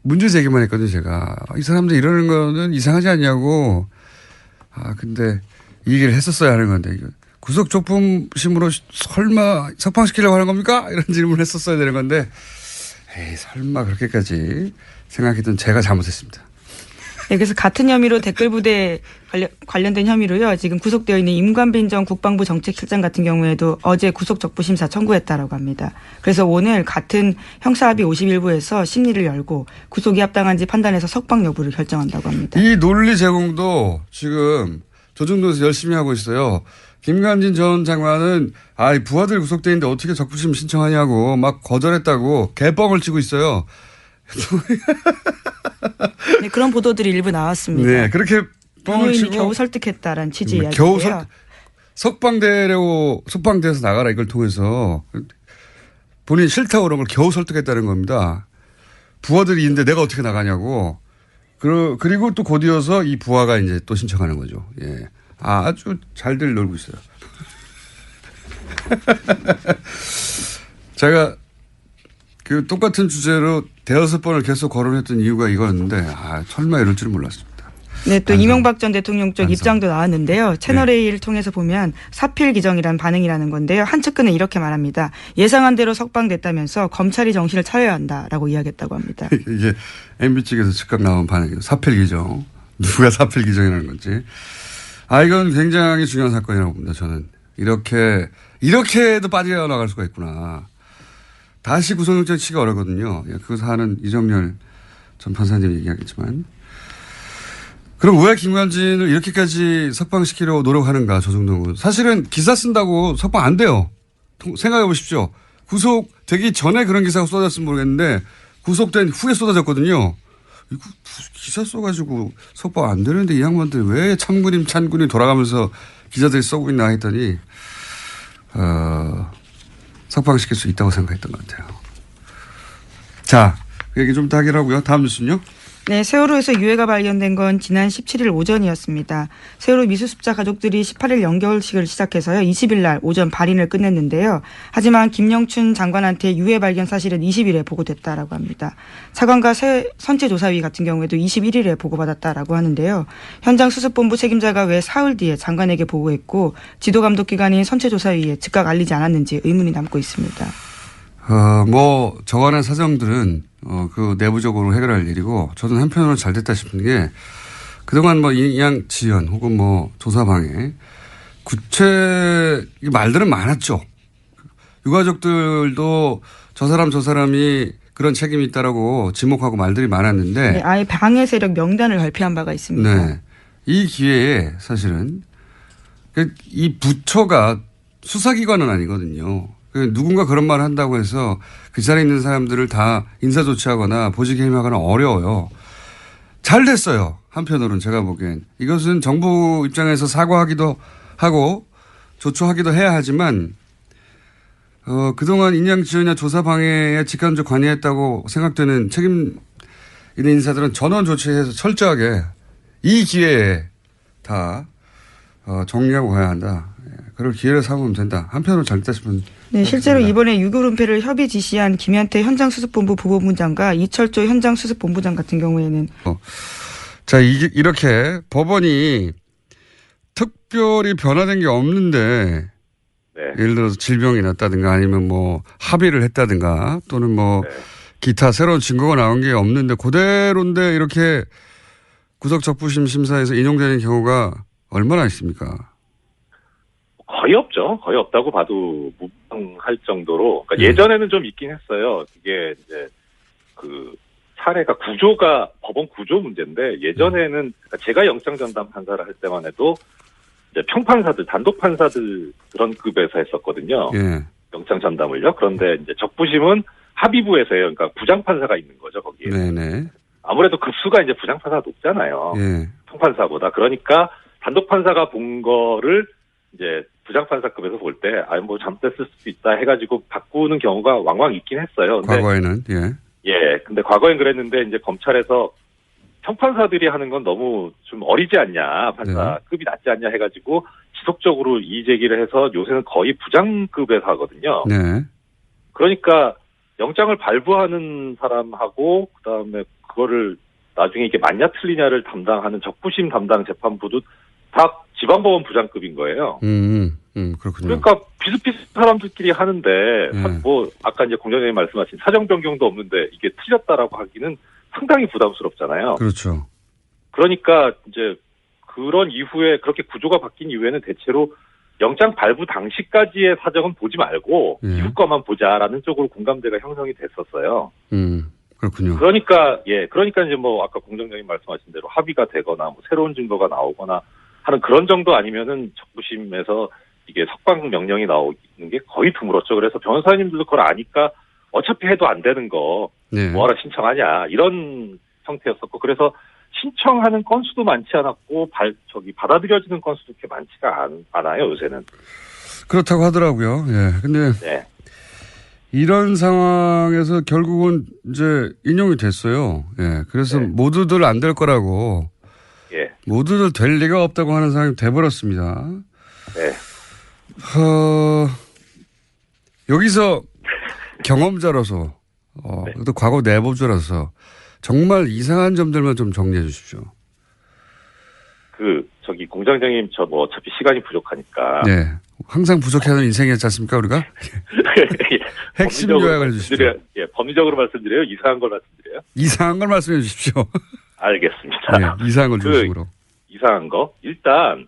문제 제기만 했거든요, 제가. 이 사람들 이러는 거는 이상하지 않냐고. 근데 이 얘기를 했었어야 하는 건데, 구속 촉분심으로 설마 석방시키려고 하는 겁니까? 이런 질문을 했었어야 되는 건데, 에이, 설마 그렇게까지 생각했던 제가 잘못했습니다. 네, 그래서 같은 혐의로 댓글부대 관련된 혐의로요. 지금 구속되어 있는 임관빈 전 국방부 정책실장 같은 경우에도 어제 구속적부심사 청구했다라고 합니다. 그래서 오늘 같은 형사합의 51부에서 심리를 열고 구속이 합당한지 판단해서 석방 여부를 결정한다고 합니다. 이 논리 제공도 지금 조중동에서 열심히 하고 있어요. 김관진 전 장관은 부하들 구속돼 있는데 어떻게 적부심 신청하냐고 막 거절했다고 개뻥을 치고 있어요. 네, 그런 보도들이 일부 나왔습니다. 네, 그렇게 뻥을 치고 겨우 설득했다라는 취지 이야기인데요. 겨우 석방돼서 나가라 이걸 통해서 본인이 싫다고 그런 걸 겨우 설득했다는 겁니다. 부하들이 있는데 내가 어떻게 나가냐고. 그리고 또 곧이어서 이 부하가 이제 또 신청하는 거죠. 예. 아주 잘들 놀고 있어요. 제가 그 똑같은 주제로 대여섯 번을 계속 거론했던 이유가 이거였는데 설마 이럴 줄은 몰랐습니다. 네, 또 이명박 전 대통령 쪽 입장도 나왔는데요. 채널A를 통해서 보면 사필 기정이란 반응이라는 건데요. 한 측근은 이렇게 말합니다. 예상한 대로 석방됐다면서 검찰이 정신을 차려야 한다라고 이야기했다고 합니다. 이게 MB 측에서 즉각 나온 반응이에요. 사필 기정. 누가 사필 기정이라는 건지. 이건 굉장히 중요한 사건이라고 봅니다. 저는. 이렇게도 빠져나갈 수가 있구나. 다시 구속영장 치기가 어렵거든요. 그 사안은 이정열 전 판사님 얘기하겠지만. 그럼 왜 김관진을 이렇게까지 석방시키려고 노력하는가, 조중동은. 사실은 기사 쓴다고 석방 안 돼요. 생각해 보십시오. 구속되기 전에 그런 기사가 쏟아졌으면 모르겠는데 구속된 후에 쏟아졌거든요. 이거 기사 써가지고 석방 안 되는데 이 양반들 왜 찬군이 돌아가면서 기자들이 써고 있나 했더니 석방시킬 수 있다고 생각했던 것 같아요. 자, 그 얘기 좀 더 하기로 하고요. 다음 뉴스는요. 네, 세월호에서 유해가 발견된 건 지난 17일 오전이었습니다. 세월호 미수습자 가족들이 18일 연결식을 시작해서요. 20일 날 오전 발인을 끝냈는데요. 하지만 김영춘 장관한테 유해 발견 사실은 20일에 보고됐다라고 합니다. 차관과 선체조사위 같은 경우에도 21일에 보고받았다라고 하는데요. 현장 수습본부 책임자가 왜 사흘 뒤에 장관에게 보고했고 지도감독기관인 선체조사위에 즉각 알리지 않았는지 의문이 남고 있습니다. 저간의 사정들은 그 내부적으로 해결할 일이고 저는 한편으로 잘 됐다 싶은 게 그동안 인양 지연 혹은 조사 방해 말들은 많았죠. 유가족들도 저 사람이 그런 책임이 있다라고 지목하고 말들이 많았는데. 네, 아예 방해 세력 명단을 발표한 바가 있습니다. 네. 이 기회에 사실은 이 부처가 수사기관은 아니거든요. 누군가 그런 말을 한다고 해서 그 자리에 있는 사람들을 다 인사조치하거나 보직 해임하거나 어려워요. 잘 됐어요. 한편으로는 제가 보기엔. 이것은 정부 입장에서 사과하기도 하고 조처하기도 해야 하지만 그동안 인양 지연이나 조사 방해에 직간접 관여했다고 생각되는 책임 있는 인사들은 전원 조치해서 철저하게 이 기회에 다 정리하고 가야 한다. 그럴 기회를 삼으면 된다. 한편으로 잘못했으면. 네, 실제로 이번에 유급 은폐를 협의 지시한 김현태 현장수습본부 부본부장과 이철조 현장수습본부장 같은 경우에는 자, 이렇게 법원이 특별히 변화된 게 없는데 네. 예를 들어서 질병이 났다든가 아니면 뭐 합의를 했다든가 또는 뭐 네. 기타 새로운 증거가 나온 게 없는데 그대로인데 이렇게 구속적부심 심사에서 인용되는 경우가 얼마나 있습니까? 거의 없죠. 거의 없다고 봐도 무방할 정도로. 그러니까 네. 예전에는 좀 있긴 했어요. 이게 이제 그 사례가 구조가 법원 구조 문제인데 예전에는 그러니까 제가 영장 전담 판사를 할 때만 해도 이제 평판사들, 단독 판사들 그런 급에서 했었거든요. 예. 영장 전담을요. 그런데 이제 적부심은 합의부에서 해요. 그러니까 부장판사가 있는 거죠, 거기에. 네네. 아무래도 급수가 이제 부장판사가 높잖아요. 예. 평판사보다. 그러니까 단독 판사가 본 거를 이제 부장판사급에서 볼 때, 뭐 잘못됐을 수도 있다 해가지고 바꾸는 경우가 왕왕 있긴 했어요. 근데 과거에는, 예. 예. 근데 과거엔 그랬는데 이제 검찰에서 평판사들이 하는 건 너무 좀 어리지 않냐, 판사급이 낮지 않냐 해가지고 지속적으로 이의 제기를 해서 요새는 거의 부장급에서 하거든요. 네. 그러니까 영장을 발부하는 사람하고 그다음에 그거를 나중에 이게 맞냐 틀리냐를 담당하는 적부심 담당 재판부도 다 지방법원 부장급인 거예요. 그렇군요. 그러니까 비슷비슷한 사람들끼리 하는데 네. 뭐 아까 이제 공장장님 말씀하신 사정 변경도 없는데 이게 틀렸다라고 하기는 상당히 부담스럽잖아요. 그렇죠. 그러니까 이제 그런 이후에 그렇게 구조가 바뀐 이후에는 대체로 영장 발부 당시까지의 사정은 보지 말고 예. 이후 거만 보자라는 쪽으로 공감대가 형성이 됐었어요. 그렇군요. 그러니까 이제 뭐 아까 공장장님 말씀하신 대로 합의가 되거나 뭐 새로운 증거가 나오거나 하는 그런 정도 아니면은 적부심에서 이게 석방 명령이 나오는 게 거의 드물었죠. 그래서 변호사님들도 그걸 아니까 어차피 해도 안 되는 거 네. 뭐하러 신청하냐 이런 형태였었고 그래서 신청하는 건수도 많지 않았고 받아들여지는 건수도 그렇게 많지가 않아요 요새는. 그렇다고 하더라고요. 예. 근데 네. 이런 상황에서 결국은 이제 인용이 됐어요. 예. 그래서 네. 모두들 안 될 거라고. 예. 모두들 될 리가 없다고 하는 상황이 돼버렸습니다. 네. 여기서 경험자로서, 네. 또 과거 내부자로서 정말 이상한 점들만 좀 정리해 주십시오. 공장장님 저 뭐 어차피 시간이 부족하니까. 네. 항상 부족해하는 인생이었지 않습니까, 우리가? 핵심 요약을 해 주십시오. 예, 범위적으로 말씀드려요? 이상한 걸 말씀드려요? 이상한 걸 말씀해 주십시오. 알겠습니다. 네, 이상한 걸 중심으로. 이상한 거? 일단,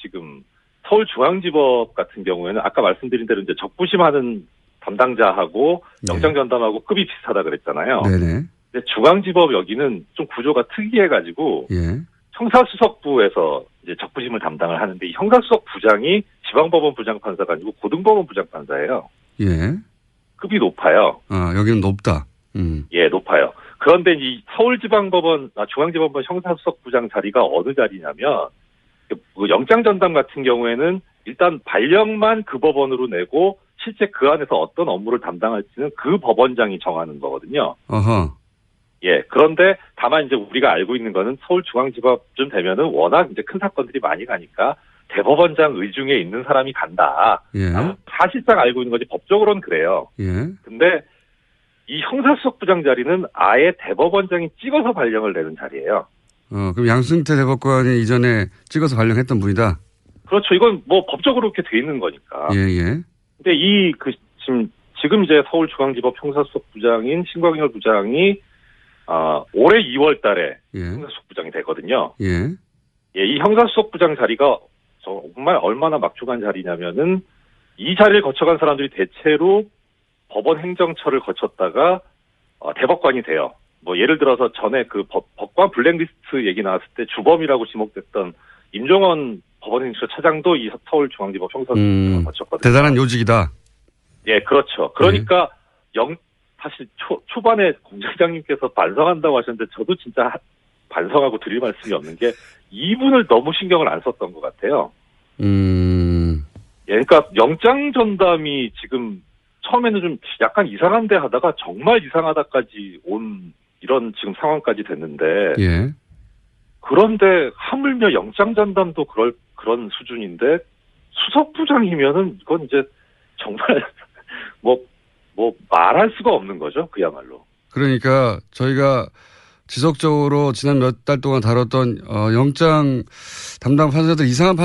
지금 서울중앙지법 같은 경우에는 아까 말씀드린 대로 이제 적부심하는 담당자하고 네. 영장 전담하고 급이 비슷하다 그랬잖아요. 네네. 근데 중앙지법 여기는 좀 구조가 특이해가지고 예. 형사수석부에서 이제 적부심을 담당을 하는데 이 형사수석 부장이 지방법원 부장판사가 아니고 고등법원 부장판사예요. 예. 급이 높아요. 여기는 높다. 예, 높아요. 그런데 이 중앙지법원 형사수석부장 자리가 어느 자리냐면 그 영장 전담 같은 경우에는 일단 발령만 그 법원으로 내고 실제 그 안에서 어떤 업무를 담당할지는 그 법원장이 정하는 거거든요. 어허. 예, 그런데 다만 이제 우리가 알고 있는 거는 서울중앙지법쯤 되면은 워낙 이제 큰 사건들이 많이 가니까 대법원장 의중에 있는 사람이 간다. 예. 사실상 알고 있는 거지 법적으로는 그래요. 예. 근데 이 형사수석부장 자리는 아예 대법원장이 찍어서 발령을 내는 자리예요. 그럼 양승태 대법관이 이전에 찍어서 발령했던 분이다? 그렇죠. 이건 뭐 법적으로 그렇게 돼 있는 거니까. 예, 예. 근데 지금 이제 서울중앙지법 형사수석부장인 신광열 부장이 올해 2월 달에 예. 형사수석부장이 되거든요. 예. 예, 이 형사수석부장 자리가 정말 얼마나 막중한 자리냐면은 이 자리를 거쳐간 사람들이 대체로 법원 행정처를 거쳤다가 대법관이 돼요. 뭐 예를 들어서 전에 그 법관 블랙리스트 얘기 나왔을 때 주범이라고 지목됐던 임종원 법원행정처 차장도 이 서울중앙지법 형사수석부장을 거쳤거든요. 대단한 요직이다. 예, 그렇죠. 그러니까 사실 초반에 공장장님께서 반성한다고 하셨는데 저도 진짜 반성하고 드릴 말씀이 없는 게 이분을 너무 신경을 안 썼던 것 같아요. 예, 그러니까 영장 전담이 지금 처음에는 좀 약간 이상한데 하다가 정말 이상하다까지 온 이런 지금 상황까지 됐는데 예. 그런데 하물며 영장 전담도 그런 수준인데 수석부장이면은 이건 이제 정말 뭐 말할 수가 없는 거죠. 그야말로. 그러니까 저희가 지속적으로 지난 몇 달 동안 다뤘던 영장 담당 판사들 이상한